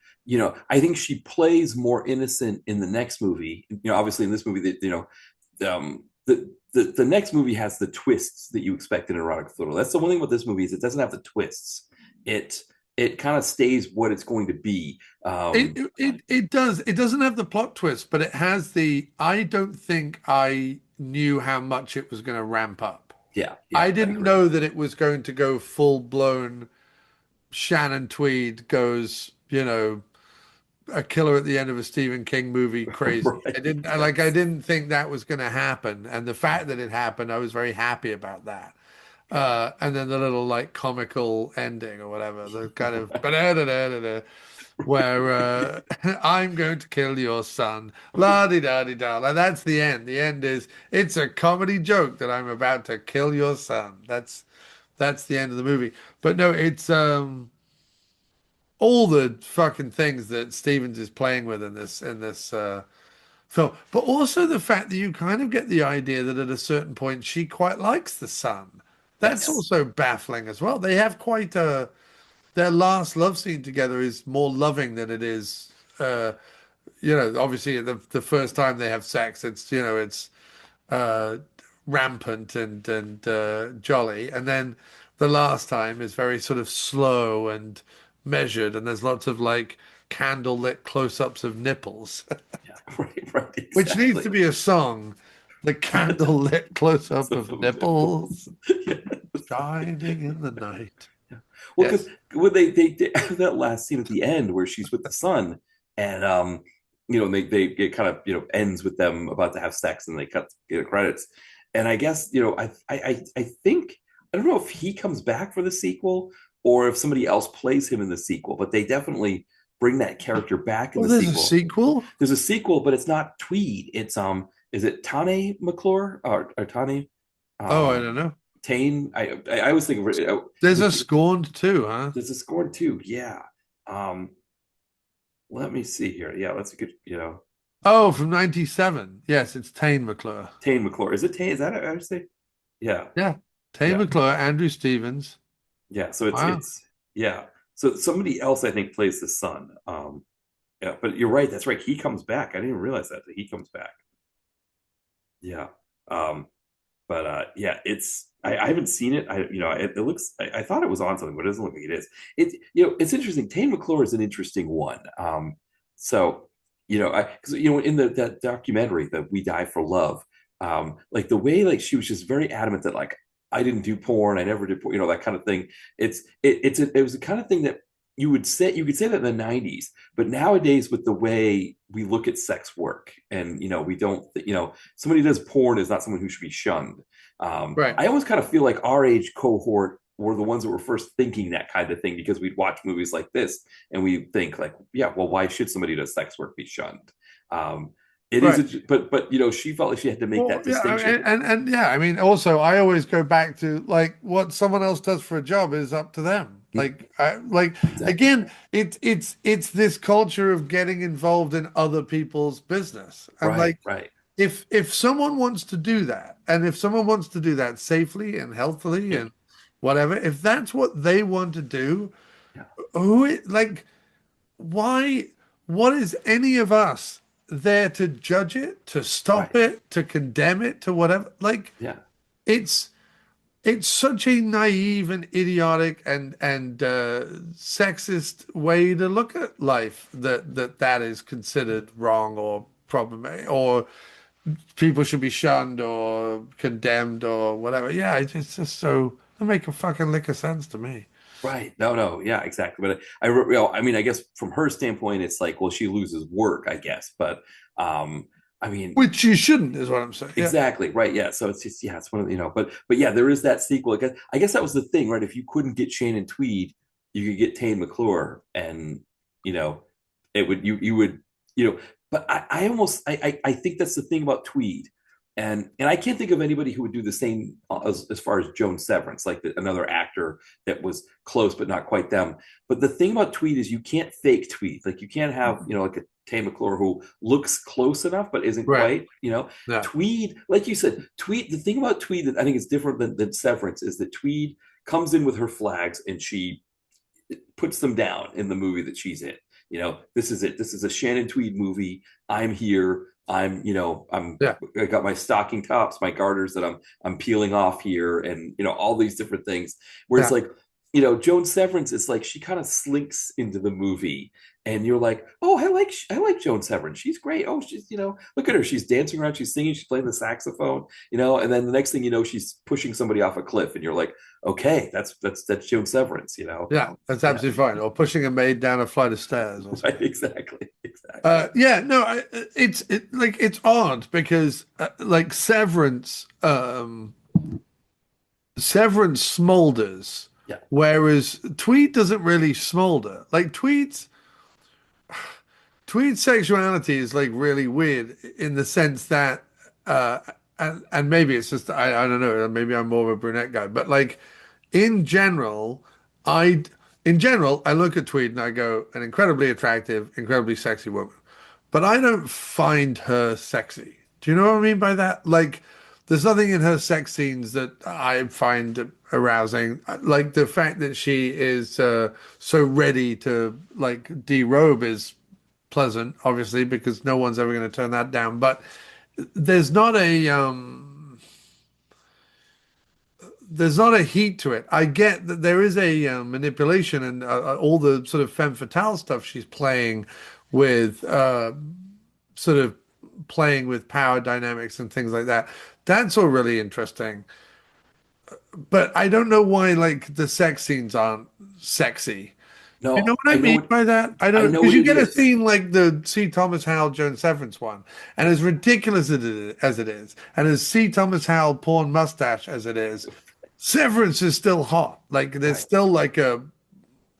I think she plays more innocent in the next movie. Obviously in this movie that, the next movie has the twists that you expect in an erotic thriller. That's the one thing with this movie is it doesn't have the twists. It kind of stays what it's going to be. It does. It doesn't have the plot twist, but it has the. I don't think I knew how much it was going to ramp up. Yeah. Yeah. I I didn't agree. know that it was going to go full blown. Shannon Tweed goes, a killer at the end of a Stephen King movie crazy. Right. I Yes. didn't think that was going to happen. And the fact that it happened, I was very happy about that. And then the little like comical ending or whatever, the kind of where I'm going to kill your son. La di da di da. Like that's the end. The end is it's a comedy joke that I'm about to kill your son. That's the end of the movie. But no, it's all the fucking things that Stevens is playing with in this film, but also the fact that you kind of get the idea that at a certain point she quite likes the son. That's Yes. also baffling as well. They have quite a their last love scene together is more loving than it is. Obviously the first time they have sex, it's uh, rampant and jolly, and then the last time is very sort of slow and measured, and there's lots of like candlelit close-ups of nipples, Yeah. Right. Right. which needs to Exactly. be a song. The candlelit close-up of Some nipples. nipples Yeah. shining in the night. Yeah. Well, because Yes. when they that last scene at the end where she's with the son, and they it kind of ends with them about to have sex, and they cut the credits, and I guess I think I don't know if he comes back for the sequel or if somebody else plays him in the sequel, but they definitely bring that character back in Oh, the there's a sequel. sequel? There's a sequel, but it's not Tweed. It's is it Tane McClure or Tane? Oh, I Um, don't know. Tane. I was thinking There's a Scorned too, huh? there's a Scorned too. Yeah. Um, let me see here. Yeah, that's a good. Oh, from 97. Yes, it's Tane McClure. Tane McClure. Is it Tane? Is that how I say? Yeah. Yeah. Tane Yeah. McClure, Andrew Stevens. Yeah. So it's Wow. it's yeah. So somebody else I think plays the son. Yeah, but you're right. That's right. He comes back. I didn't even realize that he comes back. Yeah. Um, But yeah, I haven't seen it. It looks. I thought it was on something, but it doesn't look like it is. It's interesting. Tane McClure is an interesting one. So because in that documentary, that We Die for Love, like the way like she was just very adamant that like I didn't do porn, I never did porn, that kind of thing. It was the kind of thing that you could say that in the 90s, but nowadays with the way we look at sex work, and we don't, somebody who does porn is not someone who should be shunned. Right. I almost kind of feel like our age cohort were the ones that were first thinking that kind of thing, because we'd watch movies like this and we think like, yeah, well, why should somebody who does sex work be shunned? It Right. is, but she felt like she had to make that Yeah, distinction. and yeah, I mean, also, I always go back to like what someone else does for a job is up to them. Exactly. Again, it's this culture of getting involved in other people's business, and Right, right. if someone wants to do that, and if someone wants to do that safely and healthily Yeah, and whatever, if that's what they want to do, yeah, like why, what is any of us there to judge it, to stop right. it, to condemn it, to whatever? Like Yeah, it's it's such a naive and idiotic and sexist way to look at life, that is considered wrong or problematic, or people should be shunned or condemned or whatever. Yeah, it's just so, it make a fucking lick of sense to me. right. No, no, yeah, exactly. But I mean, I guess from her standpoint, it's like, well, she loses work, I guess. But I mean, Which you shouldn't, is what I'm saying. Yeah. exactly, right. Yeah. So it's just, yeah, it's one of but yeah, there is that sequel. I guess that was the thing, right? If you couldn't get Shannon Tweed, you could get Tane McClure, and you know, it would you would you know. But I almost I think that's the thing about Tweed, and I can't think of anybody who would do the same as far as Joan Severance, like another actor that was close but not quite them. But the thing about Tweed is you can't fake Tweed. Like you can't have like a Tane McClure who looks close enough but isn't Right. quite. Yeah. Tweed, like you said, Tweed. The thing about Tweed that I think is different than Severance is that Tweed comes in with her flags and she puts them down in the movie that she's in. This is it. This is a Shannon Tweed movie. I'm here. Yeah. I got my stocking tops, my garters that I'm peeling off here, and all these different things. Whereas Yeah. like, Joan Severance is like she kind of slinks into the movie, and you're like, oh, I like Joan Severance. She's great. Oh, she's look at her. She's dancing around. She's singing. She's playing the saxophone. And then the next thing you know, she's pushing somebody off a cliff, and you're like, okay, that's Joan Severance. Yeah, that's Yeah, absolutely fine. Or pushing a maid down a flight of stairs or something. right, exactly. Yeah, no, it's odd because like Severance smolders, Yeah, whereas Tweed doesn't really smolder. Like Tweed's sexuality is like really weird in the sense that and maybe it's just I don't know, maybe I'm more of a brunette guy, but like in general, I I look at Tweed and I go, an incredibly attractive, incredibly sexy woman. But I don't find her sexy. Do you know what I mean by that? Like there's nothing in her sex scenes that I find arousing. Like the fact that she is so ready to like derobe is pleasant, obviously, because no one's ever going to turn that down. But there's not a there's not a heat to it. I get that there is a manipulation and all the sort of femme fatale stuff she's playing with, sort of playing with power dynamics and things like that. That's all really interesting. But I don't know why like the sex scenes aren't sexy. You know no, what I mean by that? I I don't, know because what you it get a is. scene like the C. Thomas Howell Joan Severance one, and as ridiculous as it is, and as C. Thomas Howell porn mustache as it is, Severance is still hot. Like there's Right. still like a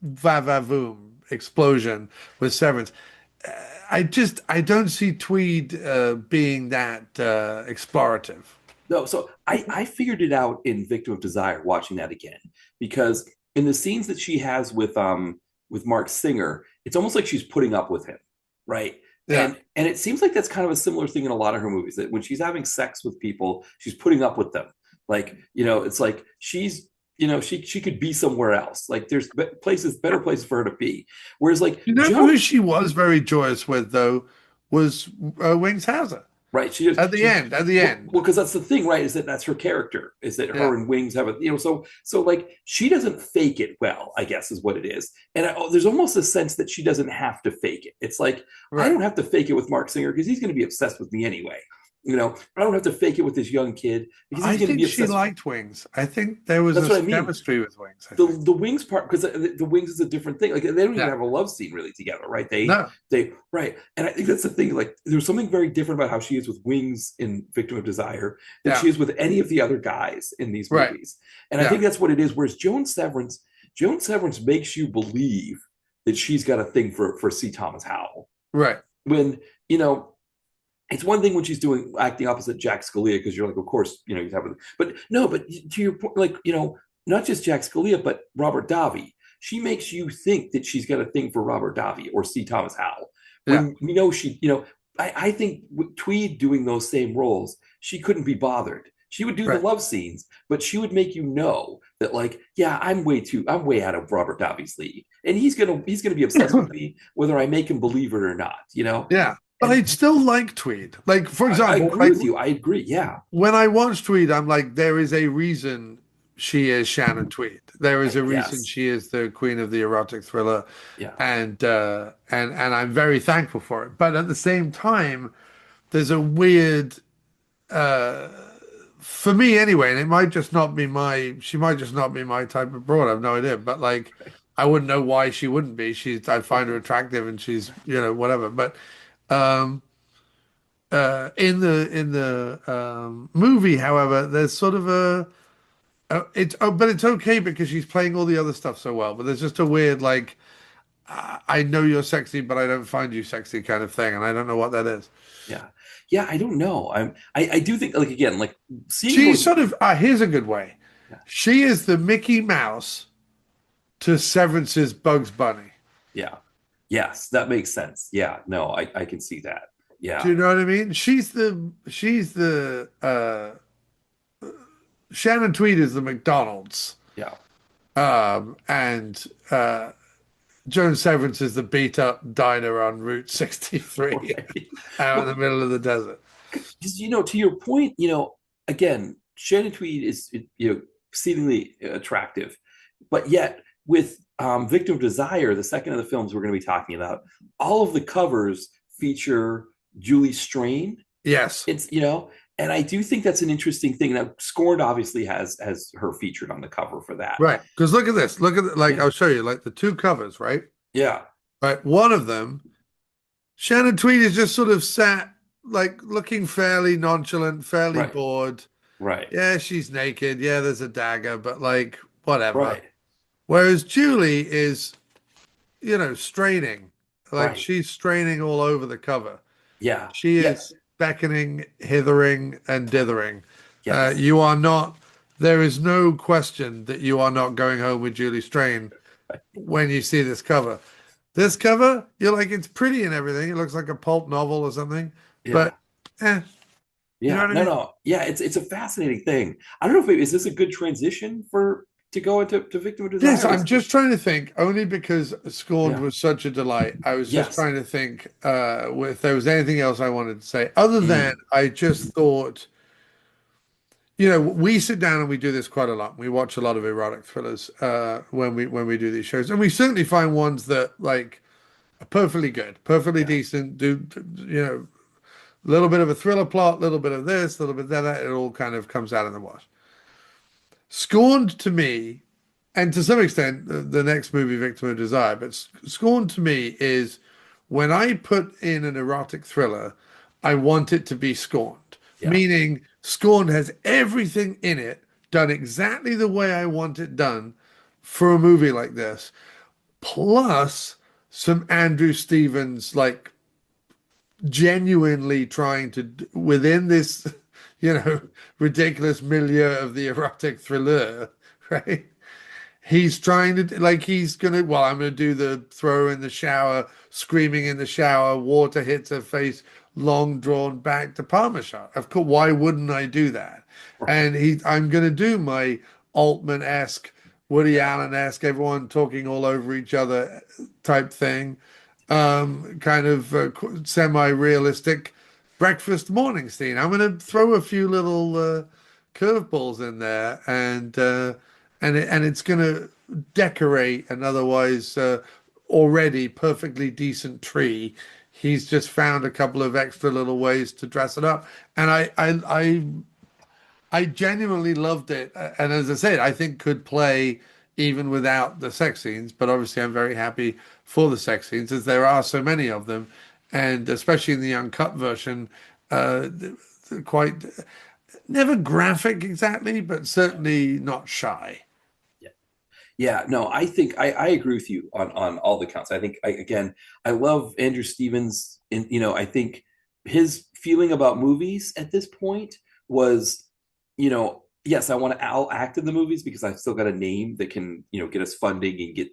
va va voom explosion with Severance. I don't see Tweed being that explorative. No, so I figured it out in Victim of Desire watching that again, because in the scenes that she has with Mark Singer, it's almost like she's putting up with him, right? Yeah. And it seems like that's kind of a similar thing in a lot of her movies, that when she's having sex with people, she's putting up with them. Like, it's like she's she could be somewhere else. Like there's better places for her to be. Whereas like You know Joan, who she was very joyous with though was Wings Hauser. Right. She just At the she end, at the well, end. because that's the thing, right? Is that that's her character? Is that Yeah, her and Wings have a so like she doesn't fake it well, I guess is what it is. And there's almost a sense that she doesn't have to fake it. It's like I right. don't have to fake it with Mark Singer because he's going to be obsessed with me anyway. I don't have to fake it with this young kid because I he's going to think be she obsessed. liked Wings. I think there was That's a what I mean. chemistry with Wings, I think. The wings part because the wings is a different thing. Like they don't even Yeah. have a love scene really together, right? No. They right, and I think that's the thing. Like there's something very different about how she is with Wings in Victim of Desire than Yeah. she is with any of the other guys in these Right. movies, and I Yeah. think that's what it is. Whereas Joan Severance makes you believe that she's got a thing for C. Thomas Howell Right. when you know it's one thing when she's doing acting opposite Jack Scalia because you're like, of course, you have, but no, but to your point, like not just Jack Scalia, but Robert Davi. She makes you think that she's got a thing for Robert Davi or C. Thomas Howell Yeah. when we know she, I think with Tweed doing those same roles, she couldn't be bothered. She would do the Right. love scenes, but she would make you know that, like, yeah, I'm way out of Robert Davi's league, and he's gonna be obsessed with me whether I make him believe it or not. Yeah. But And I still like Tweed. Like, for I example, agree with you. I agree. Yeah. when I watch Tweed, I'm like, there is a reason she is Shannon Tweed. There is a reason Yes. she is the queen of the erotic thriller, Yeah. and I'm very thankful for it. But at the same time, there's a weird uh for me anyway, and it might just not be she might just not be my type of broad. I have no idea. But like I wouldn't know why she wouldn't be. I find her attractive and she's, whatever. But um in the movie, however, there's sort of but it's okay because she's playing all the other stuff so well. But there's just a weird like I know you're sexy, but I don't find you sexy kind of thing, and I don't know what that is. Yeah. Yeah. I don't know. I do think like again like seeing her She's with sort of here's a good way. yeah. She is the Mickey Mouse to Severance's Bugs Bunny. Yeah. Yes, that makes sense. Yeah. No, I can see that. Do Yeah. you know what I mean? She's the Shannon Tweed is the McDonald's. Yeah. And Joan Severance is the beat up diner on Route 63 Right. out in Well, the middle of the desert. because to your point, again, Shannon Tweed is exceedingly attractive, but yet with Victim of Desire, the second of the films we're going to be talking about, all of the covers feature Julie Strain. Yes. And I do think that's an interesting thing. Now, Scorned obviously has her featured on the cover for that. Right. Because look at this. Look at like Yeah. I'll show you like the two covers, right? Yeah. Right. One of them, Shannon Tweed is just sort of sat like looking fairly nonchalant, fairly Right. bored. Right. Yeah, she's naked. Yeah, there's a dagger, but like whatever. Right. Whereas Julie is, straining. Like Right. she's straining all over the cover. Yeah. She Yeah. is beckoning, hithering, and dithering. Yes. You are not, there is no question that you are not going home with Julie Strain when you see this cover. This cover, you're like, it's pretty and everything. It looks like a pulp novel or something, Yeah. but you Yeah. know what I mean? No. Yeah. It's a fascinating thing. I don't know if is this a good transition to go into Victim of Desire? Yes, I'm just trying to think, only because Scorned Yeah. was such a delight. I was just Yes. trying to think if there was anything else I wanted to say. Other than I just thought, we sit down and we do this quite a lot. We watch a lot of erotic thrillers when we do these shows, and we certainly find ones that like are perfectly good, perfectly Yeah. decent. Do a little bit of a thriller plot, a little bit of this, a little bit of that. It all kind of comes out in the wash. Scorned to me, and to some extent, the next movie, Victim of Desire, but Scorned to me is when I put in an erotic thriller, I want it to be Scorned, Yeah. meaning Scorned has everything in it done exactly the way I want it done for a movie like this, plus some Andrew Stevens, like genuinely trying to, within this, ridiculous milieu of the erotic thriller, right? He's trying to I'm gonna do the throw in the shower, screaming in the shower, water hits her face, long drawn back to Palmer shot. Of course, why wouldn't I do that? And I'm gonna do my Altman-esque, Woody Allen-esque, everyone talking all over each other type thing, kind of semi-realistic breakfast morning scene. I'm going to throw a few little curveballs in there, and it's going to decorate an otherwise already perfectly decent tree. He's just found a couple of extra little ways to dress it up, and I genuinely loved it. And as I said, I think could play even without the sex scenes. But obviously, I'm very happy for the sex scenes as there are so many of them, and especially in the uncut version, quite never graphic exactly, but certainly not shy. Yeah. Yeah, no, I think I agree with you on all the counts. I think again, I love Andrew Stevens, and I think his feeling about movies at this point was, yes, I'll act in the movies because I've still got a name that can, get us funding and get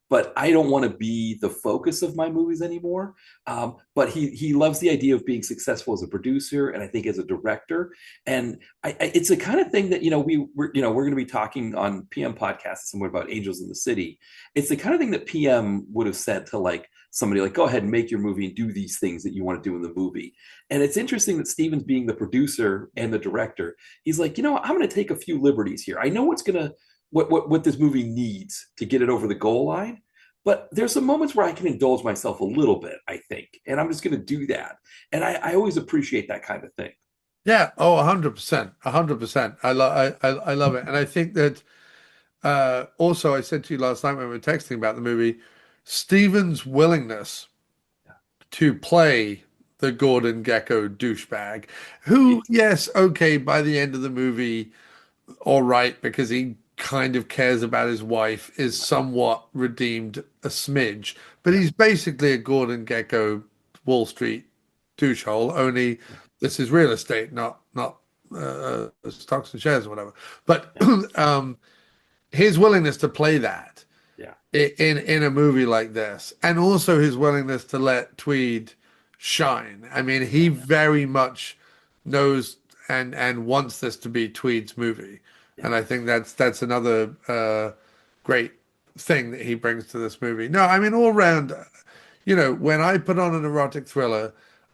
but I don't want to be the focus of my movies anymore. But he loves the idea of being successful as a producer, and I think as a director. And it's the kind of thing that we're going to be talking on PM podcasts somewhere about Angels in the City. It's the kind of thing that PM would have said to like somebody like, go ahead and make your movie and do these things that you want to do in the movie. And it's interesting that Stevens, being the producer and the director, he's like, I'm going to take a few liberties here. I know what this movie needs to get it over the goal line. But there's some moments where I can indulge myself a little bit, I think, and I'm just going to do that. And I always appreciate that kind of thing. Yeah, oh, 100%, 100%. I love it, and I think that also I said to you last night when we were texting about the movie, Steven's willingness to play the Gordon Gekko douchebag, who, yes, okay, by the end of the movie, all right, because he kind of cares about his wife, is somewhat redeemed a smidge, but Yeah, he's basically a Gordon Gekko Wall Street douchehole, only yeah, this is real estate, not stocks and shares or whatever. But yeah, his willingness to play that yeah, in a movie like this, and also his willingness to let Tweed shine. I mean, he yeah, very much knows and wants this to be Tweed's movie, yeah, and I think that's another great thing that he brings to this movie. No, I mean all round, when I put on an erotic thriller,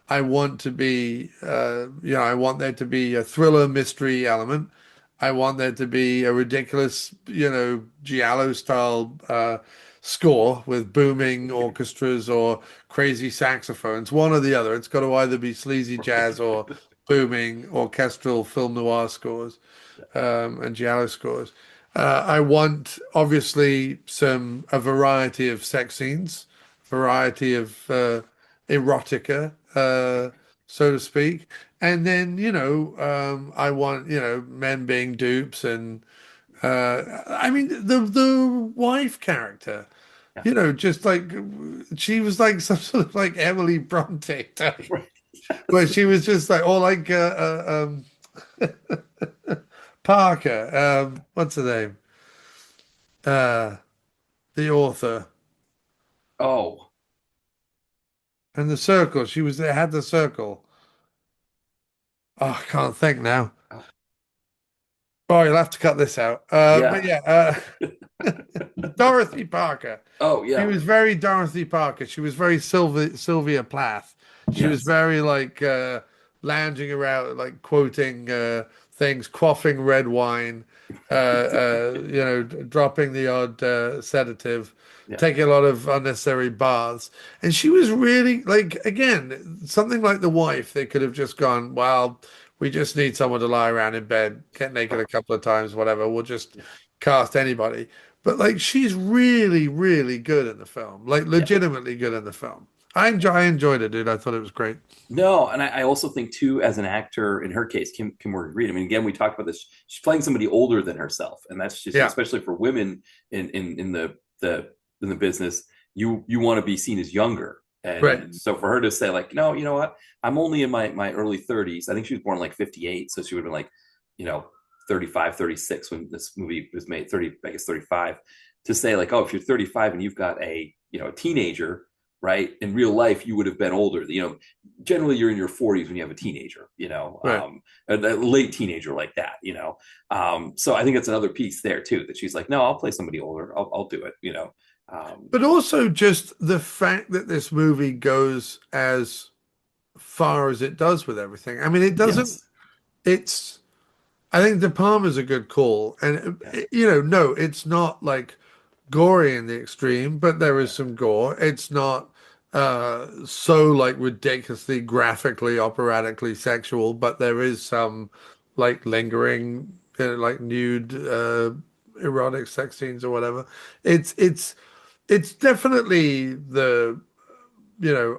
I want to be, I want there to be a thriller mystery element. I want there to be a ridiculous, giallo style score with booming orchestras or crazy saxophones, one or the other. It's got to either be sleazy jazz or right. booming orchestral film noir scores Yeah, and giallo scores. I want obviously a variety of sex scenes, variety of erotica, so to speak. And then, I want, men being dupes and I mean the wife character, yeah, just like she was like some sort of like Emily Bronte type, right. where Yes. she was just like, or like Parker, what's her name? Uh, the author Oh, and the circle. She was there, had the circle. Oh, I can't think now. oh, Oh, you'll have to cut this out. But yeah. yeah, Dorothy Parker. Oh, She yeah. was very Dorothy Parker. She was very Sylvia Plath. She was Yes. very like lounging around, like quoting things, quaffing red wine, dropping the odd sedative, Yeah. taking a lot of unnecessary baths. And she was really like, again, something like The Wife. They could have just gone, well, we just need someone to lie around in bed, get naked a couple of times, whatever. We'll just Yeah. cast anybody. But like she's really, really good in the film. Like Yeah. legitimately good in the film. I enjoyed it, dude. I thought it was great. No, and I also think too, as an actor, in her case, Kim Morgan Reed. I mean, again, we talked about this. She's playing somebody older than herself, and that's just, Yeah. especially for women in the in the business, you want to be seen as younger. Right. And so for her to say like, no, you know what? I'm only in my early 30s. I think she was born like 58, so she would have been like, you know, 35, 36 when this movie was made. 30, I guess 35. To say like, oh, if you're 35 and you've got a teenager, right? In real life, you would have been older. Generally you're in your 40s when you have a teenager, Right. a late teenager like that. So I think that's another piece there too, that she's like, no, I'll play somebody older. I'll do it. Um, But also just the fact that this movie goes as far as it does with everything. I mean, it doesn't. Yes. It's. I think De Palma's a good call, and Yeah. no, it's not like gory in the extreme, but there is Yeah. some gore. It's not so like ridiculously graphically operatically sexual, but there is some like lingering like nude erotic sex scenes or whatever. It's definitely the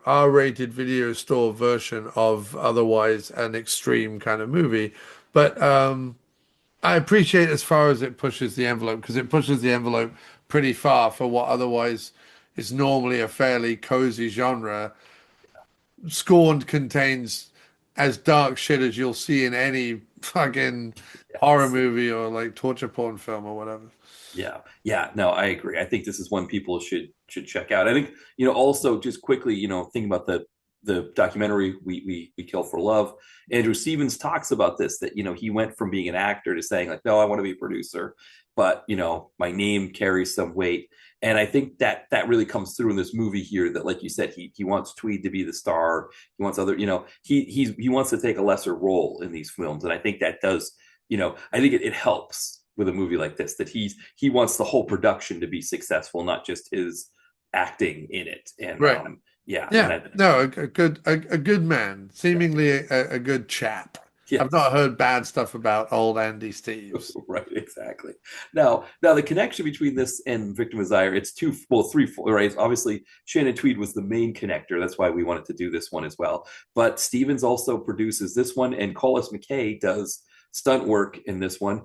R-rated video store version of otherwise an extreme kind of movie. But I appreciate as far as it pushes the envelope, because it pushes the envelope pretty far for what otherwise is normally a fairly cozy genre. Scorned contains as dark shit as you'll see in any fucking horror Yes. movie or like torture porn film or whatever. Yeah, yeah, no, I agree. I think this is one people should check out. I think, also just quickly, thinking about the documentary we Kill for Love. Andrew Stevens talks about this, that he went from being an actor to saying like, no, I want to be a producer, but my name carries some weight. And I think that really comes through in this movie here. That, like you said, he wants Tweed to be the star. He wants other, he wants to take a lesser role in these films, and I think that does, I think it helps with a movie like this, that he wants the whole production to be successful, not just his acting in it. And Right. yeah, and Yeah. No, a good man, seemingly a good chap. I've yes. not heard bad stuff about old Andy Steves. Right, exactly. Now the connection between this and Victim Desire, it's three, right? Obviously, Shannon Tweed was the main connector. That's why we wanted to do this one as well. But Stevens also produces this one, and Collis McKay does stunt work in this one.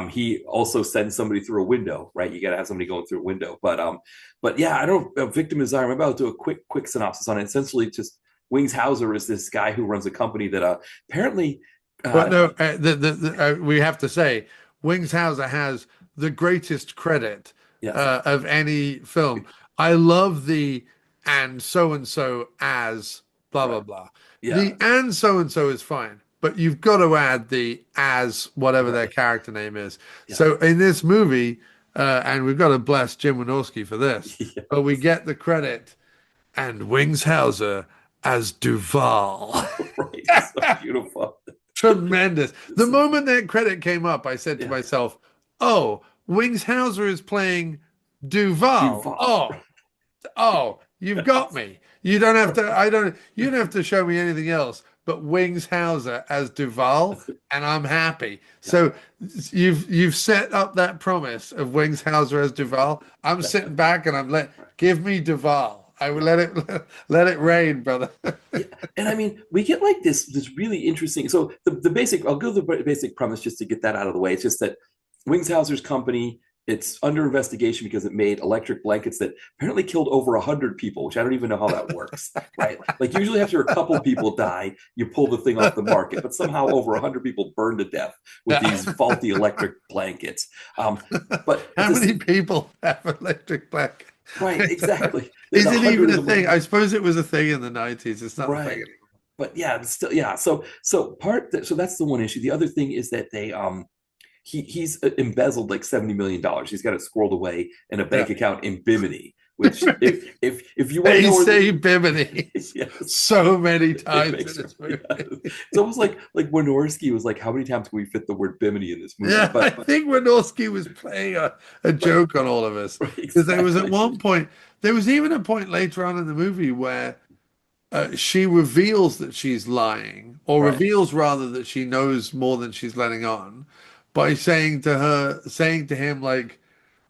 He also sends somebody through a window, right? You got to have somebody going through a window. But yeah, I don't. Victim Desire. I'm about to do a quick synopsis on it. Essentially, just Wings Hauser is this guy who runs a company that apparently. But no, we have to say, Wings Hauser has the greatest credit Yes. of any film. I love the and so and so as blah blah Right. blah. Yeah. The and so and so is fine, but you've got to add the as whatever their Right. character name is. Yeah. So in this movie, and we've got to bless Jim Wynorski for this, but we Yes. get the credit and Wings Hauser as Duval. Right. It's so beautiful. Tremendous. The It's, moment that credit came up, I said to yeah. myself, "Oh, Wings Hauser is playing Duval. Duval. Oh, you've got Yes. me. You don't have to. You don't have to show me anything else. But Wings Hauser as Duval, and I'm happy. Yeah. So you've set up that promise of Wings Hauser as Duval. I'm sitting back and give me Duval. I will let it rain, brother. Yeah. And I mean, we get like this really interesting. So the basic, I'll go the basic premise just to get that out of the way. It's just that Wings Hauser's company, it's under investigation because it made electric blankets that apparently killed over 100 people, which I don't even know how that works, right? Like usually after a couple people die, you pull the thing off the market, but somehow over 100 people burned to death with these faulty electric blankets. But How many people have electric blankets? right, exactly. There's Is it even 100 of a them. thing? I suppose it was a thing in the 90s. It's not a thing Right. anymore. But yeah, it's still, yeah. So that's the one issue. The other thing is that he's embezzled like $70 million. He's got it squirreled away in a Yeah. bank account in Bimini. Which, if you want to They know where say Bimini yes, so many it times makes in this yeah. movie. It's almost like Wynorski was like, how many times can we fit the word Bimini in this movie? Yeah, I But think Wynorski was playing a right, joke on all of us. right, Because there was at exactly. one point, there was even a point later on in the movie where she reveals that she's lying, or Right, reveals rather that she knows more than she's letting on, by saying to him, like,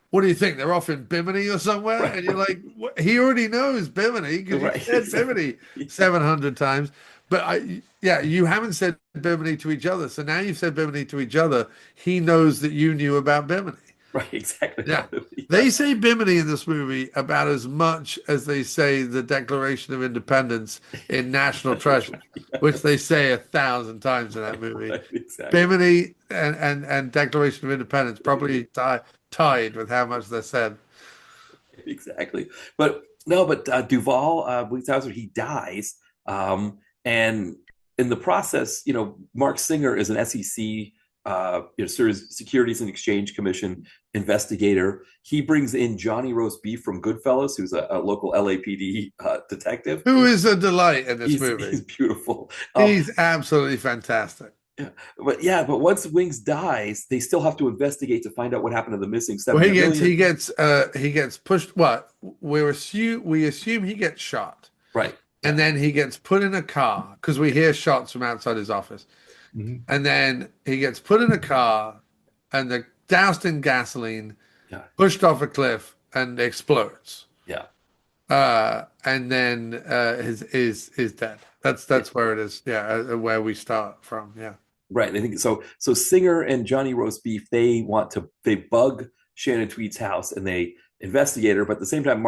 what do you think? They're off in Bimini or somewhere? right, And you're right, like, what? He already knows Bimini because you right, said exactly. Bimini 700 times. But yeah, you haven't said Bimini to each other. So now you've said Bimini to each other. He knows that you knew about Bimini. Right, exactly. Yeah. Yeah. They say Bimini in this movie about as much as they say the Declaration of Independence in National Treasure, which they say 1,000 times in that movie. Right, exactly. Bimini and Declaration of Independence probably tied with how much they said. Exactly. But no, but Duval, Hauser, he dies. And in the process, Mark Singer is an SEC Securities and Exchange Commission investigator. He brings in Johnny Roast Beef from Goodfellas, who's a local LAPD detective. Who is a delight in this movie. He's beautiful. He's absolutely fantastic. But once Wings dies, they still have to investigate to find out what happened to the missing $7 Well, he gets pushed. What we assume he gets shot, right? And then he gets put in a car because we hear shots from outside his office. Mm-hmm. And then he gets put in a car and they're doused in gasoline, pushed off a cliff, and explodes. Yeah. And then is dead. That's where it is. Yeah, where we start from. Yeah. Right. I think so. So Singer and Johnny Roast Beef, they bug Shannon Tweed's house and they investigate her, but at the same time,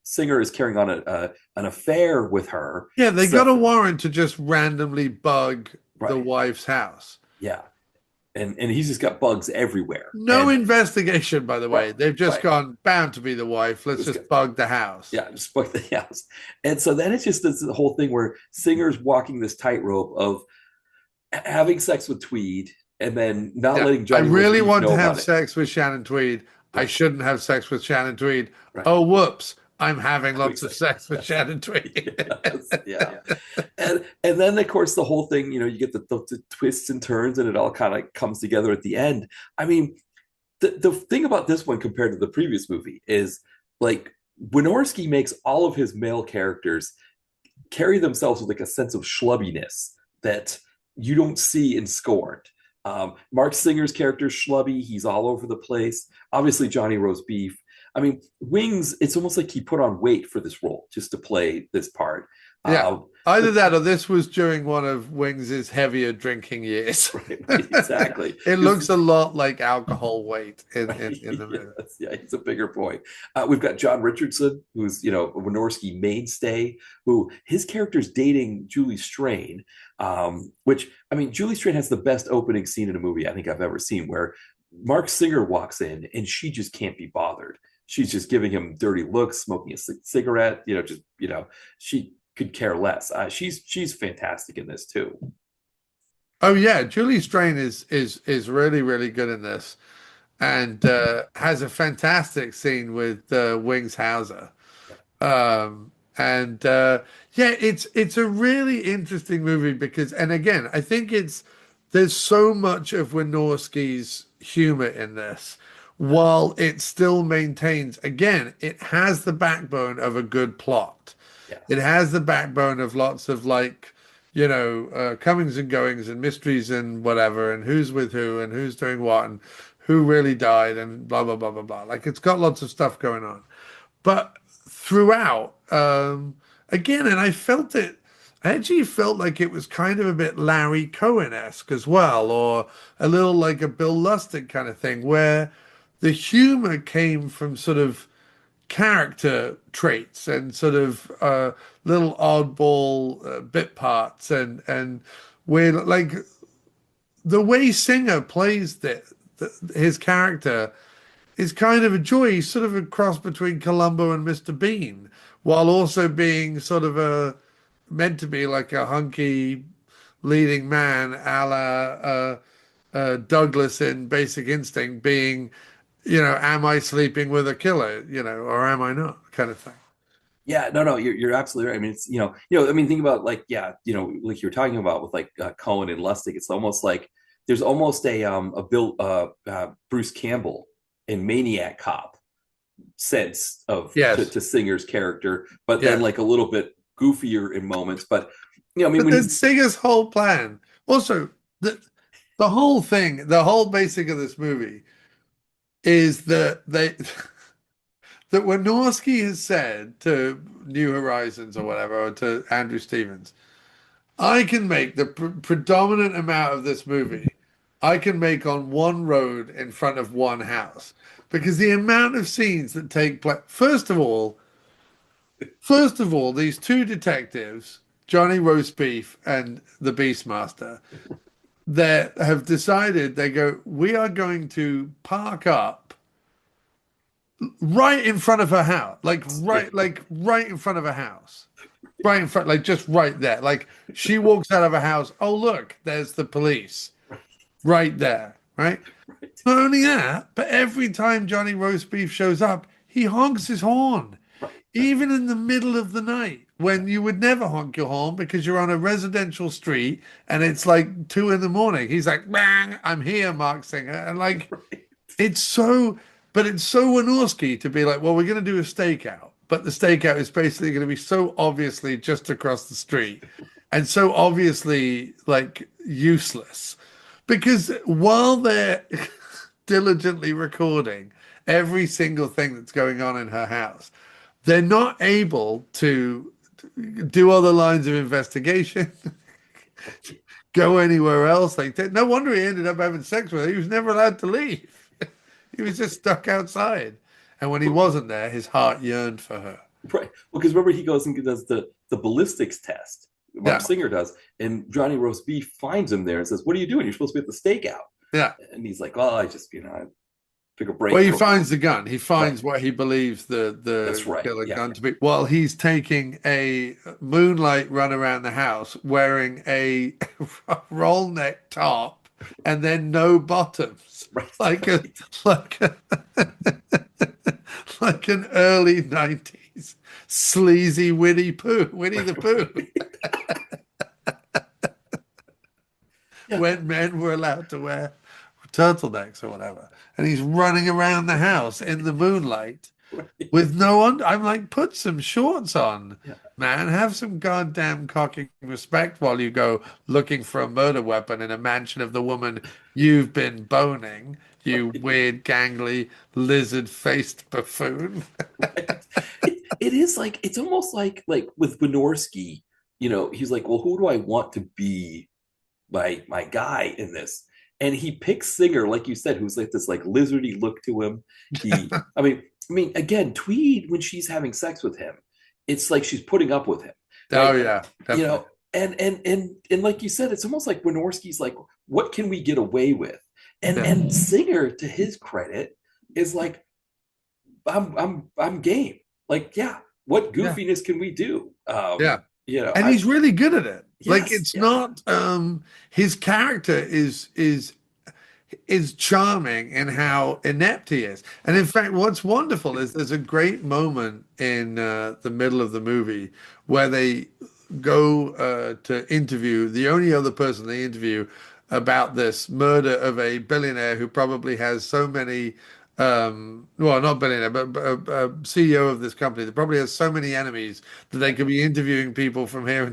Singer is carrying on an affair with her. Yeah, they got a warrant to just randomly bug the wife's house. Yeah. And he's just got bugs everywhere. No investigation, by the way. They've just gone, bound to be the wife. Let's just bug the house. Yeah, just bug the house. And so then it's just this whole thing where Singer's walking this tightrope of having sex with Tweed and then not letting Johnny. I really want to have sex with Shannon Tweed. I shouldn't have sex with Shannon Tweed. Right. Oh, whoops. I'm having lots of sex with Shannon Tweed. Yeah. And then, of course, the whole thing, you get the twists and turns and it all kind of comes together at the end. I mean, the thing about this one compared to the previous movie is like Wynorski makes all of his male characters carry themselves with like a sense of schlubbiness that you don't see in Scorned. Mark Singer's character schlubby, he's all over the place. Obviously, Johnny Roast Beef. I mean, Wings, it's almost like he put on weight for this role just to play this part. Yeah, either that or this was during one of Wings's heavier drinking years. Right, exactly. It looks a lot like alcohol weight in the movie. Yeah, he's a bigger boy. We've got John Richardson, who's, a Wynorski mainstay, who his character's dating Julie Strain, which, I mean, Julie Strain has the best opening scene in a movie I think I've ever seen, where Mark Singer walks in and she just can't be bothered. She's just giving him dirty looks, smoking a cigarette, she could care less. She's fantastic in this too. Oh yeah, Julie Strain is really, really good in this, and has a fantastic scene with Wings Hauser. It's a really interesting movie because, and again, I think there's so much of Wynorski's humor in this, while it still maintains, again, it has the backbone of a good plot. Yeah. It has the backbone of lots of comings and goings and mysteries and whatever, and who's with who and who's doing what and who really died and blah, blah, blah, blah, blah. Like, it's got lots of stuff going on. But throughout, again, and I actually felt like it was kind of a bit Larry Cohen-esque as well, or a little like a Bill Lustig kind of thing, where the humor came from sort of character traits and sort of little oddball bit parts and where, like, the way Singer plays his character is kind of a joy. He's sort of a cross between Columbo and Mr. Bean, while also being sort of meant to be like a hunky leading man, a la Douglas in Basic Instinct, being, am I sleeping with a killer, or am I not, kind of thing. Yeah, no, you're absolutely right. I mean, it's, think about like you were talking about with like Cohen and Lustig. It's almost like there's almost a Bruce Campbell in Maniac Cop sense of to Singer's character, but then like a little bit goofier in moments. But when Singer's whole plan, also the whole thing, the whole basic of this movie is that that Wynorski has said to New Horizons or whatever, or to Andrew Stevens, I can make the predominant amount of this movie, I can make on one road in front of one house, because the amount of scenes that take place. First of all, these two detectives, Johnny Roast Beef and the Beastmaster, that have decided, we are going to park up right in front of her house, right in front of her house, right in front, like just right there. Like, she walks out of her house. Oh, look, there's the police. right there, right? Right. Not only that, but every time Johnny Roast Beef shows up, he honks his horn, Right. Right. even in the middle of the night when you would never honk your horn because you're on a residential street and it's like 2 in the morning. He's like, bang, I'm here, Mark Singer. And like, Right. it's so, but it's so Wynorski to be like, well, we're going to do a stakeout, but the stakeout is basically going to be so obviously just across the street and so obviously like useless because while they're diligently recording every single thing that's going on in her house, they're not able to do other lines of investigation, go anywhere else. Like, no wonder he ended up having sex with her. He was never allowed to leave. He was just stuck outside. And when he wasn't there, his heart yearned for her. Right. Well, because remember, he goes and does the ballistics test. Mark Yeah. Singer does, and Johnny Roast Beef finds him there and says, "What are you doing? You're supposed to be at the stakeout." Yeah. And he's like, "Oh, I just, I took a break." Well, he finds the gun. He Right. finds what he believes That's the right. killer Yeah. gun to be. While he's taking a moonlight run around the house wearing a roll neck top and then no bottoms, Right. like a Right. like a, like an early 90s sleazy Winnie the Pooh, Yeah. when men were allowed to wear turtlenecks or whatever. And he's running around the house in the moonlight Right. with no one. I'm like, put some shorts on, Yeah. man. Have some goddamn cocking respect while you go looking for a murder weapon in a mansion of the woman you've been boning, you Right. weird, gangly, lizard-faced buffoon. Right. It is like, it's almost like with Wynorski, he's like, well, who do I want to be my guy in this? And he picks Singer, like you said, who's like this like lizardy look to him. He, I mean, again, Tweed, when she's having sex with him, it's like she's putting up with him, Oh right? yeah, You definitely. know, and like you said, it's almost like Wynorski's like, what can we get away with? And Yeah, and Singer, to his credit, is like, I'm game. Like, yeah, what yeah, goofiness can we do? yeah. And I he's really good at it. Like yes, it's yeah, not his character is charming in how inept he is. And in fact, what's wonderful is there's a great moment in the middle of the movie where they go to interview the only other person they interview about this murder of a billionaire who probably has so many well, not billionaire, but CEO of this company that probably has so many enemies that they could be interviewing people from here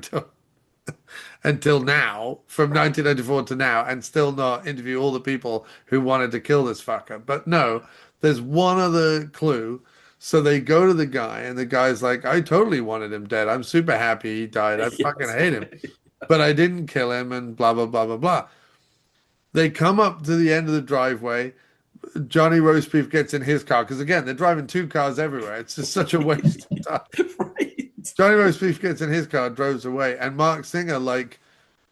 until now, from right, 1994 to now, and still not interview all the people who wanted to kill this fucker. But no, there's one other clue. So they go to the guy, and the guy's like, I totally wanted him dead. I'm super happy he died. I fucking yes, hate him, but I didn't kill him, and blah, blah, blah, blah, blah. They come up to the end of the driveway. Johnny Roast Beef gets in his car because, again, they're driving two cars everywhere. It's just such a waste of time. right, Johnny Roast Beef gets in his car, drives away, and Mark Singer, like,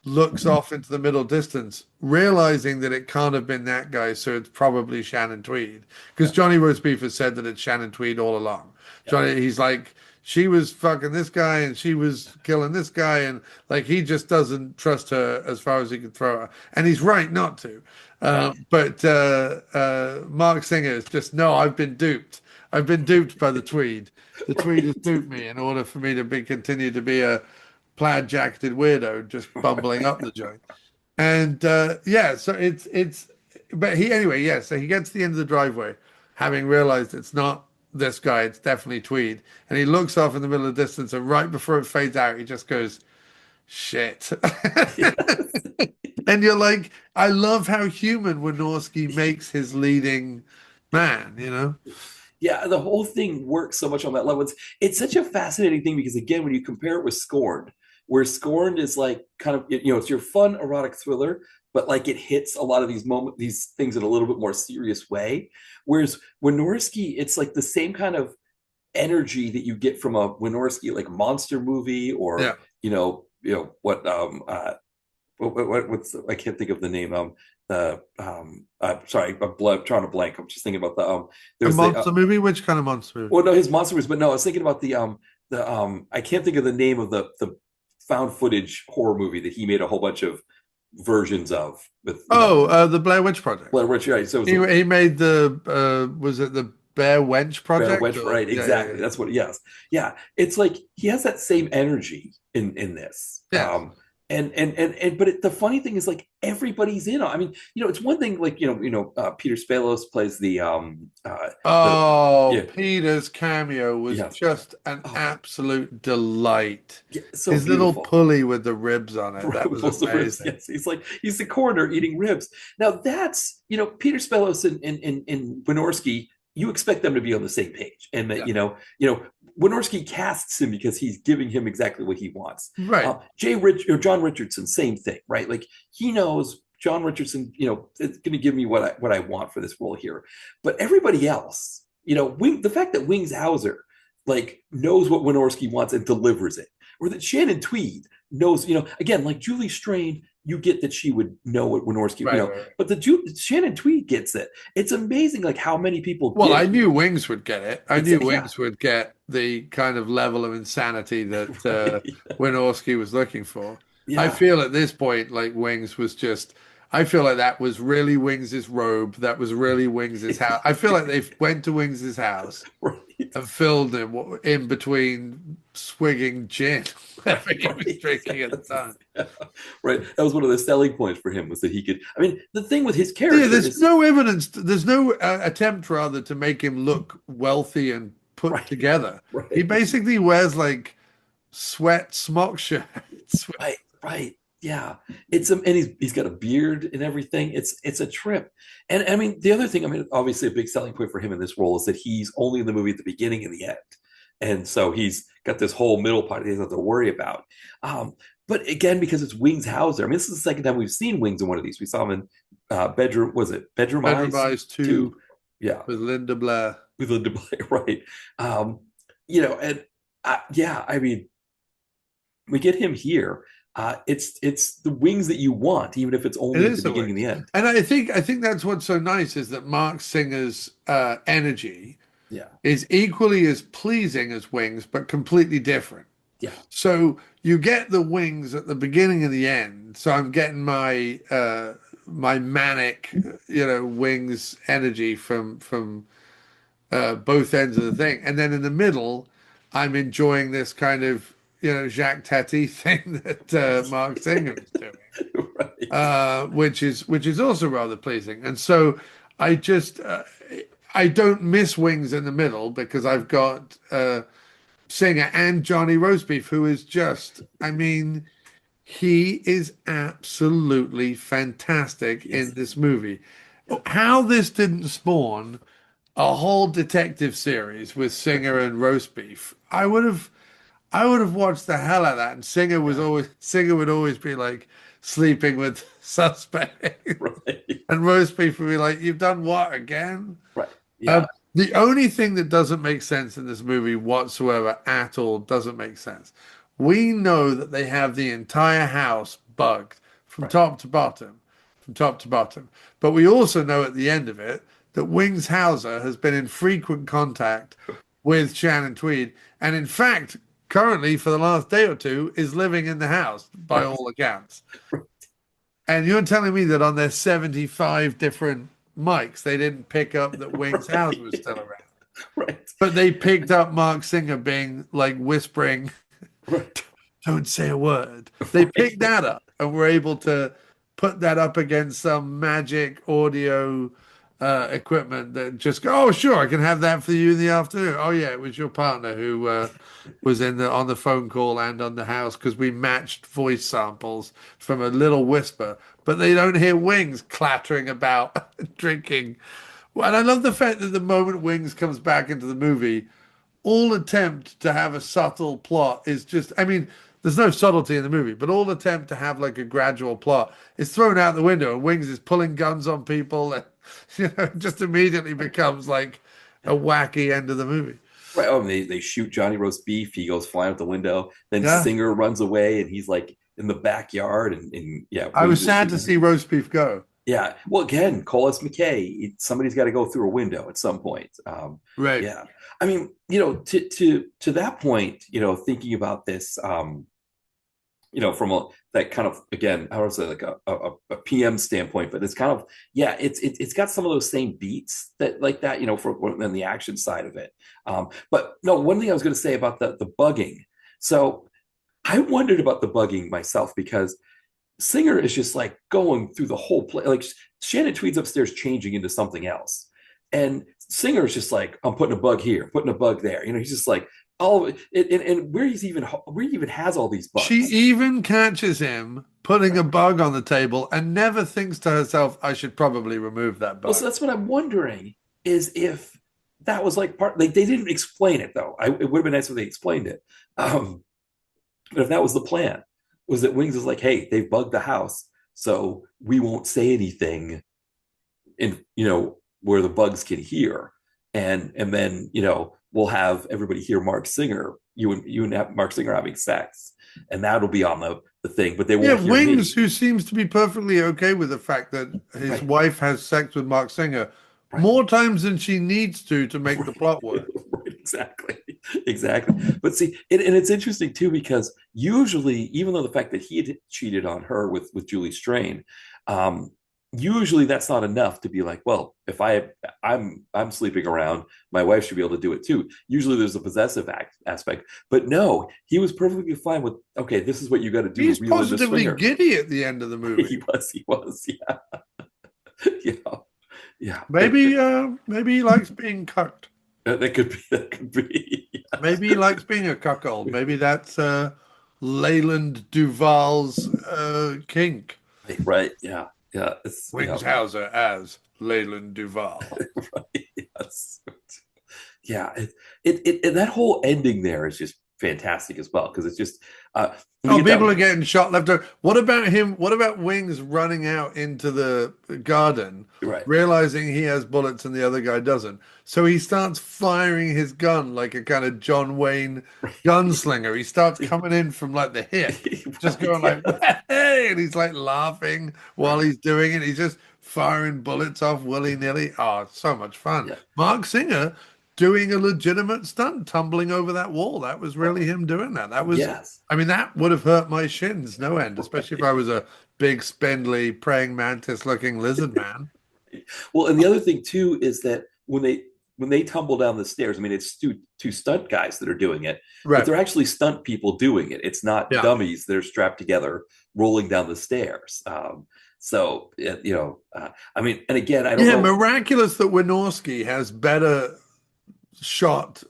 looks off into the middle distance, realizing that it can't have been that guy, so it's probably Shannon Tweed. Because yeah, Johnny Roast Beef has said that it's Shannon Tweed all along. yeah, He's like, she was fucking this guy and she was killing this guy, and like he just doesn't trust her as far as he can throw her. And he's right not to. right, But Mark Singer is just, no, I've been duped. I've been duped by the Tweed. The Tweed has duped me in order for me to continue to be a plaid jacketed weirdo just bumbling up the joint. And yeah, so it's but he anyway, yeah, so he gets to the end of the driveway, having realized it's not this guy, it's definitely Tweed. And he looks off in the middle of the distance, and right before it fades out, he just goes, shit. yeah, And you're like, I love how human Wynorski makes his leading man, you know? yeah. The whole thing works so much on that level. It's such a fascinating thing because again, when you compare it with Scorned, where Scorned is like kind of it's your fun erotic thriller, but like it hits a lot of these things in a little bit more serious way. Whereas Wynorski, it's like the same kind of energy that you get from a Wynorski like monster movie, or Yeah. what what's I can't think of the name. Sorry, I'm trying to blank. I'm just thinking about A there's monster movie? Which kind of monster movie? well, no, his monster movies, but no, I was thinking about I can't think of the name of the found footage horror movie that he made a whole bunch of versions of with The Blair Witch Project. Blair Witch, right? So it was He made the was it the Bear Wench Bear Project? Witch, right? Exactly. That's what. Yes, yeah. It's like he has that same energy in this. Yes. But the funny thing is, like, everybody's in on. I mean, it's one thing, like, Peter Spalos plays the Oh, yeah, Peter's cameo was yes, just an oh, absolute delight. yeah, so His little beautiful. pulley with the ribs on it, that was Most of ribs, amazing. yes. He's the coroner eating ribs. Now that's Peter Spalos and Wynorski. You expect them to be on the same page, and that Yeah. Wynorski casts him because he's giving him exactly what he wants. Right. John Richardson, same thing, right? Like, he knows John Richardson, it's going to give me what I want for this role here. But everybody else, the fact that Wings Hauser like knows what Wynorski wants and delivers it, or that Shannon Tweed knows, again, like Julie Strain, you get that she would know what Wynorski, Right. but Shannon Tweed gets it. It's amazing, like, how many people Well, get I it. knew Wings would get it. I knew Yeah. Wings would get the kind of level of insanity that Wynorski was looking for. I Yeah. feel at this point like Wings was just. I feel like that was really Wings's robe. That was really Wings's house. I feel like they went to Wings's house Right. and filmed him in between swigging gin, whatever he was Right. drinking at the time. Yeah. Right. That was one of the selling points for him, was that he could. I mean, the thing with his character Yeah, there's is no evidence. There's no attempt, rather, to make him look wealthy and put right. together. He Right. basically wears like sweat smock shirts. Right. Right. Yeah. And he's got a beard and everything. It's a trip. And I mean, the other thing, I mean, obviously a big selling point for him in this role is that he's only in the movie at the beginning and the end. And so he's got this whole middle part he doesn't have to worry about. But again, because it's Wings Hauser, I mean, this is the second time we've seen Wings in one of these. We saw him in Bedroom, was it Bedroom Eyes? Eyes 2 Yeah. with Linda Blair. With Linda Blair, right. And yeah, I mean, we get him here. It's the Wings that you want, even if it's It only at is the the beginning and Wings, the end. and I think that's what's so nice is that Mark Singer's energy Yeah. is equally as pleasing as Wings, but completely different. Yeah. So you get the Wings at the beginning and the end. So I'm getting my manic, Wings energy from both ends of the thing, and then in the middle, I'm enjoying this kind of Jacques Tati thing that Mark Singer is doing, Right. which is also rather pleasing. And so I just I don't miss Wings in the middle because I've got Singer and Johnny Roastbeef, who is just, I mean, he is absolutely fantastic Yes. in this movie. How this didn't spawn a whole detective series with Singer and Roastbeef, I would have watched the hell out of that. And Yeah. Singer would always be like sleeping with suspects. Right. And Roastbeef would be like, "You've done what again?" Right. Um, Yeah. the only thing that doesn't make sense in this movie whatsoever at all doesn't make sense. We know that they have the entire house bugged from Right. top to bottom, from top to bottom. But we also know at the end of it that Wings Hauser has been in frequent contact with Shannon Tweed, and in fact, currently for the last day or two, is living in the house by Right. all accounts. And you're telling me that on their 75 different mics, they didn't pick up that Wings Hauser was still around. Right. But they picked up Mark Singer being like whispering, Right. "Don't say a word." They picked that up and were able to put that up against some magic audio equipment that just go, "Oh, sure, I can have that for you in the afternoon." Oh yeah, it was your partner who was on the phone call and on the house because we matched voice samples from a little whisper, but they don't hear Wings clattering about drinking. And I love the fact that the moment Wings comes back into the movie, all attempt to have a subtle plot is just, I mean, there's no subtlety in the movie, but all attempt to have like a gradual plot is thrown out the window, and Wings is pulling guns on people, and it just immediately becomes like a wacky end of the movie. Right. Oh, and they shoot Johnny Roast Beef. He goes flying out the window. Then Yeah. Singer runs away, and he's like in the backyard, and yeah, I was Wings is sad to shooting. see Roast Beef go. Yeah. Well, again, Colas McKay. Somebody's got to go through a window at some point. Right. Yeah. I mean, to that point, thinking about this, from that kind of, again, I would say like a PM standpoint, but it's kind of, yeah, it's got some of those same beats that like that, for in the action side of it. But no, one thing I was going to say about the bugging. So I wondered about the bugging myself because Singer is just like going through the whole play. Like Shannon Tweed's upstairs changing into something else, and Singer is just like, I'm putting a bug here, putting a bug there. He's just like all of it, and where he even has all these She bugs. even catches him putting a bug on the table and never thinks to herself, I should probably remove that Well, so bug. that's what I'm wondering is if that was like part. Like they didn't explain it though. It would have been nice if they explained it. Um, but if that was the plan, was that Wings is like, hey, they've bugged the house, so we won't say anything in where the bugs can hear, and then we'll have everybody hear Mark Singer, you and have Mark Singer having sex, and that'll be on the thing, but they Yeah, won't hear Wings, me. who seems to be perfectly okay with the fact that his Right, wife has sex with Mark Singer right, more times than she needs to make the right, plot work. right, exactly, exactly. But see, and it's interesting too because usually, even though the fact that he had cheated on her with Julie Strain, um, usually that's not enough to be like, well, if I'm sleeping around, my wife should be able to do it too. Usually there's a possessive aspect, but no, he was perfectly fine with, okay, this is what you got to do to He's reel in the positively swinger. giddy at the end of the movie. He was, yeah, yeah, yeah. Maybe he likes being cucked. That could be, that could be. Maybe he likes being a cuckold. Maybe that's Leyland Duval's kink. Right, right, yeah, yeah. It's Wingshauser as Leyland Duval. right, yes, yeah. That whole ending there is just fantastic as well because it's just we Oh, get people are that getting shot left over. What about him? What about Wings running out into the garden, right. realizing he has bullets and the other guy doesn't? So he starts firing his gun like a kind of John Wayne gunslinger. He starts coming in from like the hip, just Right, going yeah, like, hey, and he's like laughing while right, he's doing it. He's just firing bullets off willy-nilly. Oh, it's so much fun. yeah, Mark Singer doing a legitimate stunt, tumbling over that wall. That was oh, really him doing that. That was yes. I mean, that would have hurt my shins no end, especially if I was a big, spindly, praying mantis looking lizard man. Well, and the other thing too is that when they tumble down the stairs, I mean, it's two stunt guys that are doing it, but Right. they're actually stunt people doing it. It's not Yeah. dummies that are strapped together rolling down the stairs. So I mean, and again, I don't Yeah, know. miraculous that Wynorski has better shot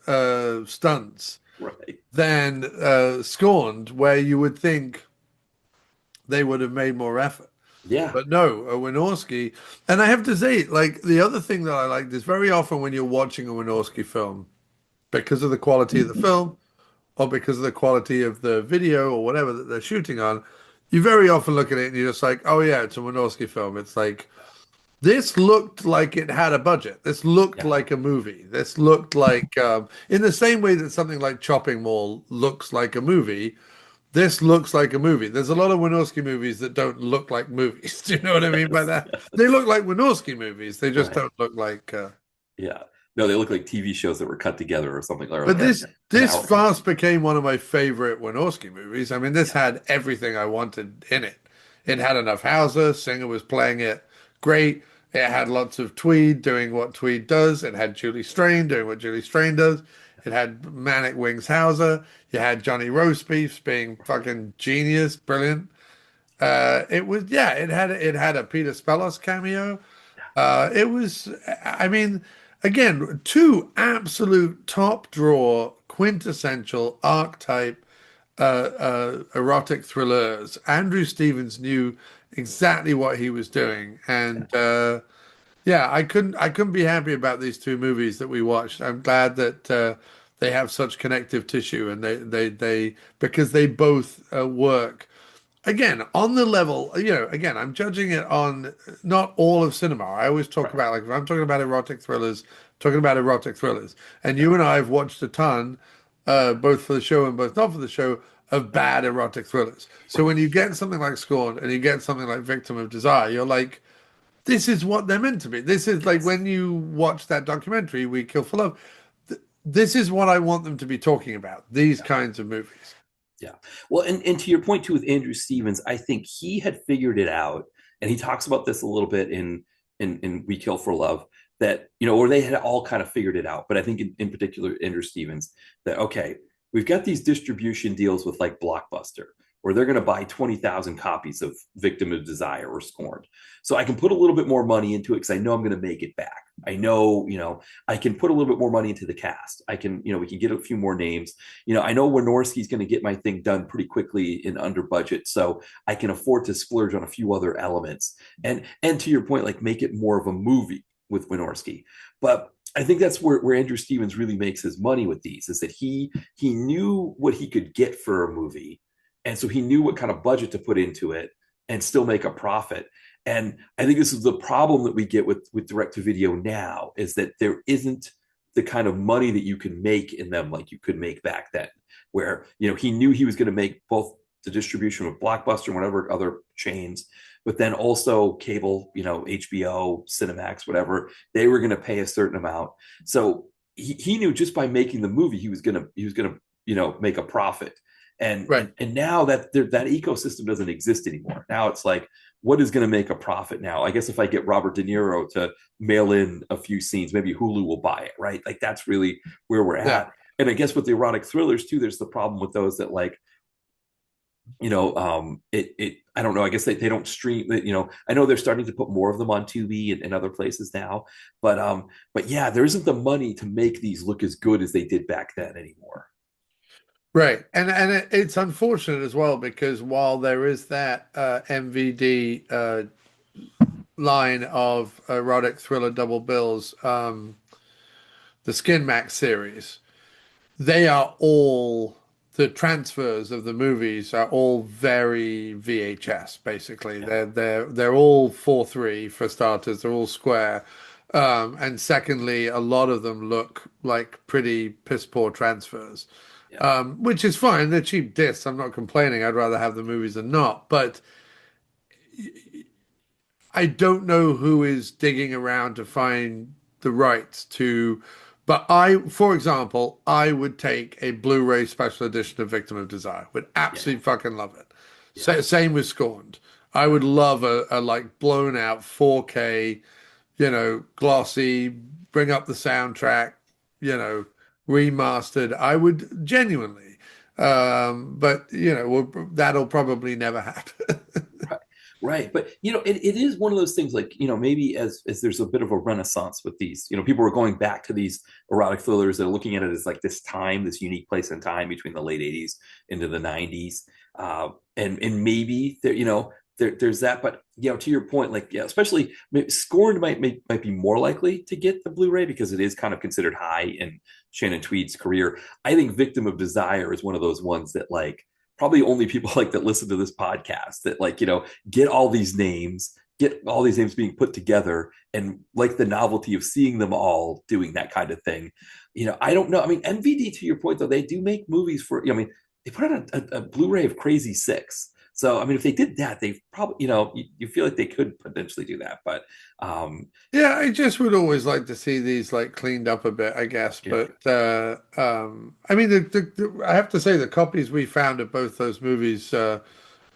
stunts Right? than Scorned, where you would think they would have made more effort. Yeah, But no, Wynorski, and I have to say, like the other thing that I like is very often when you're watching a Wynorski film, because of the quality of the film, or because of the quality of the video or whatever that they're shooting on, you very often look at it and you're just like, oh yeah, it's a Wynorski film. It's like this looked like it had a budget. This looked yeah, like a movie. This looked like, in the same way that something like Chopping Mall looks like a movie, this looks like a movie. There's a lot of Wynorski movies that don't look like movies. Do you know what I mean by yes, that? They yes, look like Wynorski movies. They just right, don't look like. yeah. No, they look like TV shows that were cut together or something, or But like an this hour long. fast became one of my favorite Wynorski movies. I mean, this Yeah, had everything I wanted in it. It had enough Hauser, Singer was playing it great. It had lots of Tweed doing what Tweed does. It had Julie Strain doing what Julie Strain does. It had Manic Wings Hauser. You had Johnny Roastbeefs being fucking genius, brilliant. It was yeah, it had a Peter Spellos cameo. It was, I mean, again, two absolute top drawer, quintessential archetype erotic thrillers. Andrew Stevens knew exactly what he was doing, yeah, and yeah, I couldn't be happy about these two movies that we watched. I'm glad that they have such connective tissue, and they because they both work again on the level, again, I'm judging it on not all of cinema. I always talk right, about, like, if I'm talking about erotic thrillers, talking about erotic thrillers, and yeah, you and I have watched a ton, both for the show and both not for the show, of bad erotic thrillers. So when you get something like Scorned and you get something like Victim of Desire, you're like, this is what they're meant to be. This is like yes, when you watch that documentary, We Kill for Love. This is what I want them to be talking about, these yeah. kinds of movies. Yeah. Well, and to your point too with Andrew Stevens, I think he had figured it out, and he talks about this a little bit in We Kill for Love, that or they had all kind of figured it out. But I think in particular Andrew Stevens, that okay, we've got these distribution deals with like Blockbuster, where they're going to buy 20,000 copies of Victim of Desire or Scorned. So I can put a little bit more money into it because I know I'm going to make it back. I know, I can put a little bit more money into the cast. I can, we can get a few more names. I know Wynorski's going to get my thing done pretty quickly and under budget, so I can afford to splurge on a few other elements. And to your point, like make it more of a movie with Wynorski. But I think that's where Andrew Stevens really makes his money with these, is that he knew what he could get for a movie, and so he knew what kind of budget to put into it and still make a profit. And I think this is the problem that we get with direct to video now, is that there isn't the kind of money that you can make in them like you could make back then, where he knew he was going to make both the distribution with Blockbuster and whatever other chains, but then also cable, HBO, Cinemax, whatever, they were going to pay a certain amount. So he knew just by making the movie he was going to make a profit. And Right. and now that that ecosystem doesn't exist anymore. Now it's like, what is going to make a profit now? I guess if I get Robert De Niro to mail in a few scenes, maybe Hulu will buy it, right? Like that's really where we're Yeah. at. And I guess with the erotic thrillers too, there's the problem with those that like, I don't know. I guess they don't stream. I know they're starting to put more of them on Tubi and other places now, but yeah, there isn't the money to make these look as good as they did back then anymore. Right. And it's unfortunate as well, because while there is that MVD line of erotic thriller double bills, the Skin Max series, they are all, the transfers of the movies are all very VHS, basically. Yeah. They're all 4:3 for starters, they're all square. And secondly, a lot of them look like pretty piss poor transfers. Yeah. Which is fine. They're cheap discs. I'm not complaining. I'd rather have the movies than not. But I don't know who is digging around to find the rights to. But for example, I would take a Blu-ray special edition of Victim of Desire. Would Yeah. absolutely fucking love it. Yeah. Same with Scorned. I would love a like blown out 4K, glossy, bring up the soundtrack, you know, remastered. I would genuinely. But that'll probably never happen. Right. Right. But it is one of those things like, maybe as there's a bit of a renaissance with these, people are going back to these erotic thrillers. They're looking at it as like this time, this unique place in time between the late 80s into the 90s. And maybe there's that, but to your point, like, yeah, especially Scorned might be more likely to get the Blu-ray because it is kind of considered high in Shannon Tweed's career. I think Victim of Desire is one of those ones that like probably only people like that listen to this podcast that like, get all these names, being put together, and like the novelty of seeing them all doing that kind of thing. I don't know. I mean, MVD, to your point though, they do make movies for, they put out a Blu-ray of Crazy Six. So, I mean, if they did that, they probably, you feel like they could potentially do that. But Yeah, I just would always like to see these like cleaned up a bit, I guess. yeah, But I mean, I have to say the copies we found of both those movies were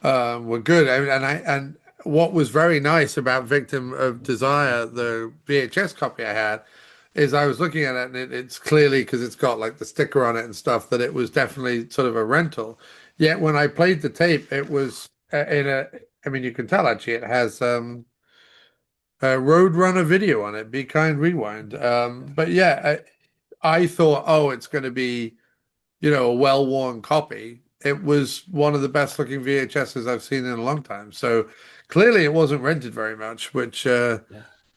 good. I mean, and what was very nice about Victim of Desire, the VHS copy I had, is I was looking at it and it's clearly, because it's got like the sticker on it and stuff, that it was definitely sort of a rental. Yet when I played the tape, it was I mean, you can tell actually it has Roadrunner video on it, Be Kind Rewind. But yeah, I thought, oh, it's going to be, a well-worn copy. It was one of the best looking VHSs I've seen in a long time. So clearly it wasn't rented very much, which yeah.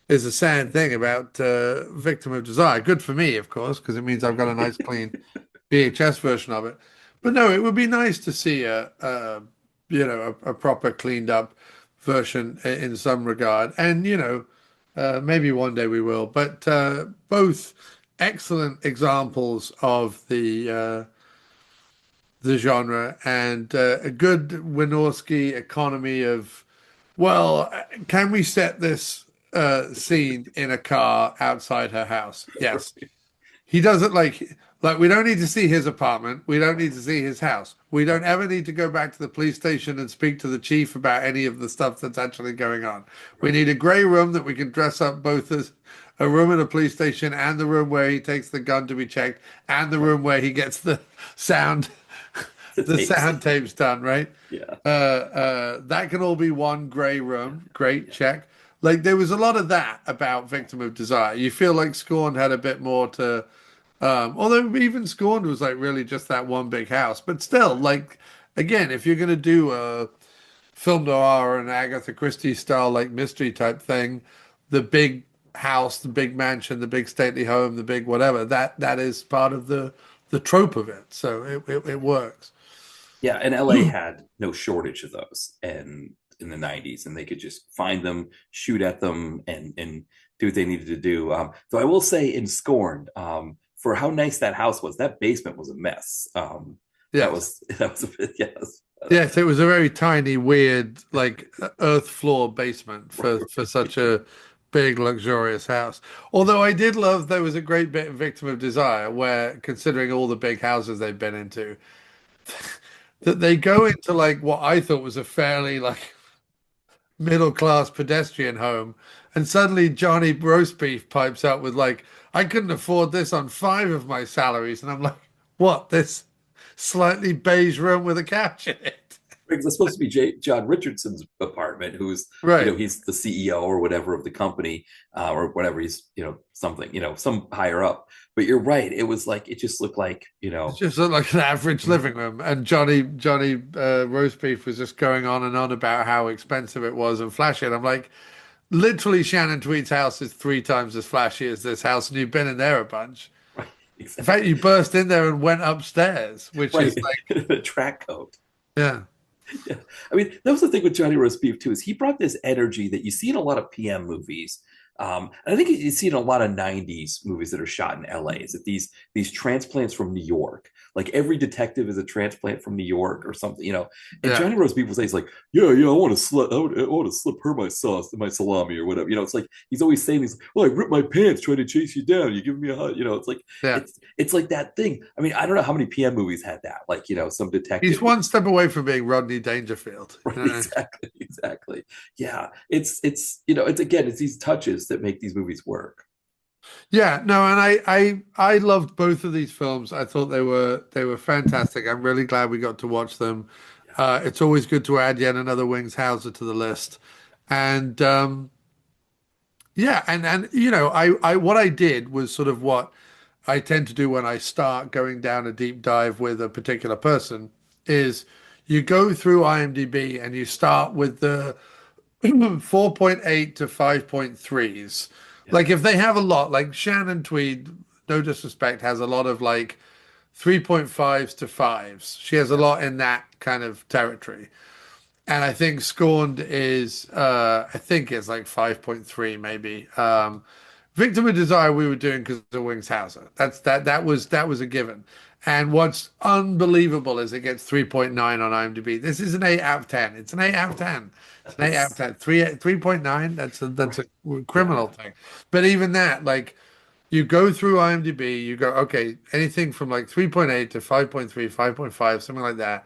is a sad thing about Victim of Desire. Good for me, of course, because it means I've got a nice clean VHS version of it. But no, it would be nice to see a proper cleaned up version in some regard. And, maybe one day we will. But both excellent examples of the genre, and a good Wynorski economy of, well, can we set this scene in a car outside her house? Yes. He does it Like, we don't need to see his apartment. We don't need to see his house. We don't ever need to go back to the police station and speak to the chief about any of the stuff that's actually going on. We Right. need a grey room that we can dress up both as a room at a police station and the room where he takes the gun to be checked and the Right. room where he gets the sound, The the tapes. sound tapes done, right? Yeah. That can all be one grey room. Great, Yeah. check. Like, there was a lot of that about Victim of Desire. You feel like Scorn had a bit more to although even Scorned was like really just that one big house, but still, like again, if you're gonna do a film noir or an Agatha Christie style like mystery type thing, the big house, the big mansion, the big stately home, the big whatever, that is part of the trope of it. So it works. Yeah, and LA had no shortage of those and in the 90s, and they could just find them, shoot at them, and do what they needed to do. Though I will say in Scorned, for how nice that house was, that basement was a mess. Yes. That was a bit, yes. Yes, it was a very tiny, weird, like earth floor basement for such a big, luxurious house. Although I did love there was a great bit in Victim of Desire where, considering all the big houses they've been into, that they go into like what I thought was a fairly like middle class pedestrian home, and suddenly Johnny Roast Beef pipes up with like, I couldn't afford this on five of my salaries, and I'm like, what, this slightly beige room with a couch in it? Because it's supposed to be John Richardson's apartment, who's, Right. he's the CEO or whatever of the company, or whatever, he's, something, some higher up. But you're right, it was like, it just looked like, It just looked like an average living room, and Johnny Roast Beef was just going on and on about how expensive it was and flashy. And I'm like, literally, Shannon Tweed's house is three times as flashy as this house, and you've been in there a bunch. right, In fact, you exactly, burst in there and went upstairs, which right, is like, a track coat. yeah, Yeah. I mean, that was the thing with Johnny Roast Beef too, is he brought this energy that you see in a lot of PM movies. And I think you see in a lot of 90s movies that are shot in LA, is that these transplants from New York, like every detective is a transplant from New York or something, and yeah. Johnny Roast Beef will say, he's like, yeah, I want to slip her my sauce, my salami or whatever. It's like, he's always saying these, well, I ripped my pants trying to chase you down. You give me a hug, it's like, Yeah. it's like that thing. I mean, I don't know how many PM movies had that, like, some He's detective. one step away from being Rodney Dangerfield. Right, exactly, exactly. Yeah, it's again, it's these touches that make these movies work. Yeah, no, and I loved both of these films. I thought they were fantastic. I'm really glad we got to watch them. Yeah, It's always good to add yet another Wings Hauser to the list. And yeah, and I what I did was sort of what I tend to do when I start going down a deep dive with a particular person is you go through IMDb and you start with the 4.8 to 5.3s. yeah, Like if they have a lot, like Shannon Tweed, no disrespect, has a lot of like 3.5s to 5s. She has a yeah. lot in that kind of territory. And I think Scorned is I think it's like 5.3 maybe. Victim of Desire we were doing because of Wings Hauser. That was a given. And what's unbelievable is it gets 3.9 on IMDb. This is an 8 out of 10. It's an 8 out of 10. It's an 8 out of That's 10. 3.9, that's a right. Yeah, criminal thing. But even that, like you go through IMDb, you go, okay, anything from like 3.8 to 5.3, 5.5, something like that.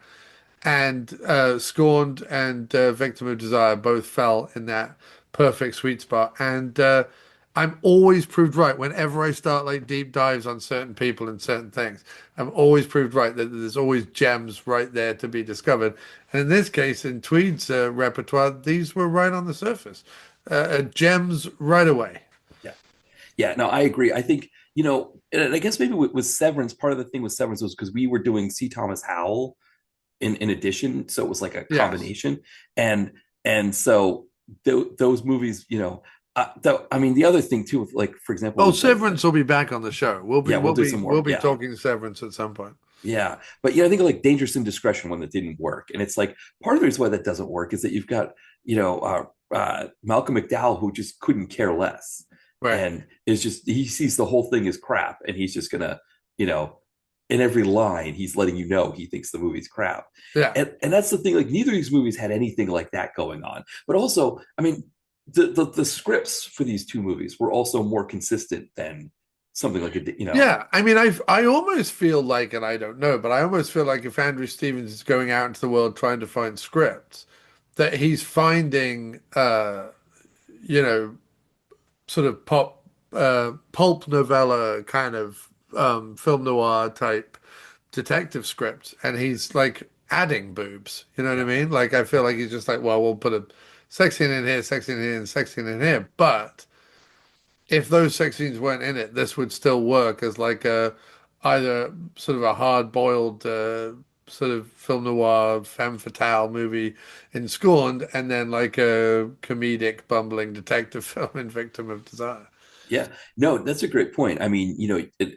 And Scorned and Victim of Desire both fell in that perfect sweet spot. And I'm always proved right whenever I start like deep dives on certain people and certain things. I'm always proved right that there's always gems right there to be discovered. And in this case, in Tweed's repertoire, these were right on the surface, gems right away. yeah, yeah. No, I agree. I think, and I guess maybe with Severance, part of the thing with Severance was because we were doing C. Thomas Howell in addition, so it was like a Yes. combination, and so those movies, I mean, the other thing too, like for example, Oh, with like, Severance will be back on the show. We'll be yeah, we'll we'll do be some we'll more. be Yeah, talking Severance at some point. yeah, but I think like Dangerous Indiscretion, one that didn't work, and it's like part of the reason why that doesn't work is that you've got Malcolm McDowell who just couldn't care less, Right. and is just, he sees the whole thing as crap, and he's just gonna, you know in every line he's letting you know he thinks the movie's crap, Yeah. and that's the thing. Like neither of these movies had anything like that going on, but also, I mean, the scripts for these two movies were also more consistent than something like a, Yeah, I mean, I almost feel like, and I don't know, but I almost feel like if Andrew Stevens is going out into the world trying to find scripts, that he's finding, you know, sort of pulp novella kind of film noir type detective script, and he's like adding boobs. You know what I yeah, mean? Like I feel like he's just like, well, we'll put a sex scene in here, sex scene in here, and sex scene in here. But if those sex scenes weren't in it, this would still work as like a either sort of a hard-boiled sort of film noir femme fatale movie in Scorned, and then like a comedic bumbling detective film in Victim of Desire. yeah. No, that's a great point. I mean,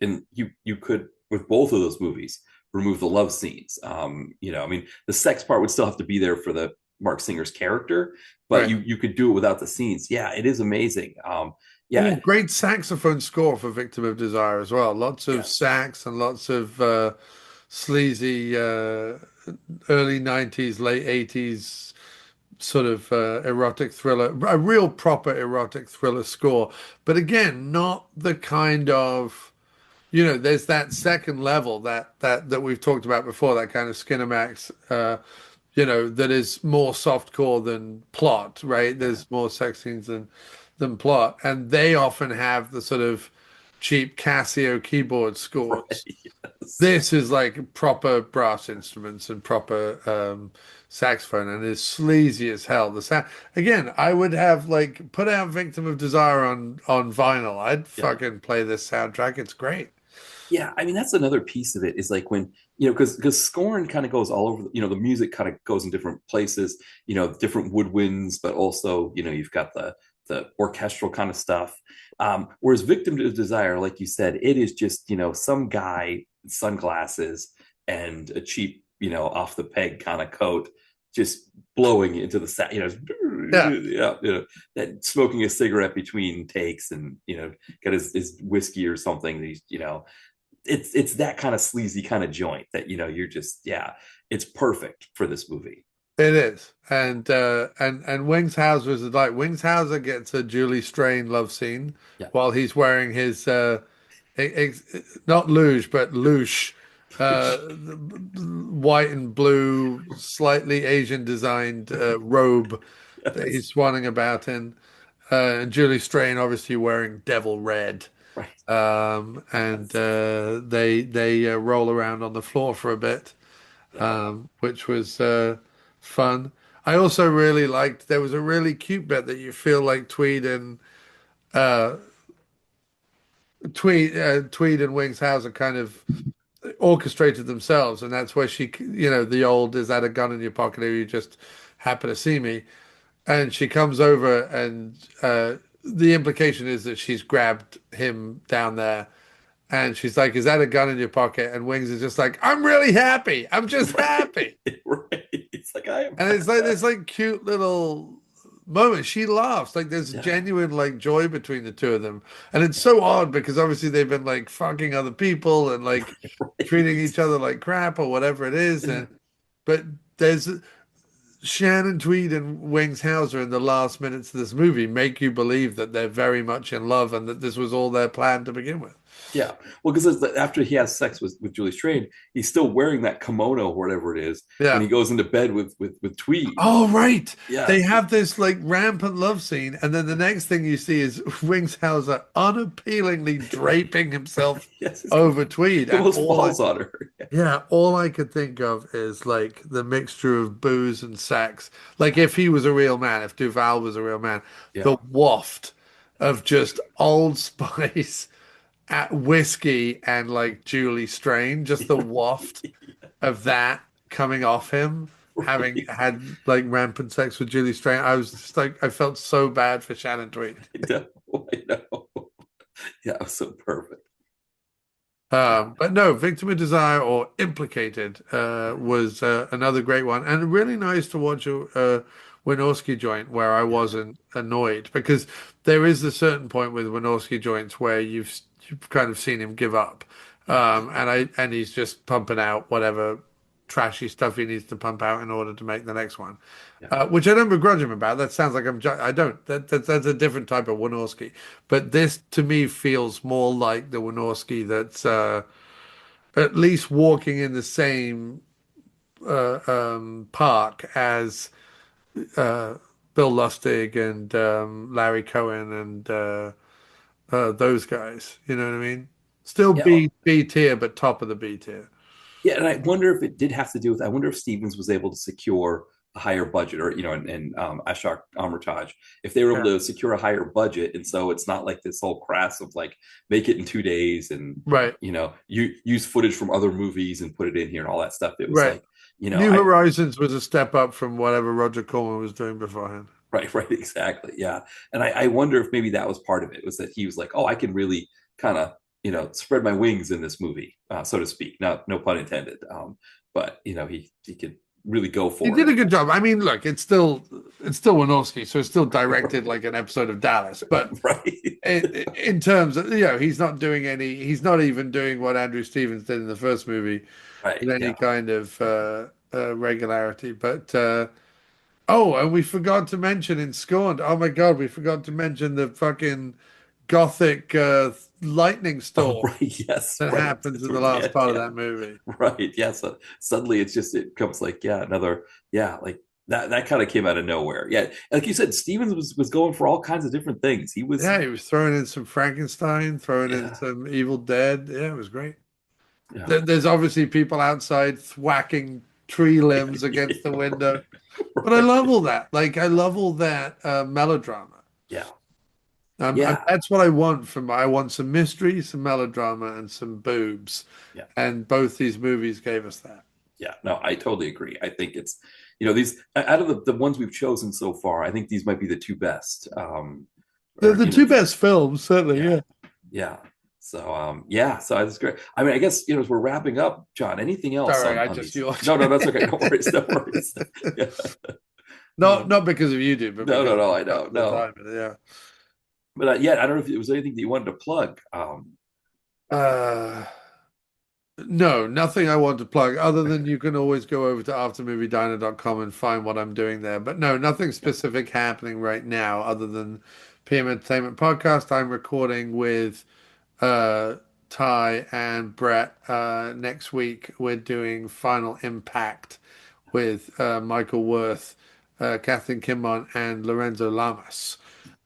and you could with both of those movies remove the love scenes. I mean, the sex part would still have to be there for the Mark Singer's character, but Right. you could do it without the scenes. Yeah, it is amazing. Oh, Yeah, great saxophone score for Victim of Desire as well. Lots of yes, sax and lots of sleazy early 90s, late 80s sort of erotic thriller, a real proper erotic thriller score. But again, not the kind of, there's that second level that we've talked about before, that kind of Skinamax, that is more softcore than plot, right? yeah, There's more sex scenes than plot, and they often have the sort of cheap Casio keyboard scores. right, yes, This is like proper brass instruments and proper saxophone, and is sleazy as hell. The sound again, I would have like put out Victim of Desire on vinyl. I'd yeah. fucking play this soundtrack. It's great. Yeah, I mean that's another piece of it is like when because Scorn kind of goes all over. The music kind of goes in different places. Different woodwinds, but also you've got the orchestral kind of stuff. Whereas Victim to Desire, like you said, it is just some guy sunglasses and a cheap off the peg kind of coat just blowing into the sound. Yeah, Yeah, that smoking a cigarette between takes and got his whiskey or something. It's that kind of sleazy kind of joint that you're just it's perfect for this movie. it is. And Wings Hauser is like Wings Hauser gets a Julie Strain love scene Yeah. while he's wearing his not luge but louche white and blue, slightly Asian designed robe that Yes. he's swanning about in. And Julie Strain obviously wearing devil red. Right. And Yes. they roll around on the floor for a bit, Yeah. which was fun. I also really liked there was a really cute bit that you feel like uh, Tweed and Wings Hauser kind of orchestrated themselves, and that's where the old "is that a gun in your pocket or you just happen to see me?" And she comes over, and the implication is that she's grabbed him down there, and she's like, "Is that a gun in your pocket?" And Wings is just like, "I'm really happy. I'm just Right. happy." Right. It's like I am. And it's like this like cute little moment. She laughs. Like there's Yeah. genuine like joy between the two of them. And it's so odd because obviously they've been like fucking other people and like treating Right. each other like crap or whatever it is. Yeah. And but there's Shannon Tweed and Wings Hauser in the last minutes of this movie make you believe that they're very much in love and that this was all their plan to begin with. Yeah. Well, because after he has sex with Julie Strain, he's still wearing that kimono or whatever it is when Yeah. he goes into bed with Tweed. Oh, right. Yeah. They have this like rampant love scene, and then the next thing you see is Wingshauser unappealingly draping himself Yes. over Tweed, He and almost falls on her. all I could think of is like the mixture of booze and sex. Like if he was a real man, if Duval was a real man, Yeah. the waft of just Old Spice at whiskey and like Julie Strain, just the waft of that coming off him, having Right. had like rampant sex with Julie Strain. I was just like, I felt so bad for Shannon Tweed. I know. Yeah, it was so perfect. But no, Victim of Desire or Implicated was another great one, and really nice to watch a Wynorski joint where I Yeah. wasn't annoyed because there is a certain point with Wynorski joints where you've kind of seen him give up, Yes. and he's just pumping out whatever trashy stuff he needs to pump out in order to make the next one, Yeah. which I don't begrudge him about. That sounds like I don't. That's a different type of Wynorski. But this to me feels more like the Wynorski that's at least walking in the same park as Bill Lustig and Larry Cohen and those guys. You know what I mean? Still Yeah. B tier, but top of the B tier. Yeah, and I wonder if it did have to do with. I wonder if Stevens was able to secure a higher budget, or and Ashok Amritaj, if they were able Yeah. to secure a higher budget, and so it's not like this whole crass of like make it in 2 days and Right. you use footage from other movies and put it in here and all that stuff. It was Right. like New I Horizons was a step up from whatever Roger Corman was doing beforehand. right, exactly, yeah, and I wonder if maybe that was part of it, was that he was like, oh, I can really kind of spread my wings in this movie, so to speak. Not no pun intended, but he could really go He for did a it. good job. I mean, look, it's still Wynorski, so it's still directed like an episode of Dallas. But Right. in terms of he's not even doing what Andrew Stevens did in the first movie Right. with any Yeah. kind of regularity. But oh, and we forgot to mention in Scorned. Oh my God, we forgot to mention the fucking gothic lightning Oh, storm right. Yes. that Right. happens in the last part of Yeah. that movie. Right. Yeah. So suddenly it comes like, yeah, another, yeah, like that kind of came out of nowhere. Yeah. Like you said, Stevens was going for all kinds of different things. He was, Yeah, he was throwing in some Frankenstein, throwing in yeah. some Evil Dead. Yeah, it was great. Yeah. There's obviously people outside thwacking tree limbs against the window, but I Right. love all that. Like I love all that melodrama. Yeah. Yeah. That's what I want I want some mystery, some melodrama, and some boobs. Yeah. And both these movies gave us that. Yeah. No, I totally agree. I think it's, these out of the ones we've chosen so far, I think these might be the two best. The two best films, certainly. Yeah. Yeah. Yeah. So yeah, so that's great. I mean, I guess as we're wrapping up, John, anything else Sorry, I on just these? yawned. No, that's okay. No worries, no worries. Yeah. Not because of you, dude, but No, because no, I of know, the no. time. Yeah. But yeah, I don't know if it was anything that you wanted to plug. Uh, no, nothing I want to plug other than you can always go over to aftermoviediner.com and find what I'm doing there. But no, nothing specific happening right now other than PM Entertainment Podcast. I'm recording with Ty and Brett next week. We're doing Final Impact with Michael Worth, Kathleen Kimmon, and Lorenzo Lamas.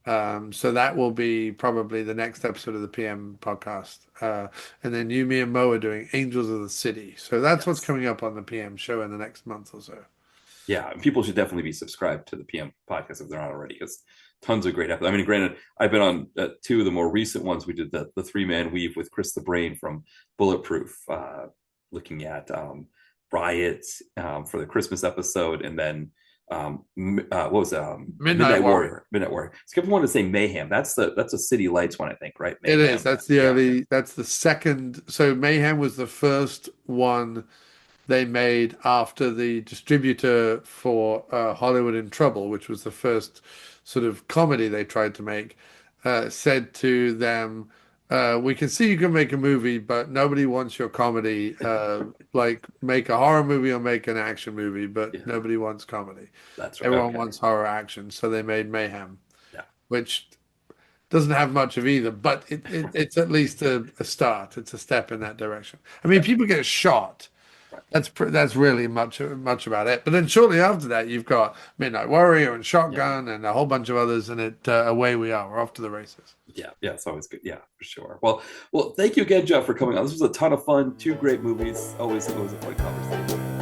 So that will be probably the next episode of the PM podcast. And then you, me, and Mo are doing Angels of the City. So that's what's coming up on the PM show in the next month or so. Yeah, people should definitely be subscribed to the PM podcast if they're not already, because tons of great episodes. I mean, granted, I've been on two of the more recent ones. We did the 3-man weave with Chris the Brain from Bulletproof, looking at Riot for the Christmas episode, and then what was Midnight Warrior. Midnight Warrior. Skip wanted to say Mayhem. That's a City Lights one, I think, right? It Mayhem. is. That's the early. That's the second. So Mayhem was the first one they made after the distributor for Hollywood in Trouble, which was the first sort of comedy they tried to make, said to them, we can see you can make a movie, but nobody wants your comedy. Like make a horror movie or make an action movie, but nobody wants comedy. That's right. Everyone wants horror action. So they made Mayhem, Yeah. which doesn't have much of either, but it's at least a start. It's a step in that direction. I mean, people get shot. That's really much about it. But then shortly after that, you've got Midnight Warrior and Shotgun and a whole bunch of others, and away we are. We're off to the races. Yeah, it's always good. Yeah, for sure. Well, thank you again, Jeff, for coming on. This was a ton of fun. Two great movies. Always a fun conversation.